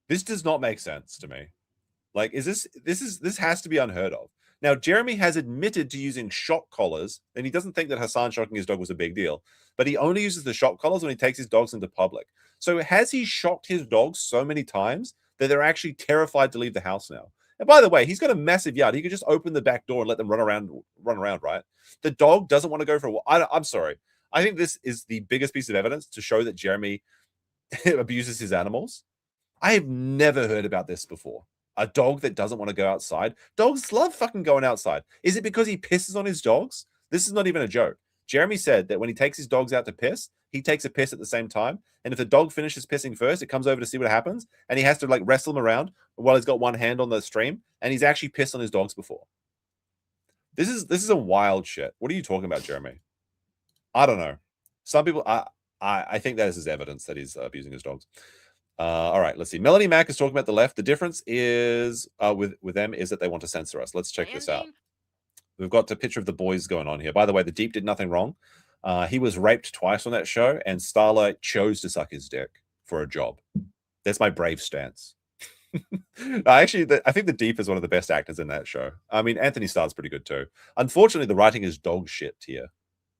This does not make sense to me. Like, this has to be unheard of. Now, Jeremy has admitted to using shock collars, and he doesn't think that Hassan shocking his dog was a big deal, but he only uses the shock collars when he takes his dogs into public. So has he shocked his dogs so many times that they're actually terrified to leave the house now? And by the way, he's got a massive yard. He could just open the back door and let them run around, right? The dog doesn't want to go for a walk. I'm sorry. I think this is the biggest piece of evidence to show that Jeremy abuses his animals. I have never heard about this before. A dog that doesn't want to go outside. Dogs love fucking going outside. Is it because he pisses on his dogs? This is not even a joke. Jeremy said that when he takes his dogs out to piss, he takes a piss at the same time. And if the dog finishes pissing first, it comes over to see what happens. And he has to like wrestle him around while he's got one hand on the stream. And he's actually pissed on his dogs before. This is a wild shit. What are you talking about, Jeremy? I don't know. Some people, I think that is his evidence that he's abusing his dogs. All right, let's see. Melanie Mack is talking about the left. The difference is with them is that they want to censor us. Let's check this out. We've got a picture of the boys going on here. By the way, the Deep did nothing wrong. He was raped twice on that show, and Starlight chose to suck his dick for a job. That's my brave stance. I think the Deep is one of the best actors in that show. I mean, Anthony Starr's pretty good too. Unfortunately, the writing is dog shit here.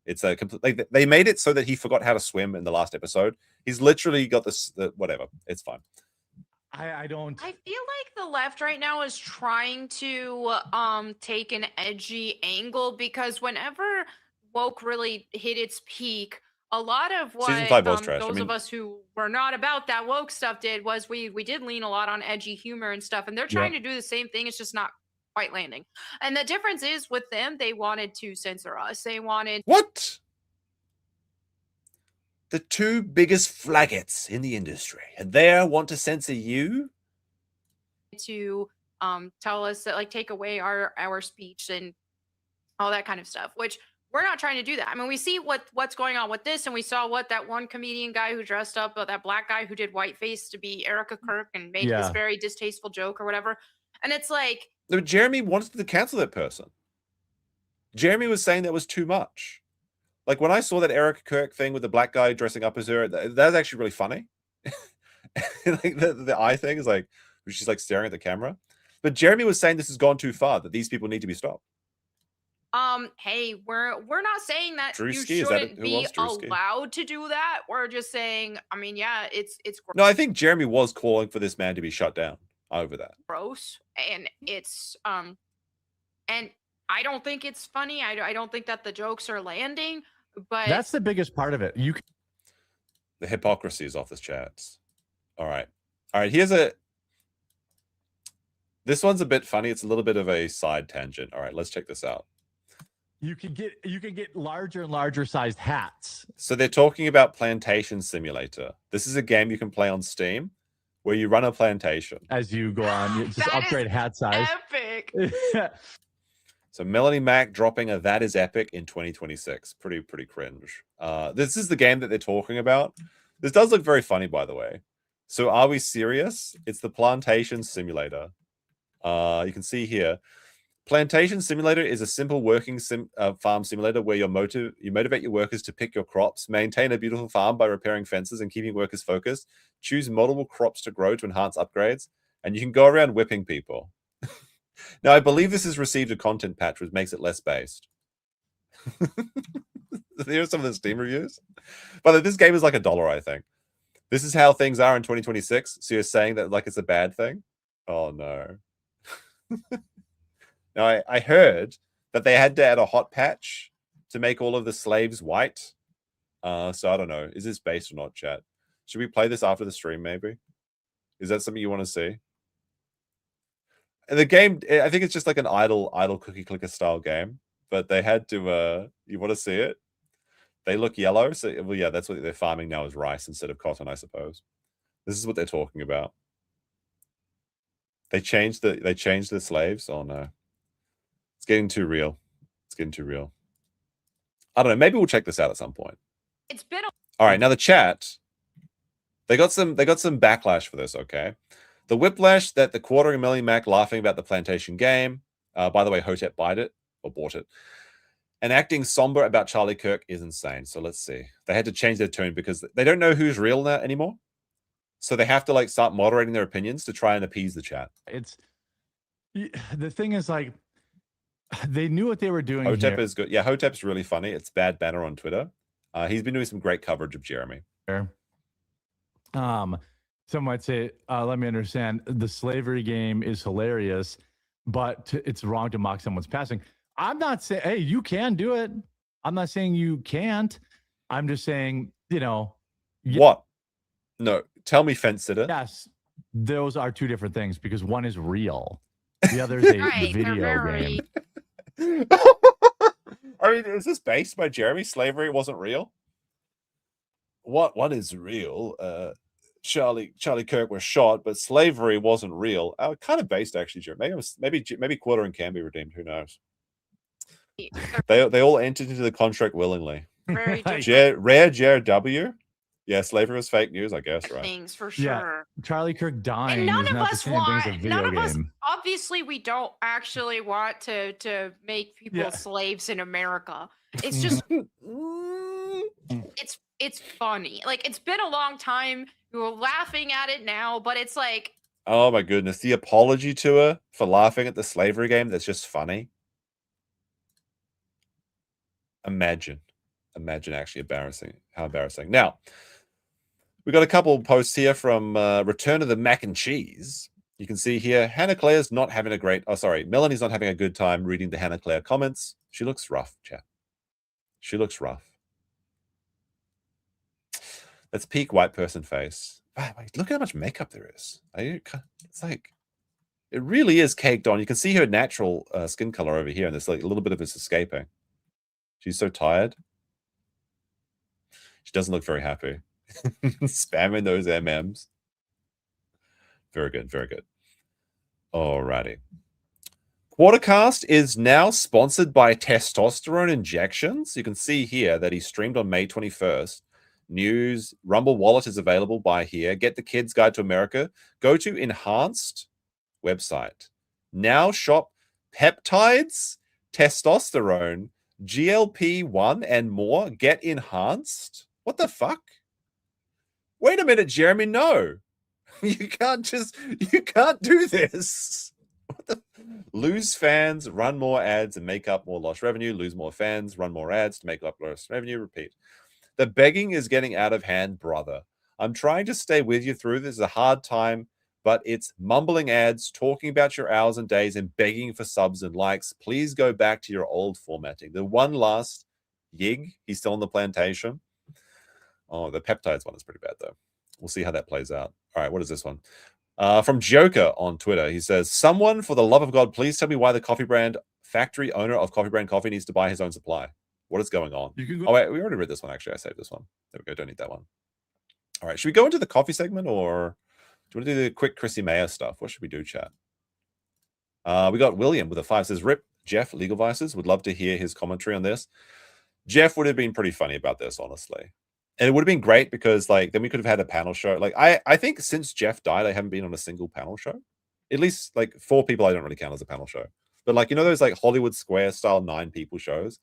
It's a complete. They made it so that he forgot how to swim in the last episode. He's literally got this. Whatever. It's fine. I don't. I feel like the left right now is trying to take an edgy angle, because whenever woke really hit its peak, a lot of what Season 5 was trash. those of us who were not about that woke stuff did was we did lean a lot on edgy humor and stuff, and they're trying to do the same thing. It's just not quite landing. And the difference is with them, they wanted to censor us. They wanted what? The two biggest flaggots in the industry, and they want to censor you? To tell us that, like, take away our speech and all that kind of stuff, which we're not trying to do that. I mean, we see what's going on with this, and we saw what that one comedian guy who dressed up, that black guy who did whiteface to be Erica Kirk and made this very distasteful joke or whatever. And it's like, no, Jeremy wanted to cancel that person. Jeremy was saying that was too much. Like, when I saw that Erica Kirk thing with the black guy dressing up as her, that was actually really funny. Like the eye thing is like, she's like staring at the camera. But Jeremy was saying this has gone too far, that these people need to be stopped. Hey, we're not saying that Drewski, you shouldn't be allowed to do that. We're just saying, I mean, yeah, it's no, I think Jeremy was calling for this man to be shut down over that. Gross, and it's and I don't think it's funny. I don't think that the jokes are landing, but that's the biggest part of it. The hypocrisy is off this chat. All right. This one's a bit funny. It's a little bit of a side tangent. All right, let's check this out. You can get larger and larger sized hats. So they're talking about Plantation Simulator. This is a game you can play on Steam where you run a plantation. As you go on, you just upgrade hat size. Epic. So Melanie Mack dropping a "That is epic" in 2026. Pretty cringe. This is the game that they're talking about. This does look very funny, by the way. So are we serious? It's the Plantation Simulator. You can see here. Plantation Simulator is a simple working farm simulator where you motivate your workers to pick your crops, maintain a beautiful farm by repairing fences and keeping workers focused, choose multiple crops to grow to enhance upgrades, and you can go around whipping people. Now, I believe this has received a content patch, which makes it less based. Here's some of the Steam reviews. But this game is like $1, I think. This is how things are in 2026. So you're saying that like it's a bad thing? Oh, no. Now, I heard that they had to add a hot patch to make all of the slaves white. So I don't know. Is this based or not, chat? Should we play this after the stream, maybe? Is that something you want to see? And the game, I think it's just like an idle cookie clicker style game. But they had to, you want to see it? They look yellow. So, well, yeah, that's what they're farming now is rice instead of cotton, I suppose. This is what they're talking about. They changed the slaves. Oh, no. It's getting too real. It's getting too real. I don't know. Maybe we'll check this out at some point. It's been all right. Now the chat, they got some backlash for this. Okay, the whiplash that the quartering Melanie Mac laughing about the plantation game. By the way, Hotep bought it, and acting somber about Charlie Kirk is insane. So let's see. They had to change their tune because they don't know who's real now anymore. So they have to like start moderating their opinions to try and appease the chat. The thing is like. They knew what they were doing. Hotep is good. Yeah, Hotep's really funny. It's Bad Banner on Twitter. He's been doing some great coverage of Jeremy. Some might say, let me understand, the slavery game is hilarious, but it's wrong to mock someone's passing. I'm not saying, hey, you can do it. I'm not saying you can't. I'm just saying, What? No, tell me, fence sitter. Yes, those are two different things because one is real. The other is a video game. I mean, is this based by Jeremy? Slavery wasn't real? What is real? Charlie Kirk was shot, but slavery wasn't real. Kind of based actually, Jeremy. Maybe quartering can be redeemed. Who knows? They all entered into the contract willingly. Rare JRW. Yeah, slavery was fake news, I guess, right? Things for Yeah. sure. Charlie Kirk dying And none is of not the us same thing as a want. video None of us. game. Obviously, we don't actually want to make people Yeah. slaves in America. It's just. It's funny. Like, it's been a long time. We're laughing at it now, but it's like. Oh my goodness. The apology to her for laughing at the slavery game that's just funny. Imagine actually how embarrassing. Now, we got a couple posts here from Return of the Mac and Cheese. You can see here, Hannah Claire's not having a great... Oh, sorry. Melanie's not having a good time reading the Hannah Claire comments. She looks rough, chat. She looks rough. That's peak white person face. Wow, wait, look how much makeup there is. It's like... It really is caked on. You can see her natural skin color over here, and there's like a little bit of it's escaping. She's so tired. She doesn't look very happy. Spamming those MMs. Very good, very good. Alrighty. Quartercast is now sponsored by testosterone injections. You can see here that he streamed on May 21st. News, Rumble Wallet is available by here. Get the Kids Guide to America. Go to Enhanced website. Now shop peptides, testosterone, GLP-1 and more. Get Enhanced. What the fuck? Wait a minute, Jeremy. No, you can't do this. What the? Lose fans, run more ads, and make up more lost revenue. Lose more fans, run more ads to make up lost revenue. Repeat. The begging is getting out of hand, brother. I'm trying to stay with you through this. Is a hard time, but it's mumbling ads, talking about your hours and days, and begging for subs and likes. Please go back to your old formatting. The one last Yig, he's still on the plantation. Oh, the peptides one is pretty bad, though. We'll see how that plays out. All right, what is this one? From Joker on Twitter, he says, someone, for the love of God, please tell me why the coffee brand factory owner of Coffee Brand Coffee needs to buy his own supply. What is going on? Oh, wait, we already read this one, actually. I saved this one. There we go. Don't need that one. All right, should we go into the coffee segment, or do you want to do the quick Chrissy Mayer stuff? What should we do, chat? We got William with a 5, says, Rip Jeff Legal Vices. Would love to hear his commentary on this. Jeff would have been pretty funny about this, honestly. And it would have been great because, like, then we could have had a panel show. Like, I think since Jeff died, I haven't been on a single panel show. At least, like, 4 people I don't really count as a panel show. But, like, you know those, like, Hollywood Square style 9 people shows?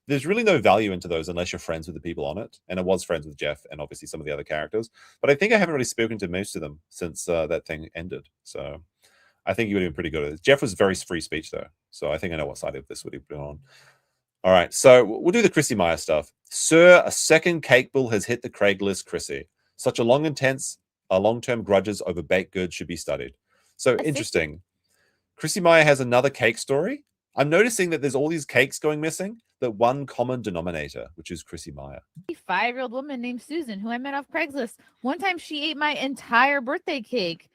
There's really no value into those unless you're friends with the people on it. And I was friends with Jeff and obviously some of the other characters. But I think I haven't really spoken to most of them since that thing ended. So I think you would have been pretty good at it. Jeff was very free speech, though. So I think I know what side of this would have been on. All right, so we'll do the Chrissy Meyer stuff. Sir, a second cake bill has hit the Craigslist, Chrissy. Such a long-term grudges over baked goods should be studied. So interesting. Chrissy Meyer has another cake story. I'm noticing that there's all these cakes going missing, but one common denominator, which is Chrissy Meyer. A 5-year-old woman named Susan, who I met off Craigslist. One time she ate my entire birthday cake.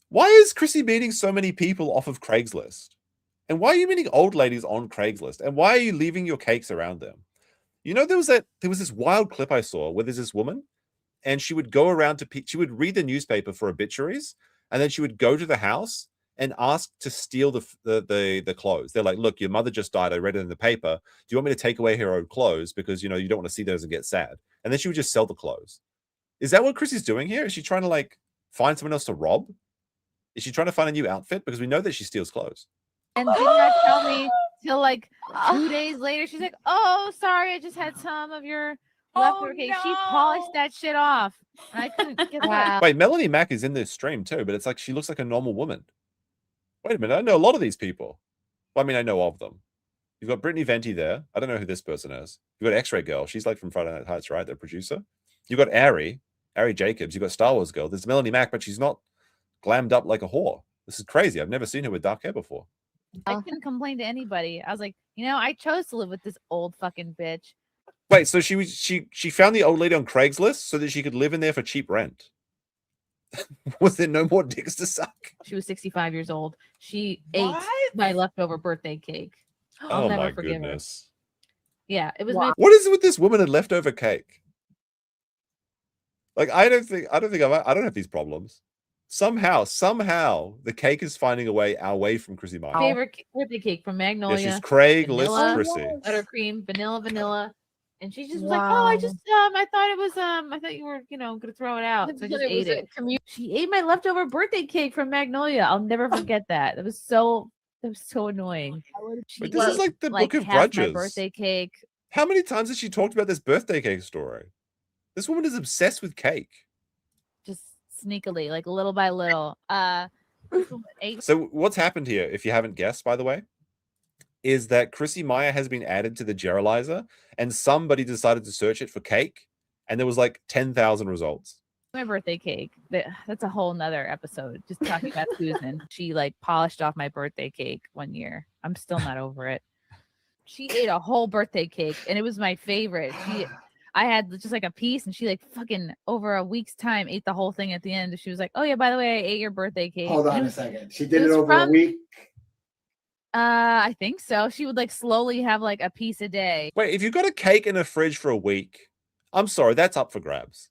Why is Chrissy meeting so many people off of Craigslist? And why are you meeting old ladies on Craigslist? And why are you leaving your cakes around them? You know, there was this wild clip I saw where there's this woman and she would go around she would read the newspaper for obituaries, and then she would go to the house and ask to steal the clothes. They're like, look, your mother just died. I read it in the paper. Do you want me to take away her old clothes? Because, you know, you don't want to see those and get sad. And then she would just sell the clothes. Is that what Chrissy's doing here? Is she trying to, like, find someone else to rob? Is she trying to find a new outfit? Because we know that she steals clothes. And did not tell me till like 2 days later. She's like, oh, sorry, I just had some of your leftover cake. She polished that shit off. And I couldn't get that. Wait, Melanie Mack is in this stream too, but it's like she looks like a normal woman. Wait a minute, I know a lot of these people. Well, I mean, I know of them. You've got Brittany Venti there. I don't know who this person is. You've got X-Ray Girl. She's like from Friday Night Heights, right? The producer. You've got Ari Jacobs. You've got Star Wars Girl. There's Melanie Mack, but she's not glammed up like a whore. This is crazy. I've never seen her with dark hair before. I couldn't complain to anybody. I was like, you know, I chose to live with this old fucking bitch. Wait, so she found the old lady on Craigslist so that she could live in there for cheap rent. Was there no more dicks to suck? She was 65 years old. She ate my leftover birthday cake. I'll never forgive her. Yeah, it was. What is it with this woman and leftover cake? Like, I don't have these problems. Somehow, the cake is finding a way away from Chrissy Meyer. Favorite birthday cake from Magnolia. Yeah, she's Craigslist vanilla, Chrissy. Buttercream, vanilla. And she just was like, "Oh, I just I thought it was I thought you were, gonna throw it out." So I just ate it. She ate my leftover birthday cake from Magnolia. I'll never forget that. That was so annoying. Wait, this is like the Book of half Grudges. My birthday cake. How many times has she talked about this birthday cake story? This woman is obsessed with cake. Just sneakily, like little by little. So what's happened here, if you haven't guessed, by the way, is that Chrissy Meyer has been added to the Geralizer, and somebody decided to search it for cake, and there was like 10,000 results. My birthday cake. That's a whole nother episode. Just talking about Susan. She like polished off my birthday cake one year. I'm still not over it. She ate a whole birthday cake, and it was my favorite. I had just like a piece, and she like fucking over a week's time ate the whole thing at the end. She was like, "Oh yeah, by the way, I ate your birthday cake." Hold on a second. She did it over a week. I think so. She would like slowly have like a piece a day. Wait, if you've got a cake in a fridge for a week, I'm sorry, that's up for grabs.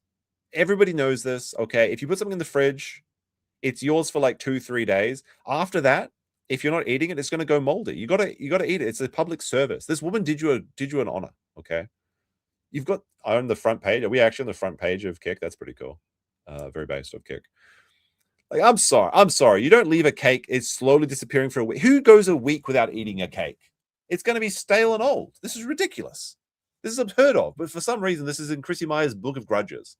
Everybody knows this, okay? If you put something in the fridge, it's yours for like 2-3 days. After that, if you're not eating it, it's going to go moldy. You got to eat it. It's a public service. This woman did you an honor, okay? You've got on the front page. Are we actually on the front page of Kick? That's pretty cool. Very based of Kick. Like, I'm sorry. You don't leave a cake. It's slowly disappearing for a week. Who goes a week without eating a cake? It's going to be stale and old. This is ridiculous. This is unheard of. But for some reason, this is in Chrissy Meyer's Book of Grudges.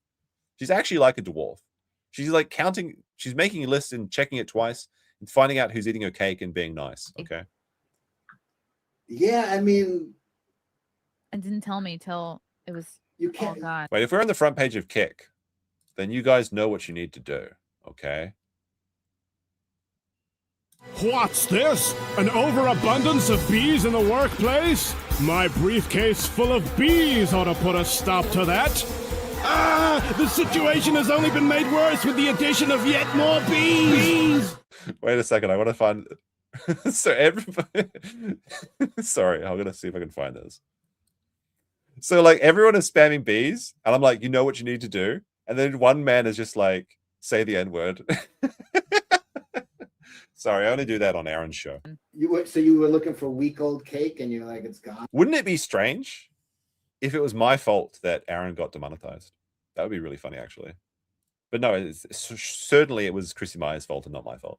She's actually like a dwarf. She's like counting. She's making a list and checking it twice and finding out who's eating her cake and being nice. Okay. Yeah, I mean. And didn't tell me till it was all gone. Wait, if we're on the front page of Kick, then you guys know what you need to do. Okay. What's this? An overabundance of bees in the workplace? My briefcase full of bees ought to put a stop to that. The situation has only been made worse with the addition of yet more bees. Wait a second. I want to find. So everybody. Sorry, I'm gonna see if I can find this. So like everyone is spamming bees, and I'm like, you know what you need to do, and then one man is just like, say the N-word. Sorry, I only do that on Aaron's show. So you were looking for week-old cake, and you're like, it's gone. Wouldn't it be strange if it was my fault that Aaron got demonetized? That would be really funny, actually. But no, certainly it was Chrissy Meyer's fault and not my fault.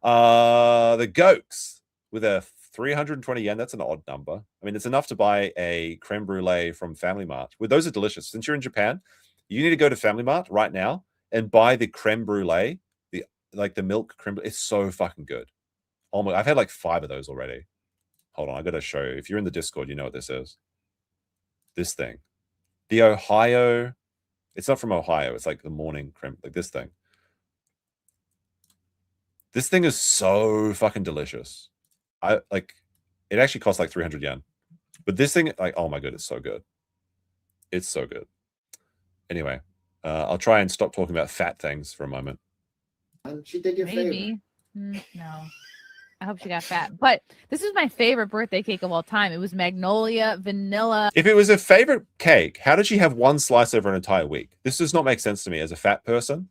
The Gokes with a 320 yen. That's an odd number. I mean, it's enough to buy a creme brulee from Family Mart. Well, those are delicious. Since you're in Japan, you need to go to Family Mart right now and buy the creme brulee, the milk creme. It's so fucking good. Oh my! I've had like 5 of those already. Hold on, I gotta show you. If you're in the Discord, you know what this is. This thing, the Ohio. It's not from Ohio. It's like the morning creme, like this thing. This thing is so fucking delicious. It actually costs like 300 yen, but this thing, like, oh my god, it's so good. It's so good. Anyway, I'll try and stop talking about fat things for a moment. She did your favor. No. I hope she got fat. But this is my favorite birthday cake of all time. It was Magnolia vanilla. If it was a favorite cake, how did she have one slice over an entire week? This does not make sense to me as a fat person.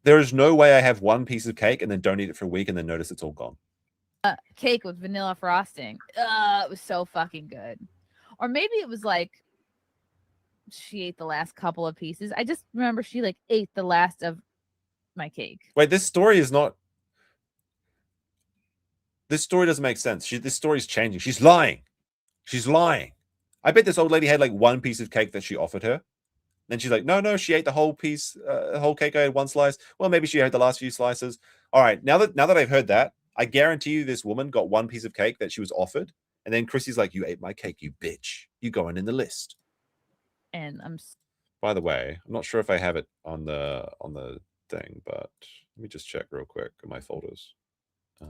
There is no way I have one piece of cake and then don't eat it for a week and then notice it's all gone. Cake with vanilla frosting. It was so fucking good. Or maybe it was like she ate the last couple of pieces. I just remember she like ate the last of my cake. Wait, this story is not. This story doesn't make sense. This story is changing. She's lying. She's lying. I bet this old lady had like one piece of cake that she offered her. Then she's like, no, she ate the whole piece, the whole cake. I had one slice. Well, maybe she ate the last few slices. All right, now that I've heard that, I guarantee you this woman got one piece of cake that she was offered. And then Chrissy's like, you ate my cake, you bitch. You going in the list. And By the way, I'm not sure if I have it on the thing, but let me just check real quick in my folders. I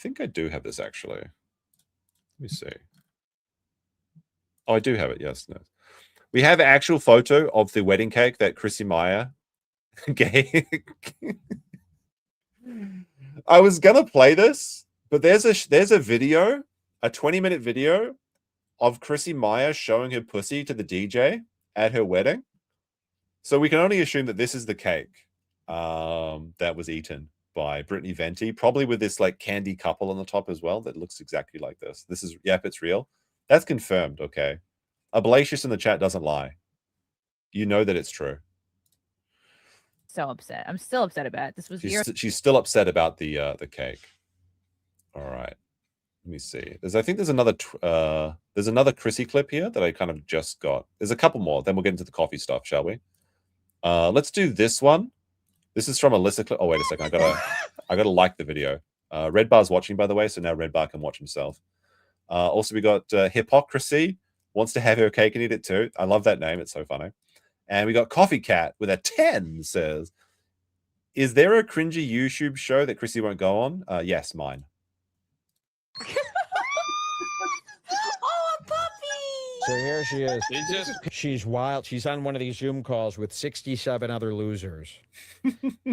think I do have this actually. Let me see. Oh, I do have it. Yes. No. We have an actual photo of the wedding cake that Chrissy Meyer gave. I was gonna play this, but there's a video, a 20-minute video of Chrissy Meyer showing her pussy to the DJ at her wedding. So we can only assume that this is the cake that was eaten by Brittany Venti, probably with this like candy couple on the top as well that looks exactly like this. This is, yep, it's real. That's confirmed, okay? Ablacious in the chat doesn't lie. You know that it's true. So upset. I'm still upset about it. This was She's still upset about the cake. All right. Let me see. I think there's another Chrissy clip here that I kind of just got. There's a couple more. Then we'll get into the coffee stuff, shall we? Let's do this one. This is from Alyssa clip. Oh, wait a second. I gotta like the video. Red Bar's watching, by the way, so now Red Bar can watch himself. Also, we got Hypocrisy wants to have her cake and eat it too. I love that name. It's so funny. And we got Coffee Cat with a 10 says, is there a cringy YouTube show that Chrissy won't go on? Yes, mine. Oh, a puppy! So here she is. She's wild. She's on one of these Zoom calls with 67 other losers.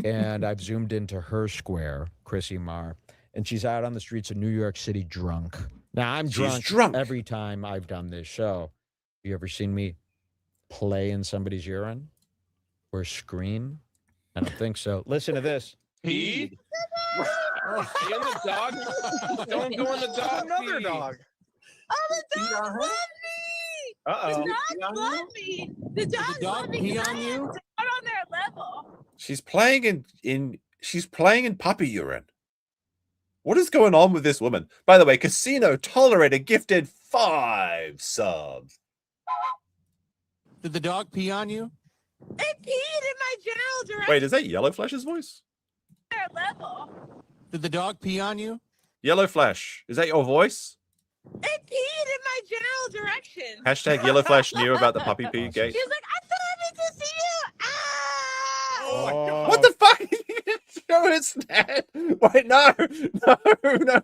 And I've zoomed into her square, Chrissy Marr, and she's out on the streets of New York City drunk. Now, I'm drunk every time I've done this show. You ever seen me play in somebody's urine or scream? I don't think so. Listen to this. Pee? In the dog? Don't go in the dog. Another dog. Oh, the dog love me! Uh-oh. The dog love me! The dog pee on you? Not on their level. She's playing in puppy urine. What is going on with this woman? By the way, Casino Tolerator gifted 5 subs. Did the dog pee on you? It peed in my general direction. Wait, is that Yellow Flash's voice? Their level. Did the dog pee on you? Yellow Flash, is that your voice? It peed in my general direction. Hashtag Yellow Flash knew about the puppy pee gate. He was like, I thought I need to see you. Ah! Oh, my God. What the fuck? Show it, Snap. Wait, no,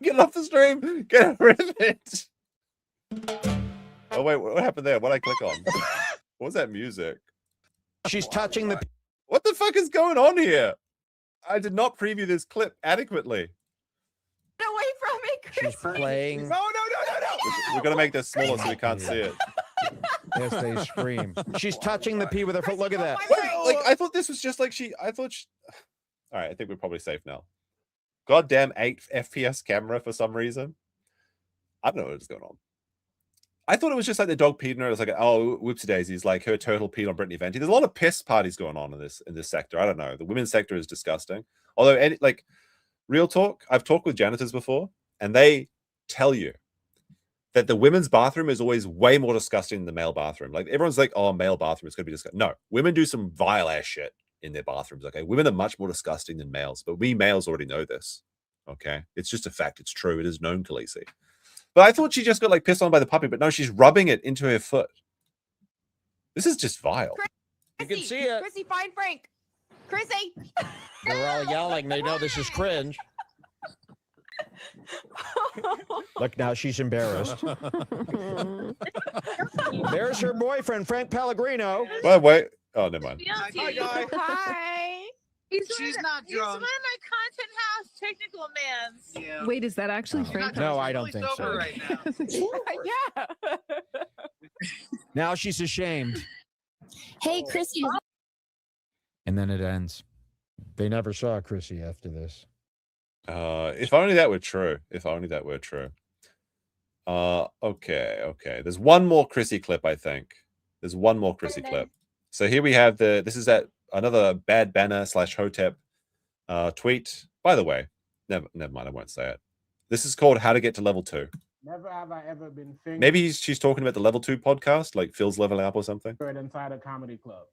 get off the stream. Get rid of it. Oh, wait, what happened there? What did I click on? What was that music? She's touching the... What the fuck is going on here? I did not preview this clip adequately. Get away from me, Chris. She's playing... No. We're going to make this smaller so we can't see it. Yes, they scream. She's touching the pee with her foot. Look at that. Wait, I thought this was just like All right, I think we're probably safe now. Goddamn 8 FPS camera for some reason. I don't know what is going on. I thought it was just like the dog peed on her. It was like, oh, whoopsie daisies, like her turtle peed on Brittany Venti. There's a lot of piss parties going on in this sector. I don't know. The women's sector is disgusting. Although, like, real talk, I've talked with janitors before, and they tell you that the women's bathroom is always way more disgusting than the male bathroom. Like, everyone's like, oh, male bathroom is going to be disgusting. No, women do some vile ass shit in their bathrooms. Okay, women are much more disgusting than males, but we males already know this. Okay, it's just a fact. It's true. It is known, Khaleesi. But I thought she just got like pissed on by the puppy, but no, she's rubbing it into her foot. This is just vile. You can see it. Chrissy, find Frank. Chrissy. They're all yelling. They know this is cringe. Look, now she's embarrassed. There's her boyfriend, Frank Pellegrino. Wait. Oh, never mind. Hi, guy. Hi. She's not He's drunk. one of my content house technical mans. Yeah. Wait, is that actually Frank? No, I don't think so. Right now. Yeah. Now she's ashamed. Hey, Chrissy. And then it ends. They never saw Chrissy after this. If only that were true. Okay. There's one more Chrissy clip, I think. There's one more Chrissy clip. So here we have this is another bad banner / Hotep tweet. By the way, never mind, I won't say it. This is called How to Get to Level 2. Never have I ever been fingered. Maybe she's talking about the Level 2 podcast, like Phil's leveling up or something. Inside a comedy club.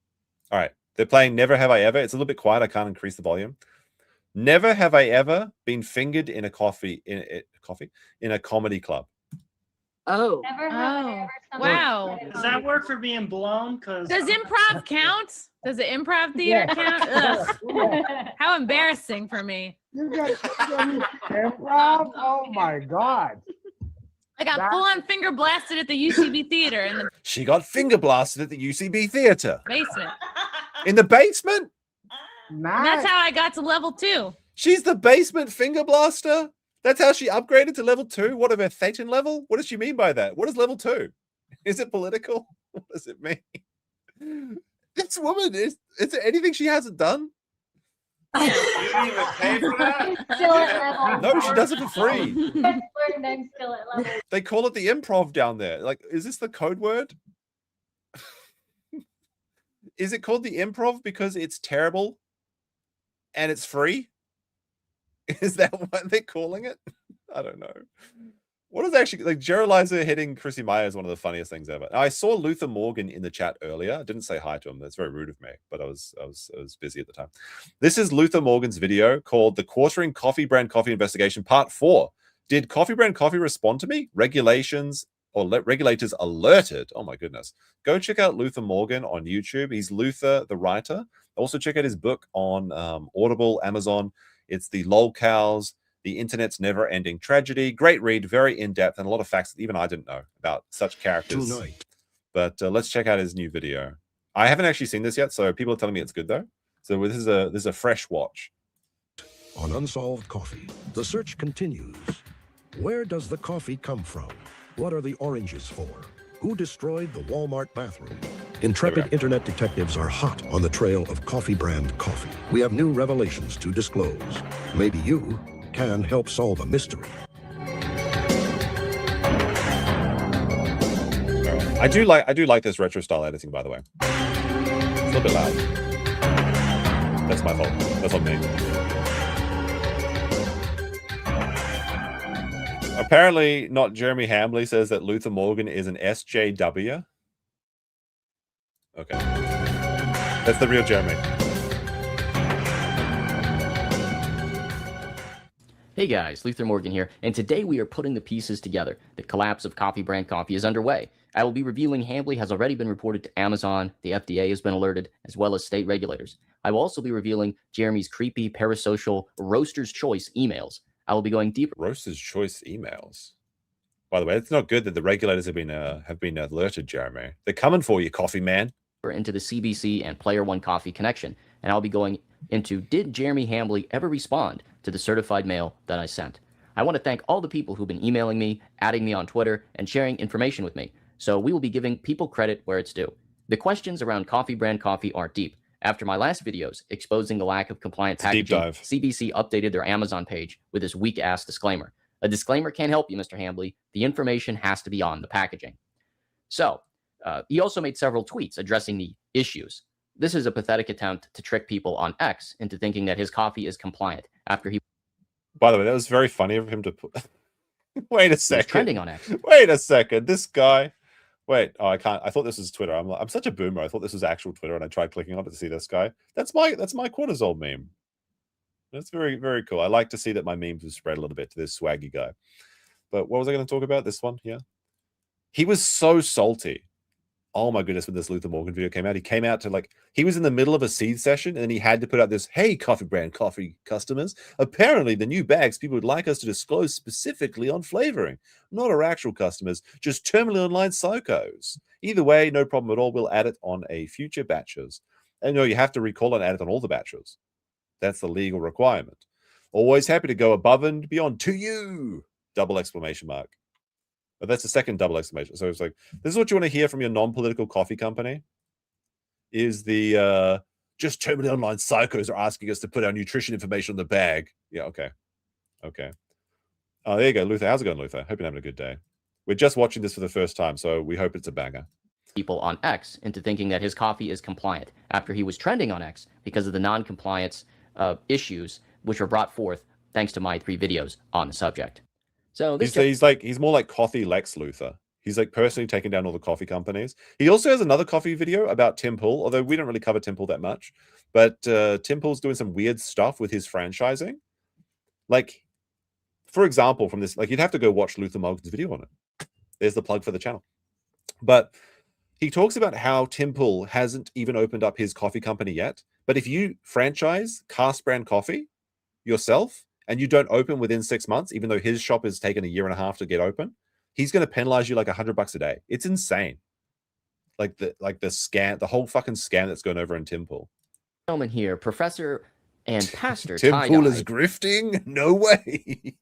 All right. They're playing Never Have I Ever. It's a little bit quiet. I can't increase the volume. Never have I ever been fingered in a comedy club. Oh. Wow. Does that work for being blown? Does improv count? Does the improv theater count? Ugh. How embarrassing for me. You got improv? Oh my God. I got full on finger blasted at the UCB theater in the She got finger blasted at the UCB theater. basement. In the basement? And that's how I got to level 2. She's the basement finger blaster? That's how she upgraded to level 2? What of her Thetan level? What does she mean by that? What is level 2? Is it political? What does it mean? This woman, is there anything she hasn't done? You didn't even pay for that? Still at level. No, she does it for free. I'm still at level. They call it the improv down there. Like, is this the code word? Is it called the improv because it's terrible and it's free? Is that what they're calling it? I don't know. What is actually, like, Geralizer hitting Chrissy Meyer is one of the funniest things ever. I saw Luther Morgan in the chat earlier. I didn't say hi to him. That's very rude of me, but I was busy at the time. This is Luther Morgan's video called The Quartering Coffee Brand Coffee Investigation Part 4. Did Coffee Brand Coffee respond to me? Regulations or regulators alerted. Oh my goodness. Go check out Luther Morgan on YouTube. He's Luther the writer. Also check out his book on Audible, Amazon. It's the lolcows, the internet's never-ending tragedy. Great read, very in-depth, and a lot of facts that even I didn't know about such characters. Tonight. But let's check out his new video. I haven't actually seen this yet, so people are telling me it's good though. So this is a fresh watch. On Unsolved Coffee, the search continues. Where does the coffee come from? What are the oranges for? Who destroyed the Walmart bathroom? Intrepid internet detectives are hot on the trail of coffee brand coffee. We have new revelations to disclose. Maybe you can help solve a mystery. I do like this retro style editing, by the way. It's a little bit loud. That's my fault. That's on me. Apparently, not Jeremy Hambly says that Luther Morgan is an SJW. Okay. That's the real Jeremy. Hey guys, Luther Morgan here, and today we are putting the pieces together. The collapse of Coffee Brand Coffee is underway. I will be revealing Hambly has already been reported to Amazon, the FDA has been alerted, as well as state regulators. I will also be revealing Jeremy's creepy, parasocial, Roaster's Choice emails. I will be going deeper. Roaster's Choice emails. By the way, it's not good that the regulators have been alerted, Jeremy. They're coming for you, coffee man. Into the CBC and Player One Coffee connection, and I'll be going into did Jeremy Hambly ever respond to the certified mail that I sent. I want to thank all the people who've been emailing me, adding me on Twitter, and sharing information with me. So we will be giving people credit where it's due. The questions around Coffee Brand Coffee are deep. After my last videos exposing the lack of compliant packaging, CBC updated their Amazon page with this weak-ass disclaimer. A disclaimer can't help you, Mr. Hambly. The information has to be on the packaging. So, he also made several tweets addressing the issues. This is a pathetic attempt to trick people on X into thinking that his coffee is compliant after he... By the way, that was very funny of him to put... Wait a second. Trending on X. Wait a second. This guy... Wait, oh, I can't. I thought this was Twitter. I'm such a boomer. I thought this was actual Twitter, and I tried clicking on it to see this guy. That's my cortisol meme. That's very, very cool. I like to see that my memes have spread a little bit to this swaggy guy. But what was I going to talk about? This one here. He was so salty. Oh my goodness, when this Luther Morgan video came out, he came out to like, he was in the middle of a seed session and then he had to put out this, hey, Coffee Brand Coffee customers, apparently the new bags people would like us to disclose specifically on flavoring, not our actual customers, just terminally online psychos. Either way, no problem at all. We'll add it on a future batches. And no, you have to recall and add it on all the batches. That's the legal requirement. Always happy to go above and beyond to you, double exclamation mark. But that's the second double exclamation. So it's like, this is what you want to hear from your non-political coffee company is the just terminally online psychos are asking us to put our nutrition information on the bag. Yeah, okay. Okay. Oh, there you go, Luther. How's it going, Luther? Hope you're having a good day. We're just watching this for the first time, so we hope it's a banger. People on X into thinking that his coffee is compliant after he was trending on X because of the non-compliance issues which were brought forth thanks to my 3 videos on the subject. So this he's more like coffee Lex Luthor. He's like personally taking down all the coffee companies. He also has another coffee video about Tim Pool, although we don't really cover Tim Pool that much. But Tim Pool's doing some weird stuff with his franchising. Like, for example, from this, like you'd have to go watch Luther Morgan's video on it. There's the plug for the channel. But he talks about how Tim Pool hasn't even opened up his coffee company yet. But if you franchise Cast Brand Coffee yourself, and you don't open within 6 months, even though his shop has taken a year and a half to get open, he's going to penalize you like $100 a day. It's insane. Like the scam, the whole fucking scam that's going over in Tim Pool. Gentleman here, professor and pastor Tim Pool is grifting? No way.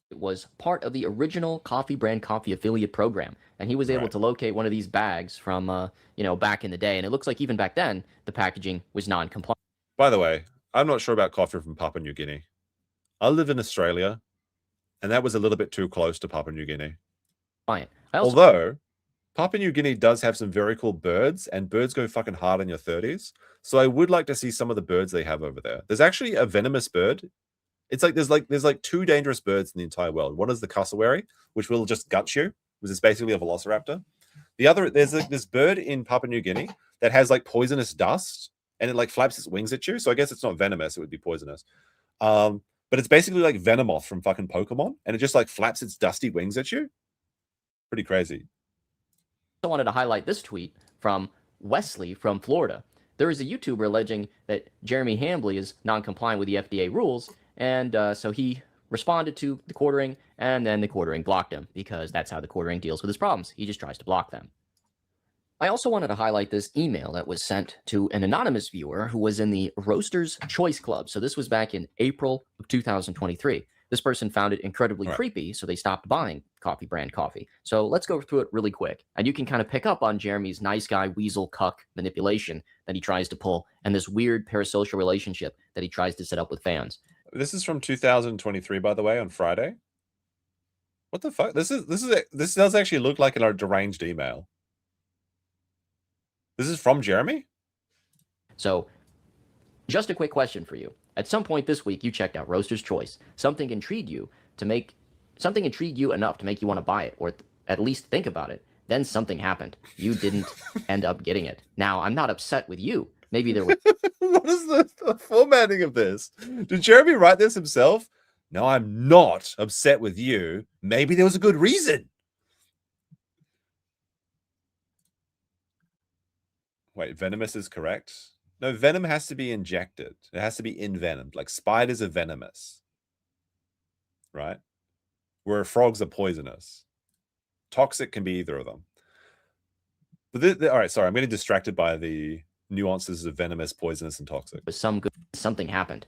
It was part of the original Coffee Brand Coffee affiliate program, and he was able to locate one of these bags from back in the day, and it looks like even back then the packaging was non-compliant. By the way, I'm not sure about coffee from Papua New Guinea. I live in Australia, and that was a little bit too close to Papua New Guinea. Fine. Although, Papua New Guinea does have some very cool birds, and birds go fucking hard in your 30s. So I would like to see some of the birds they have over there. There's actually a venomous bird. It's like there's two dangerous birds in the entire world. One is the cassowary, which will just gut you, which is basically a velociraptor. The other, there's this bird in Papua New Guinea that has like poisonous dust, and it like flaps its wings at you. So I guess it's not venomous; it would be poisonous. But it's basically like Venomoth from fucking Pokemon, and it just like flaps its dusty wings at you. Pretty crazy. I wanted to highlight this tweet from Wesley from Florida. There is a YouTuber alleging that Jeremy Hambly is non-compliant with the FDA rules, and so he responded to the quartering, and then the quartering blocked him, because that's how the quartering deals with his problems. He just tries to block them. I also wanted to highlight this email that was sent to an anonymous viewer who was in the Roasters Choice Club. So this was back in April of 2023. This person found it incredibly creepy, so they stopped buying coffee brand coffee. So let's go through it really quick. And you can kind of pick up on Jeremy's nice guy weasel cuck manipulation that he tries to pull, and this weird parasocial relationship that he tries to set up with fans. This is from 2023, by the way, on Friday. What the fuck? This does actually look like a deranged email. This is from Jeremy? So, just a quick question for you. At some point this week, you checked out Roaster's Choice. Something intrigued you enough to make you want to buy it, or at least think about it. Then something happened. You didn't end up getting it. Now, I'm not upset with you. Maybe there was... What is the formatting of this? Did Jeremy write this himself? No, I'm not upset with you. Maybe there was a good reason. Wait, venomous is correct? No, venom has to be injected. It has to be envenomed. Like spiders are venomous. Right? Where frogs are poisonous. Toxic can be either of them. But all right, sorry, I'm getting distracted by the nuances of venomous, poisonous, and toxic. Something happened.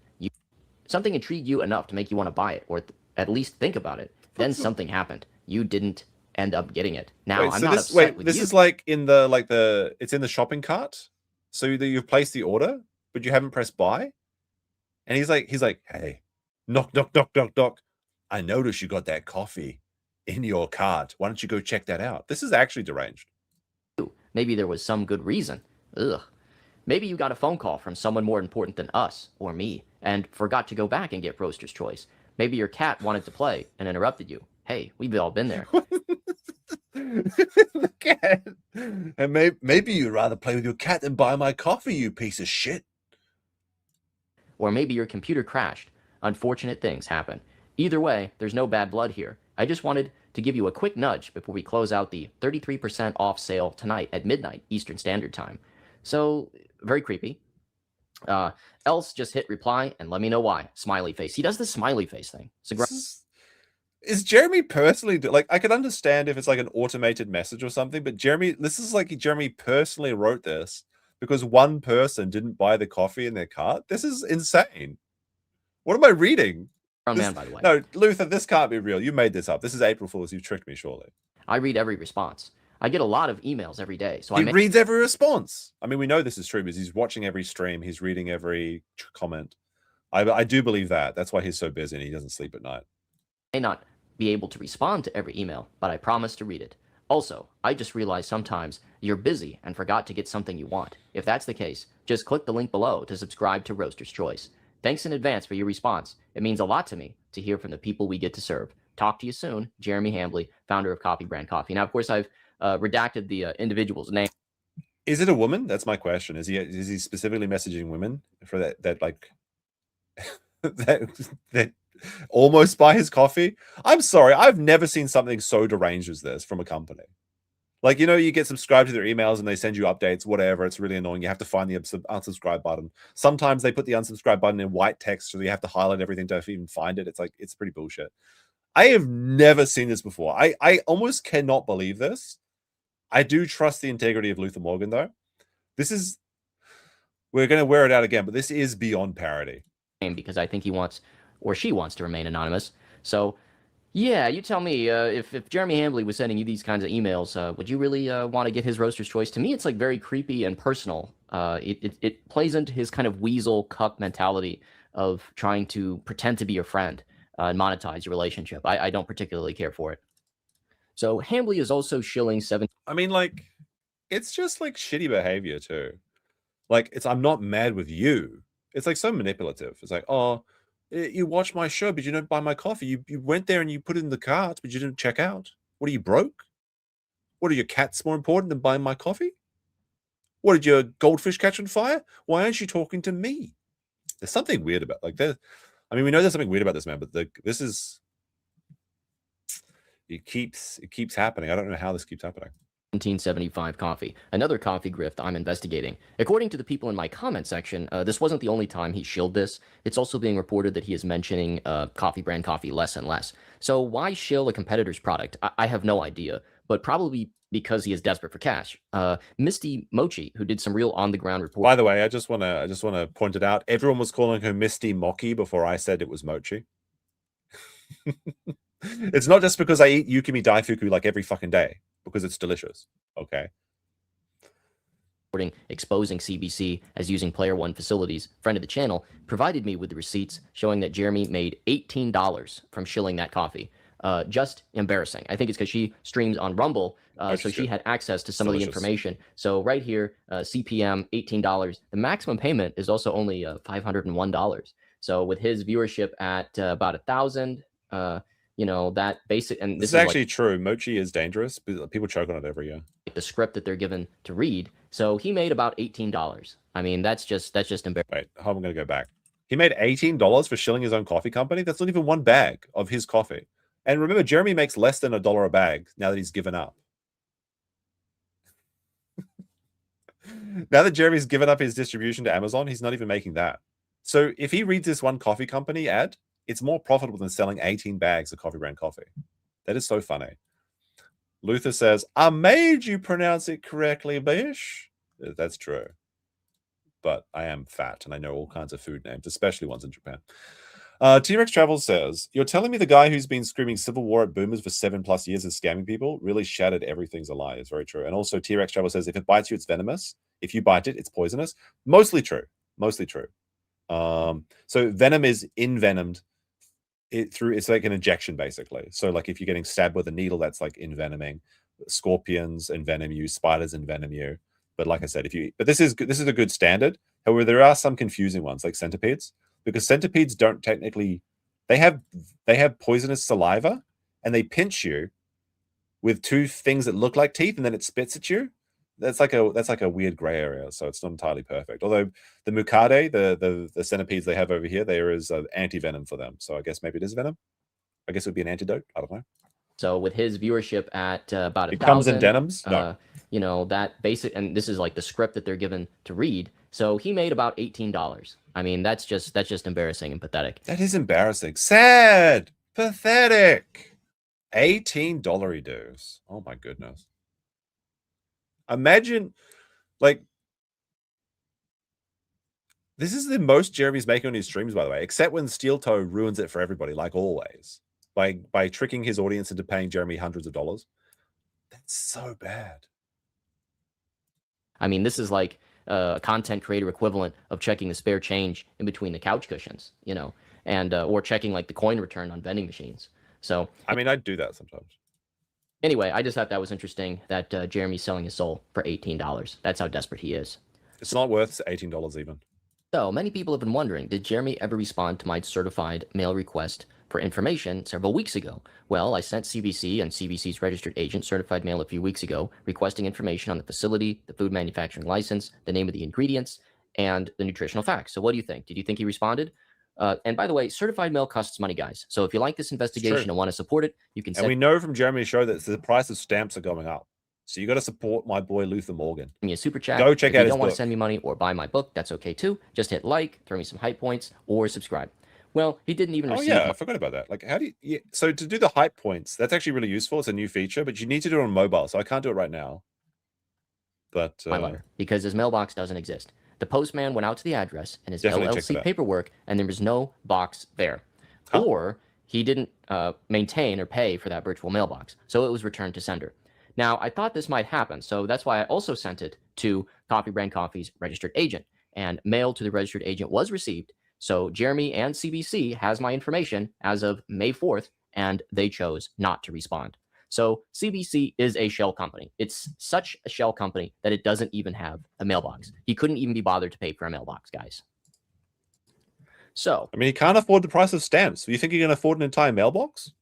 Something intrigued you enough to make you want to buy it, or at least think about it. Then something happened. You didn't end up getting it. Now, I'm not upset with you. This is like in the it's in the shopping cart. So you've placed the order, but you haven't pressed buy. And he's like, hey, knock, knock, knock, knock, knock. I noticed you got that coffee in your cart. Why don't you go check that out? This is actually deranged. Maybe there was some good reason. Ugh. Maybe you got a phone call from someone more important than us or me and forgot to go back and get Roaster's Choice. Maybe your cat wanted to play and interrupted you. Hey, we've all been there. The cat. And maybe you'd rather play with your cat than buy my coffee, you piece of shit. Or maybe your computer crashed. Unfortunate things happen. Either way, there's no bad blood here. I just wanted to give you a quick nudge before we close out the 33% off sale tonight at midnight Eastern Standard Time. So, very creepy. Else just hit reply and let me know why. Smiley face. He does the smiley face thing. Is Jeremy personally like? I could understand if it's like an automated message or something, but this is like Jeremy personally wrote this because one person didn't buy the coffee in their cart. This is insane. What am I reading? Man, by the way. No, Luther, this can't be real. You made this up. This is April Fool's. You tricked me, surely. I read every response. I get a lot of emails every day. So he reads every response. I mean, we know this is true because he's watching every stream. He's reading every comment. I do believe that. That's why he's so busy and he doesn't sleep at night. I may not be able to respond to every email, but I promise to read it. Also, I just realized sometimes you're busy and forgot to get something you want. If that's the case, just click the link below to subscribe to Roaster's Choice. Thanks in advance for your response. It means a lot to me to hear from the people we get to serve. Talk to you soon. Jeremy Hambly, founder of Copy Brand Coffee. Now, of course, I've redacted the individual's name. Is it a woman? That's my question. Is he specifically messaging women for that like that almost buy his coffee? I'm sorry, I've never seen something so deranged as this from a company. Like, you get subscribed to their emails and they send you updates, whatever. It's really annoying. You have to find the unsubscribe button. Sometimes they put the unsubscribe button in white text, so you have to highlight everything to even find it. It's like, it's pretty bullshit. I have never seen this before. I almost cannot believe this. I do trust the integrity of Luther Morgan, though. We're going to wear it out again, but this is beyond parody. Because I think he wants, or she wants, to remain anonymous. So, yeah, you tell me, if Jeremy Hambly was sending you these kinds of emails, would you really want to get his Roaster's Choice? To me, it's like very creepy and personal It plays into his kind of weasel cuck mentality of trying to pretend to be your friend and monetize your relationship. I don't particularly care for it. So Hambly is also shilling 7. I mean, like, it's just like shitty behavior too. Like, I'm not mad with you. It's like so manipulative. It's like, oh, you watched my show, but you don't buy my coffee. You went there and you put it in the cart, but you didn't check out. What, are you broke? What, are your cats more important than buying my coffee? What, did your goldfish catch on fire? Why aren't you talking to me? There's something weird about we know there's something weird about this man, but this is it keeps happening. I don't know how this keeps happening. 1775 coffee, another coffee grift I'm investigating. According to the people in my comment section, this wasn't the only time he shilled this. It's also being reported that he is mentioning coffee brand coffee less and less. So why shill a competitor's product? I have no idea, but probably because he is desperate for cash. Misty Mochi, who did some real on-the-ground reporting. By the way, I just want to point it out. Everyone was calling her Misty Mochi before I said it was Mochi. It's not just because I eat Yukimi Daifuku like every fucking day, because it's delicious. Okay. Exposing CBC as using Player One facilities, friend of the channel, provided me with the receipts showing that Jeremy made $18 from shilling that coffee. Just embarrassing. I think it's because she streams on Rumble, so she had access to some of the information. So right here, CPM, $18. The maximum payment is also only $501. So with his viewership at about 1,000, that basic, and this is actually true. Mochi is dangerous. People choke on it every year. The script that they're given to read. So he made about $18. I mean, that's just embarrassing. Wait, I'm going to go back. He made $18 for shilling his own coffee company. That's not even one bag of his coffee. And remember, Jeremy makes less than $1 a bag now that he's given up. Now that Jeremy's given up his distribution to Amazon, he's not even making that. So if he reads this one coffee company ad, it's more profitable than selling 18 bags of coffee brand coffee. That is so funny. Luther says, I made you pronounce it correctly, bish. That's true. But I am fat and I know all kinds of food names, especially ones in Japan. T-Rex Travel says, you're telling me the guy who's been screaming civil war at boomers for 7+ years is scamming people? Really shattered everything's a lie. It's very true. And also T-Rex Travel says, if it bites you, it's venomous. If you bite it, it's poisonous. Mostly true. Mostly true. So venom is envenomed. It's like an injection basically. So like if you're getting stabbed with a needle, that's like envenoming. Scorpions envenom you, spiders envenom you. But like I said, but this is a good standard. However, there are some confusing ones like centipedes, because centipedes don't technically, they have poisonous saliva and they pinch you with two things that look like teeth and then it spits at you. That's like a weird gray area, so it's not entirely perfect. Although the Mukade, the centipedes they have over here, there is anti-venom for them. So I guess maybe it is venom. I guess it would be an antidote. I don't know. So with his viewership at about 1,000, it comes in denims. No. That basic, and this is like the script that they're given to read. So he made about $18. I mean, that's just embarrassing and pathetic. That is embarrassing, sad, pathetic. $18 dues. Oh my goodness. Imagine, like, this is the most Jeremy's making on his streams, by the way, except when Steel Toe ruins it for everybody, like always, by tricking his audience into paying Jeremy hundreds of dollars. That's so bad. I mean, this is like a content creator equivalent of checking the spare change in between the couch cushions, and or checking like the coin return on vending machines. So, I mean, I'd do that sometimes. Anyway, I just thought that was interesting that Jeremy's selling his soul for $18. That's how desperate he is. It's not worth $18 even. So, many people have been wondering, did Jeremy ever respond to my certified mail request for information several weeks ago? Well, I sent CBC and CBC's registered agent certified mail a few weeks ago requesting information on the facility, the food manufacturing license, the name of the ingredients, and the nutritional facts. So what do you think? Did you think he responded? And by the way, certified mail costs money, guys. So if you like this investigation and want to support it, you can. And we know from Jeremy's show that the price of stamps are going up. So you got to support my boy Luther Morgan. Give me a super chat. Go check out his book. If you don't want to send me money or buy my book, that's okay too. Just hit like, throw me some hype points, or subscribe. Well, he didn't even receive. Oh yeah, I forgot about that. Like, how do you? Yeah, so to do the hype points, that's actually really useful. It's a new feature, but you need to do it on mobile. So I can't do it right now. But my letter, because his mailbox doesn't exist. The postman went out to the address and his LLC paperwork, and there was no box there. Or he didn't maintain or pay for that virtual mailbox, so it was returned to sender. Now, I thought this might happen, so that's why I also sent it to Coffee Brand Coffee's registered agent, and mail to the registered agent was received. So Jeremy and CBC has my information as of May 4th, and they chose not to respond. So CBC is a shell company. It's such a shell company that it doesn't even have a mailbox. He couldn't even be bothered to pay for a mailbox, guys. So, I mean, he can't afford the price of stamps. You think he can afford an entire mailbox?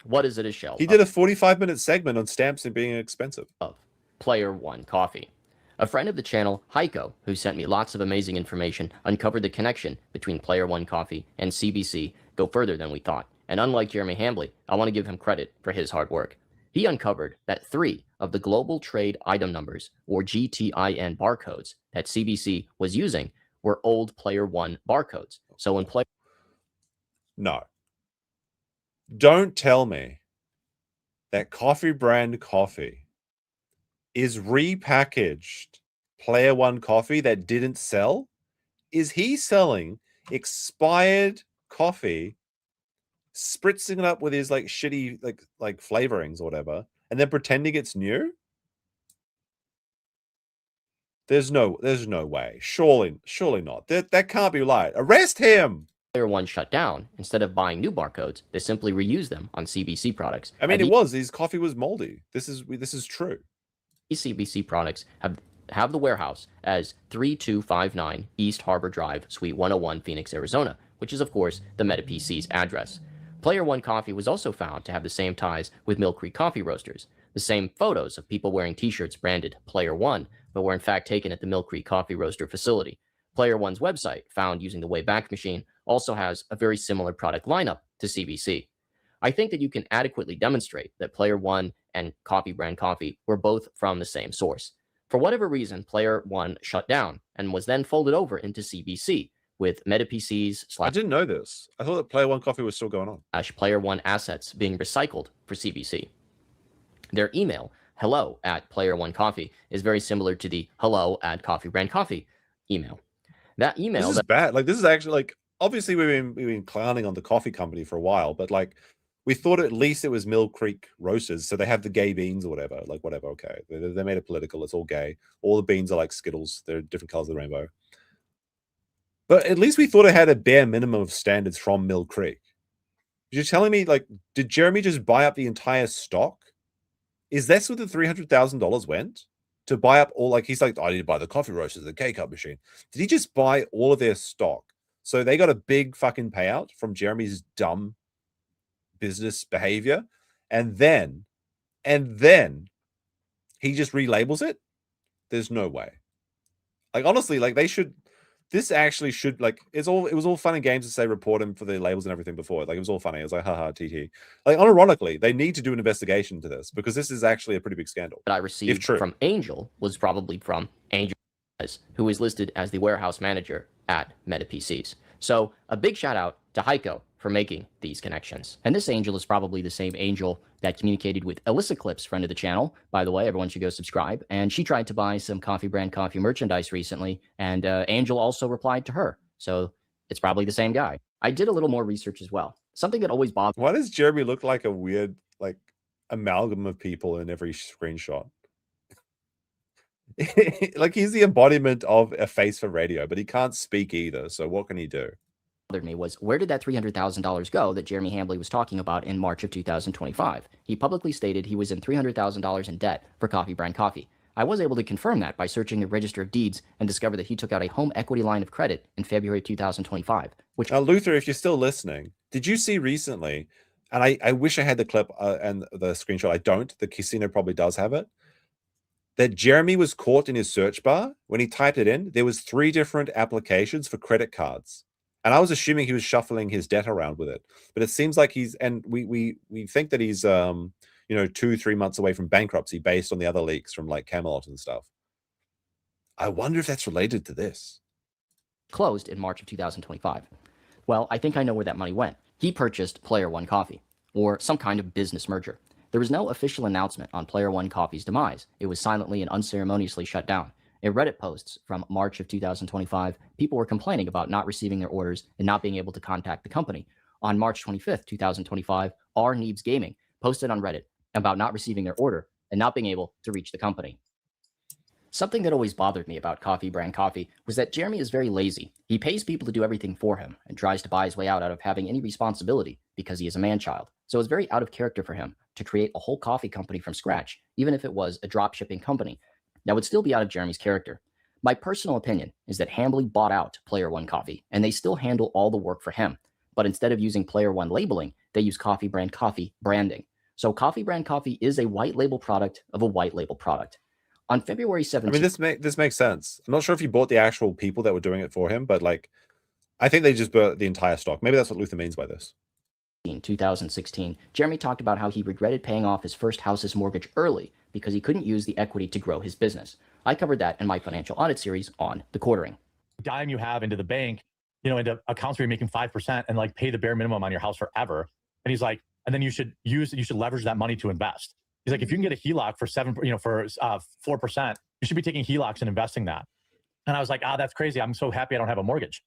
What is it a shell? He did a 45-minute segment on stamps and being expensive. Of Player One Coffee. A friend of the channel, Heiko, who sent me lots of amazing information, uncovered the connection between Player One Coffee and CBC go further than we thought. And unlike Jeremy Hambly, I want to give him credit for his hard work. He uncovered that 3 of the global trade item numbers, or GTIN barcodes, that CBC was using were old Player One barcodes. So when Player... No. Don't tell me that Coffee Brand Coffee is repackaged Player One coffee that didn't sell? Is he selling expired coffee, spritzing it up with his like shitty like flavorings or whatever, and then pretending it's new? There's no way. Surely not. That can't be right. Arrest him. Player One shut down. Instead of buying new barcodes, they simply reused them on CBC products. I mean, his coffee was moldy. This is true. These CBC products have the warehouse as 3259 East Harbor Drive, Suite 101, Phoenix, Arizona, which is, of course, the MetaPC's address. Player One Coffee was also found to have the same ties with Mill Creek Coffee Roasters. The same photos of people wearing t-shirts branded Player One, but were in fact taken at the Mill Creek Coffee Roaster facility. Player One's website, found using the Wayback Machine, also has a very similar product lineup to CBC. I think that you can adequately demonstrate that Player One and Coffee Brand Coffee were both from the same source. For whatever reason, Player One shut down and was then folded over into CBC with MetaPC's I didn't know this. I thought that Player One Coffee was still going on. Player One assets being recycled for CBC. Their email, hello@Player1Coffee, is very similar to the hello@Coffee Brand Coffee email. That email... This is bad. Like, this is actually, like, obviously we've been clowning on the coffee company for a while, but, like, we thought at least it was Mill Creek Roasters, so they have the gay beans or whatever. Like, whatever, okay. They made it political. It's all gay. All the beans are like Skittles. They're different colors of the rainbow. But at least we thought it had a bare minimum of standards from Mill Creek. You're telling me, like, did Jeremy just buy up the entire stock? Is that what the $300,000 went? To buy up all, like, he's like, I need to buy the coffee roasters, the K-Cup machine. Did he just buy all of their stock? So they got a big fucking payout from Jeremy's dumb business behavior. And then he just relabels it? There's no way. Like, honestly, like, this actually should, like, it was all fun and games to say report him for the labels and everything before. Like, it was all funny. It was like, haha, TT. Like, unironically, they need to do an investigation into this because this is actually a pretty big scandal. That I received from Angel was probably from Angel, who is listed as the warehouse manager at MetaPCs. So a big shout out to Heiko for making these connections. And this Angel is probably the same Angel that communicated with Alyssa Clips, friend of the channel. By the way, everyone should go subscribe. And she tried to buy some Coffee Brand Coffee merchandise recently, and Angel also replied to her. So it's probably the same guy. I did a little more research as well. Something that always bothers... Why does Jeremy look like a weird, like, amalgam of people in every screenshot? Like, he's the embodiment of a face for radio, but he can't speak either. So what can he do? Me was, where did that $300,000 go that Jeremy Hambly was talking about in March of 2025? He publicly stated he was in $300,000 in debt for Coffee Brand Coffee. I was able to confirm that by searching the Register of Deeds and discover that he took out a home equity line of credit in February 2025. Which... Now, Luther, if you're still listening, did you see recently, and I wish I had the clip and the screenshot, I don't, the casino probably does have it, that Jeremy was caught in his search bar. When he typed it in, there was 3 different applications for credit cards. And I was assuming he was shuffling his debt around with it, but it seems like he's, and we think that he's, 2-3 months away from bankruptcy based on the other leaks from like Camelot and stuff. I wonder if that's related to this. Closed in March of 2025. Well, I think I know where that money went. He purchased Player One Coffee, or some kind of business merger. There was no official announcement on Player One Coffee's demise. It was silently and unceremoniously shut down. In Reddit posts from March of 2025, people were complaining about not receiving their orders and not being able to contact the company. On March 25th, 2025, R Neebs Gaming posted on Reddit about not receiving their order and not being able to reach the company. Something that always bothered me about Coffee Brand Coffee was that Jeremy is very lazy. He pays people to do everything for him and tries to buy his way out of having any responsibility because he is a man-child. So it's very out of character for him to create a whole coffee company from scratch, even if it was a drop-shipping company. That would still be out of Jeremy's character. My personal opinion is that Hambly bought out Player One Coffee, and they still handle all the work for him. But instead of using Player One labeling, they use Coffee Brand Coffee branding. So Coffee Brand Coffee is a white label product of a white label product. On February 17th... I mean, this makes sense. I'm not sure if he bought the actual people that were doing it for him, but like, I think they just bought the entire stock. Maybe that's what Luther means by this. In 2016, Jeremy talked about how he regretted paying off his first house's mortgage early because he couldn't use the equity to grow his business. I covered that in my financial audit series on the quartering. Dime you have into the bank, into accounts where you're making 5% and like pay the bare minimum on your house forever. And he's like, and then you should leverage that money to invest. He's like, if you can get a HELOC for 4%, you should be taking HELOCs and investing that. And I was like, that's crazy. I'm so happy I don't have a mortgage.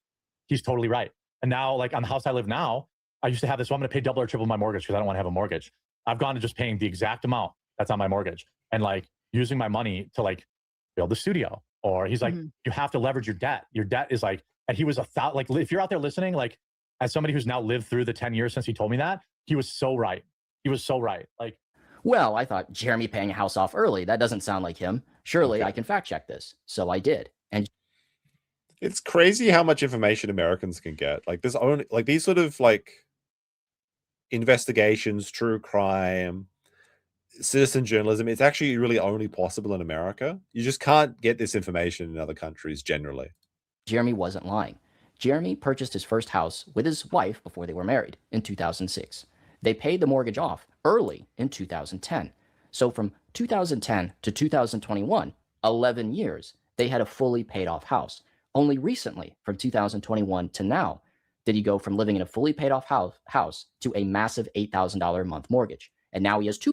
He's totally right. And now, like on the house I live now, I used to have this, so I'm going to pay double or triple my mortgage because I don't want to have a mortgage. I've gone to just paying the exact amount that's on my mortgage and like using my money to like build the studio. Or he's like, you have to leverage your debt. Your debt is like, and he was like, if you're out there listening, like as somebody who's now lived through the 10 years since he told me that, he was so right. He was so right. Like, well, I thought Jeremy paying a house off early, that doesn't sound like him. Surely I can fact check this. So I did. And it's crazy how much information Americans can get. Like this only like these sort of like investigations, true crime, citizen journalism, it's actually really only possible in America. You just can't get this information in other countries generally. Jeremy wasn't lying. Jeremy purchased his first house with his wife before they were married in 2006. They paid the mortgage off early in 2010. So from 2010 to 2021, 11 years, they had a fully paid off house. Only recently, from 2021 to now, did he go from living in a fully paid off house to a massive $8,000 a month mortgage. And now he has two.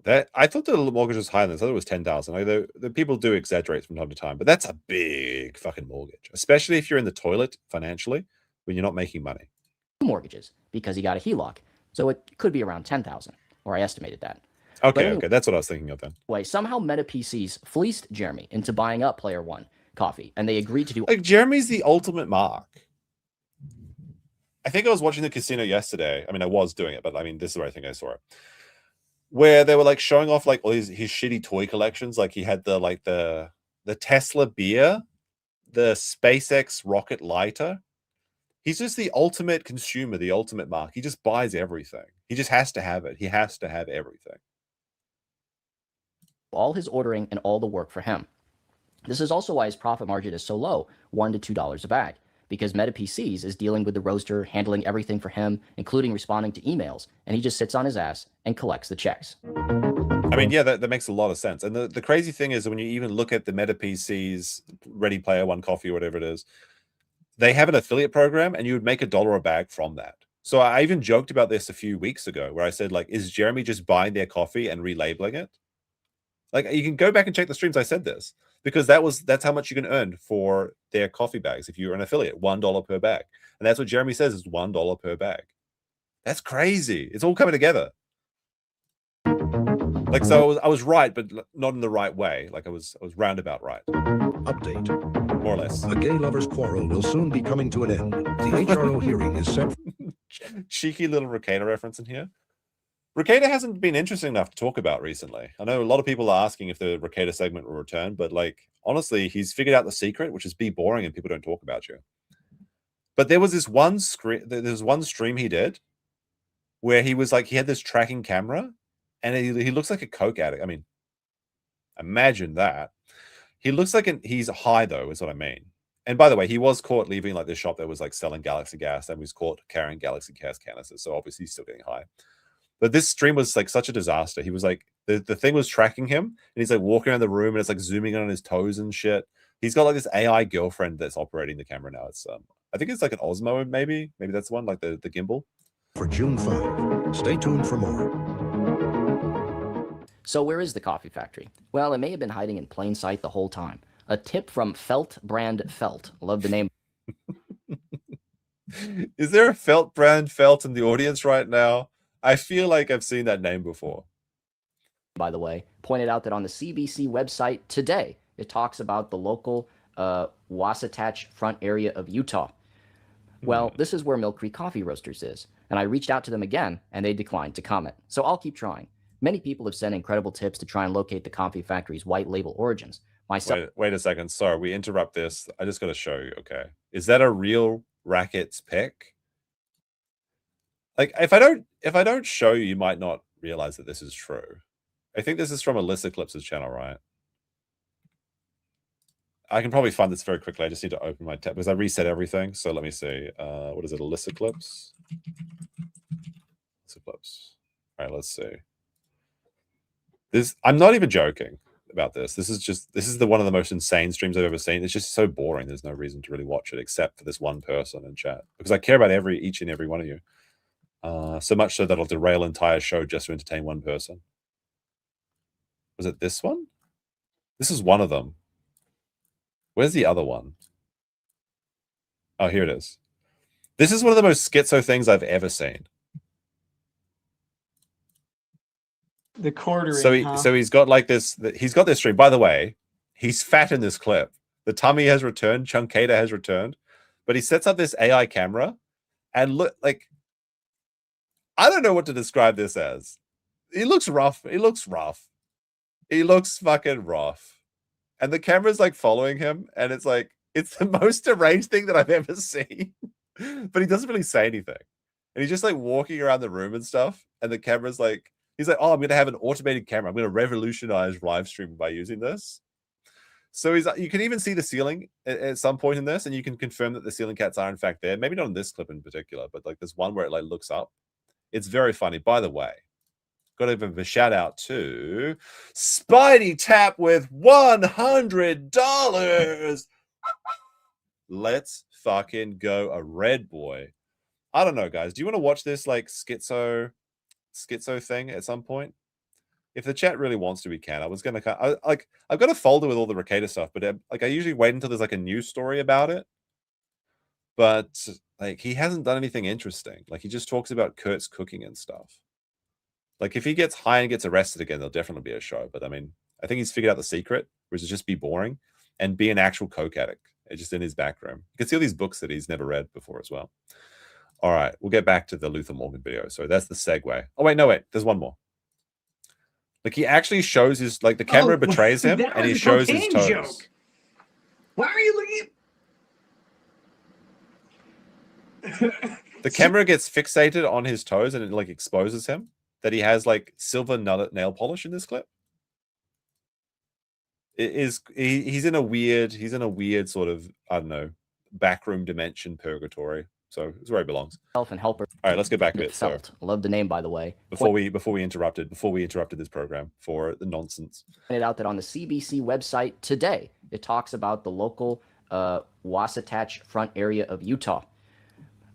That I thought the mortgage was higher than this. I thought it was 10,000. Like the people do exaggerate from time to time, but that's a big fucking mortgage, especially if you're in the toilet financially when you're not making money. Mortgages because he got a HELOC. So it could be around 10,000, or I estimated that. Okay, anyway, okay, that's what I was thinking of then. Somehow Meta PCs fleeced Jeremy into buying up Player One Coffee, and they agreed to do. Like Jeremy's the ultimate mark. I think I was watching the casino yesterday. I mean, I was doing it, but I mean, this is where I think I saw it, where they were like showing off like all his shitty toy collections. Like he had the Tesla beer, the SpaceX rocket lighter. He's just the ultimate consumer, the ultimate mark. He just buys everything. He just has to have it. He has to have everything. All his ordering and all the work for him. This is also why his profit margin is so low, $1 to $2 a bag, because Meta PCs is dealing with the roaster, handling everything for him, including responding to emails, and he just sits on his ass and collects the checks. I mean, yeah, that makes a lot of sense. And the crazy thing is when you even look at the Meta PCs, Ready Player One Coffee, or whatever it is, they have an affiliate program and you would make $1 a bag from that. So I even joked about this a few weeks ago where I said, like, is Jeremy just buying their coffee and relabeling it? Like, you can go back and check the streams. I said this because that's how much you can earn for their coffee bags. If you're an affiliate, $1 per bag. And that's what Jeremy says is $1 per bag. That's crazy. It's all coming together. Like, so I was right, but not in the right way. Like I was roundabout right. Update. More or less. A gay lovers' quarrel will soon be coming to an end. The HRO hearing is set. Cheeky little Ricada reference in here. Ricada hasn't been interesting enough to talk about recently. I know a lot of people are asking if the Ricada segment will return, but like, honestly, he's figured out the secret, which is be boring and people don't talk about you. But there was this one stream he did where he was like, he had this tracking camera and he looks like a coke addict. I mean, imagine that. He looks like he's high though, is what I mean. And by the way, he was caught leaving like this shop that was like selling Galaxy gas and was caught carrying Galaxy gas canisters. So obviously he's still getting high. But this stream was like such a disaster. He was like, the thing was tracking him and he's like walking around the room and it's like zooming in on his toes and shit. He's got like this AI girlfriend that's operating the camera now. It's I think it's like an Osmo, maybe that's the one, like the gimbal. For June 5. Stay tuned for more. So where is the coffee factory? Well, it may have been hiding in plain sight the whole time. A tip from Felt Brand Felt. Love the name. Is there a Felt Brand Felt in the audience right now? I feel like I've seen that name before. by the way, pointed out that on the CBC website today, it talks about the local Wasatch Front area of Utah. Well, this is where Mill Creek Coffee Roasters is, and I reached out to them again, and they declined to comment. So I'll keep trying. Many people have sent incredible tips to try and locate the coffee factory's white label origins. Wait a second. Sorry, we interrupt this. I just got to show you. Okay, is that a real Rackets pick? Like, if I don't show you, you might not realize that this is true. I think this is from Alyssa Clips' channel, right? I can probably find this very quickly. I just need to open my tab because I reset everything. So let me see. What is it? Alyssa Clips. Alyssa Clips. All right, let's see. This, I'm not even joking about this. This is one of the most insane streams I've ever seen. It's just so boring. There's no reason to really watch it except for this one person in chat because I care about each and every one of you. So much so that I'll derail an entire show just to entertain one person. Was it this one? This is one of them. Where's the other one? Oh, here it is. This is one of the most schizo things I've ever seen. The quartering. So he's got like this. He's got this stream. By the way, he's fat in this clip. The tummy has returned. Chunkata has returned, but he sets up this AI camera, and look like I don't know what to describe this as. He looks rough. He looks rough. He looks fucking rough. And the camera's like following him, and it's like it's the most deranged thing that I've ever seen. But he doesn't really say anything, and he's just like walking around the room and stuff. And the camera's like, he's like, "Oh, I'm gonna have an automated camera. I'm gonna revolutionize live streaming by using this." So you can even see the ceiling at some point in this, and you can confirm that the ceiling cats are in fact there. Maybe not in this clip in particular, but like there's one where it like looks up. It's very funny. By the way, got to give a shout out to Spidey Tap with $100. Let's fucking go, a red boy. I don't know, guys. Do you want to watch this like schizo thing at some point? If the chat really wants to, we can. I've got a folder with all the Ricada stuff, but like I usually wait until there's like a news story about it. But like he hasn't done anything interesting. Like he just talks about Kurt's cooking and stuff. Like if he gets high and gets arrested again, there'll definitely be a show. But I mean, I think he's figured out the secret, which is just be boring and be an actual coke addict. It's just in his back room. You can see all these books that he's never read before as well. All right, we'll get back to the Luther Morgan video. So that's the segue. Oh wait, no wait, there's one more. Like he actually shows his the camera betrays him and he shows his toes. Joke. Why are you looking? The camera gets fixated on his toes and it like exposes him. That he has like silver nail polish in this clip. He's in a weird sort of, I don't know, backroom dimension purgatory. So it's where he belongs. Self and helper. All right, let's get back to it. So, love the name, by the way. Before we interrupted this program for the nonsense. Pointed out that on the CBC website today, it talks about the local Wasatch Front area of Utah.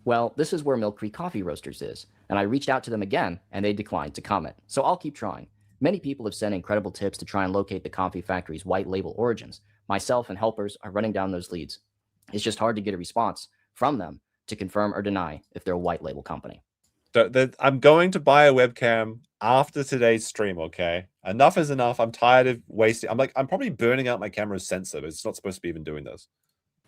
Well, this is where Mill Creek Coffee Roasters is, and I reached out to them again, and they declined to comment. So I'll keep trying. Many people have sent incredible tips to try and locate the coffee factory's white label origins. Myself and helpers are running down those leads. It's just hard to get a response from them to confirm or deny if they're a white label company. I'm going to buy a webcam after today's stream, okay? Enough is enough. I'm tired of wasting. I'm probably burning out my camera's sensor, but it's not supposed to be even doing this.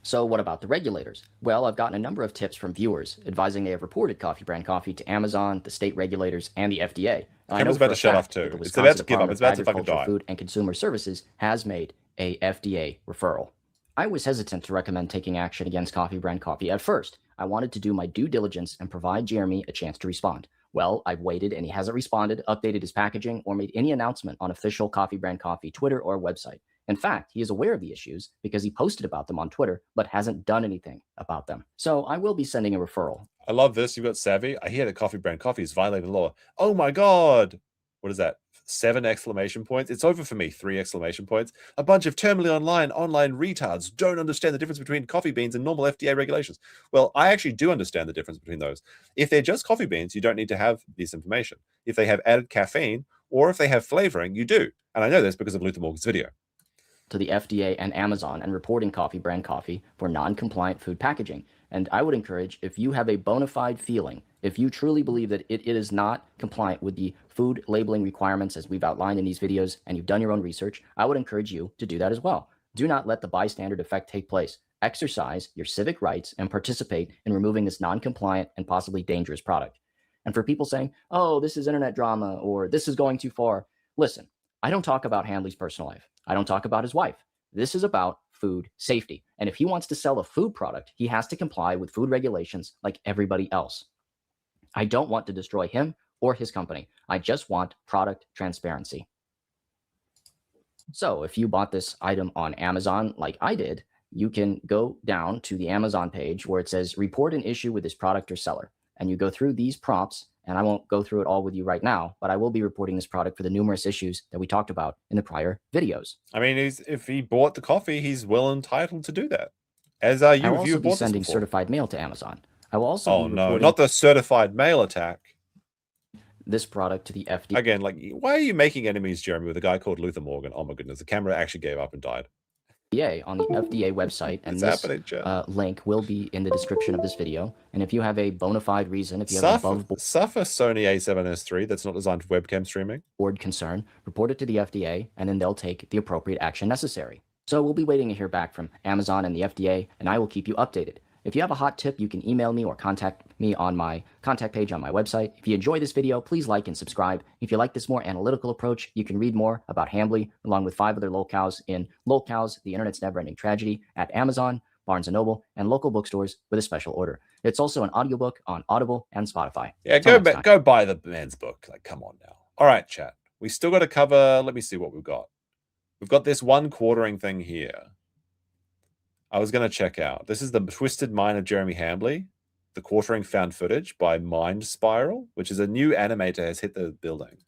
So what about the regulators? Well, I've gotten a number of tips from viewers advising they have reported Coffee Brand Coffee to Amazon, the state regulators, and the FDA. I know about to shut off too. It's about to give up. It's about to fucking die. Food and Consumer Services has made a FDA referral. I was hesitant to recommend taking action against Coffee Brand Coffee at first. I wanted to do my due diligence and provide Jeremy a chance to respond. Well, I've waited and he hasn't responded, updated his packaging, or made any announcement on official Coffee Brand Coffee Twitter or website. In fact, he is aware of the issues because he posted about them on Twitter, but hasn't done anything about them. So I will be sending a referral. I love this. You've got Savvy. I hear that Coffee Brand Coffee is violating the law. Oh my God. What is that? 7 exclamation points. It's over for me. 3 exclamation points. A bunch of terminally online retards don't understand the difference between coffee beans and normal FDA regulations. Well, I actually do understand the difference between those. If they're just coffee beans, you don't need to have this information. If they have added caffeine or if they have flavoring, you do. And I know this because of Luther Morgan's video. To the FDA and Amazon and reporting Coffee Brand Coffee for non-compliant food packaging. And I would encourage, if you have a bona fide feeling If you truly believe that it is not compliant with the food labeling requirements as we've outlined in these videos, and you've done your own research, I would encourage you to do that as well. Do not let the bystander effect take place. Exercise your civic rights and participate in removing this non-compliant and possibly dangerous product. And for people saying, oh, this is internet drama or this is going too far, listen, I don't talk about Hambly's personal life. I don't talk about his wife. This is about food safety. And if he wants to sell a food product, he has to comply with food regulations like everybody else. I don't want to destroy him or his company. I just want product transparency. So if you bought this item on Amazon like I did, you can go down to the Amazon page where it says report an issue with this product or seller. And you go through these prompts, and I won't go through it all with you right now, but I will be reporting this product for the numerous issues that we talked about in the prior videos. I mean, if he bought the coffee, he's well entitled to do that. As are you. I will also be sending certified mail to Amazon. I will also Oh no, not the certified mail attack. This product to the FDA. Again, like, why are you making enemies, Jeremy, with a guy called Luther Morgan? Oh my goodness, the camera actually gave up and died. On the FDA website, and this link will be in the description of this video. And if you have a bona fide reason, if you have an above suffer Sony A7S III that's not designed for webcam streaming board concern, report it to the FDA, and then they'll take the appropriate action necessary. So we'll be waiting to hear back from Amazon and the FDA, and I will keep you updated. If you have a hot tip, you can email me or contact me on my contact page on my website. If you enjoy this video, please like and subscribe. If you like this more analytical approach, you can read more about Hambly along with 5 other lolcows in Lolcows, The Internet's Never-Ending Tragedy at Amazon, Barnes & Noble, and local bookstores with a special order. It's also an audiobook on Audible and Spotify. Yeah, go buy the man's book. Like, come on now. All right, chat. We still got to cover. Let me see what we've got. We've got this one quartering thing here. I was going to check out. This is the Twisted Mind of Jeremy Hambly, the quartering found footage by Mind Spiral, which is a new animator has hit the building.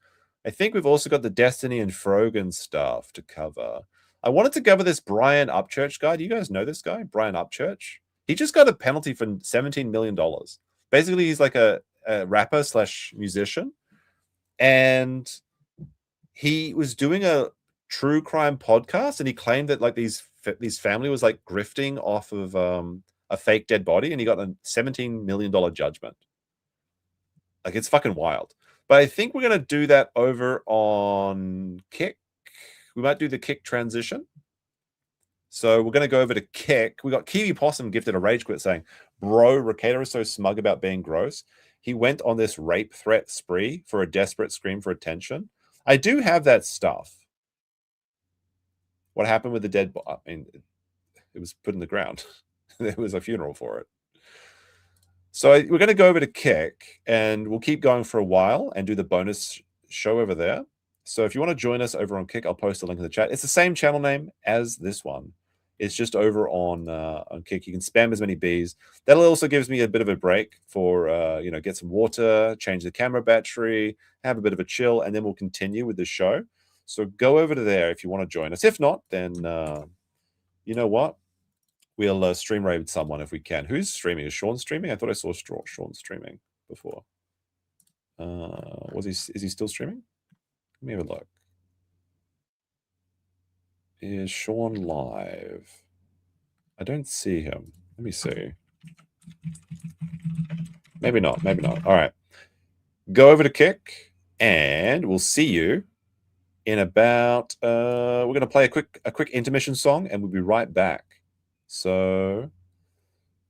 I think we've also got the Destiny and Frogan stuff to cover. I wanted to cover this Brian Upchurch guy. Do you guys know this guy? Brian Upchurch? He just got a penalty for $17 million. Basically, he's like a rapper / musician. And he was doing a true crime podcast, and he claimed that like these family was like grifting off of a fake dead body, and he got a $17 million judgment. Like, it's fucking wild. But I think we're going to do that over on Kick. We might do the Kick transition. So we're going to go over to Kick. We got Kiwi Possum gifted a rage quit saying, bro, Ricada is so smug about being gross. He went on this rape threat spree for a desperate scream for attention. I do have that stuff. What happened with the dead body? I mean, it was put in the ground. There was a funeral for it. So we're going to go over to Kick, and we'll keep going for a while and do the bonus show over there. So if you want to join us over on Kick, I'll post a link in the chat. It's the same channel name as this one. It's just over on Kick. You can spam as many bees. That also gives me a bit of a break for, get some water, change the camera battery, have a bit of a chill, and then we'll continue with the show. So go over to there if you want to join us. If not, then you know what? We'll stream raid someone if we can. Who's streaming? Is Sean streaming? I thought I saw Sean streaming before. Is he still streaming? Let me have a look. Is Sean live? I don't see him. Let me see. Maybe not. Maybe not. All right. Go over to Kick, and we'll see you in about. We're going to play a quick intermission song, and we'll be right back. So,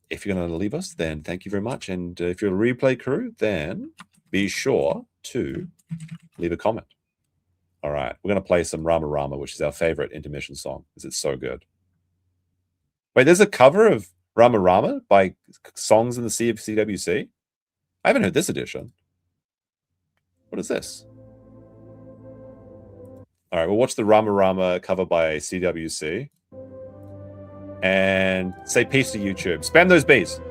if you're going to leave us, then thank you very much. And if you're a replay crew, then be sure to leave a comment. All right, we're going to play some Rama Rama, which is our favorite intermission song, because it's so good. Wait, there's a cover of Rama Rama by Songs in the Sea of CWC? I haven't heard this edition. What is this? All right, we'll watch the Rama Rama cover by CWC. And say peace to YouTube. Spam those bees.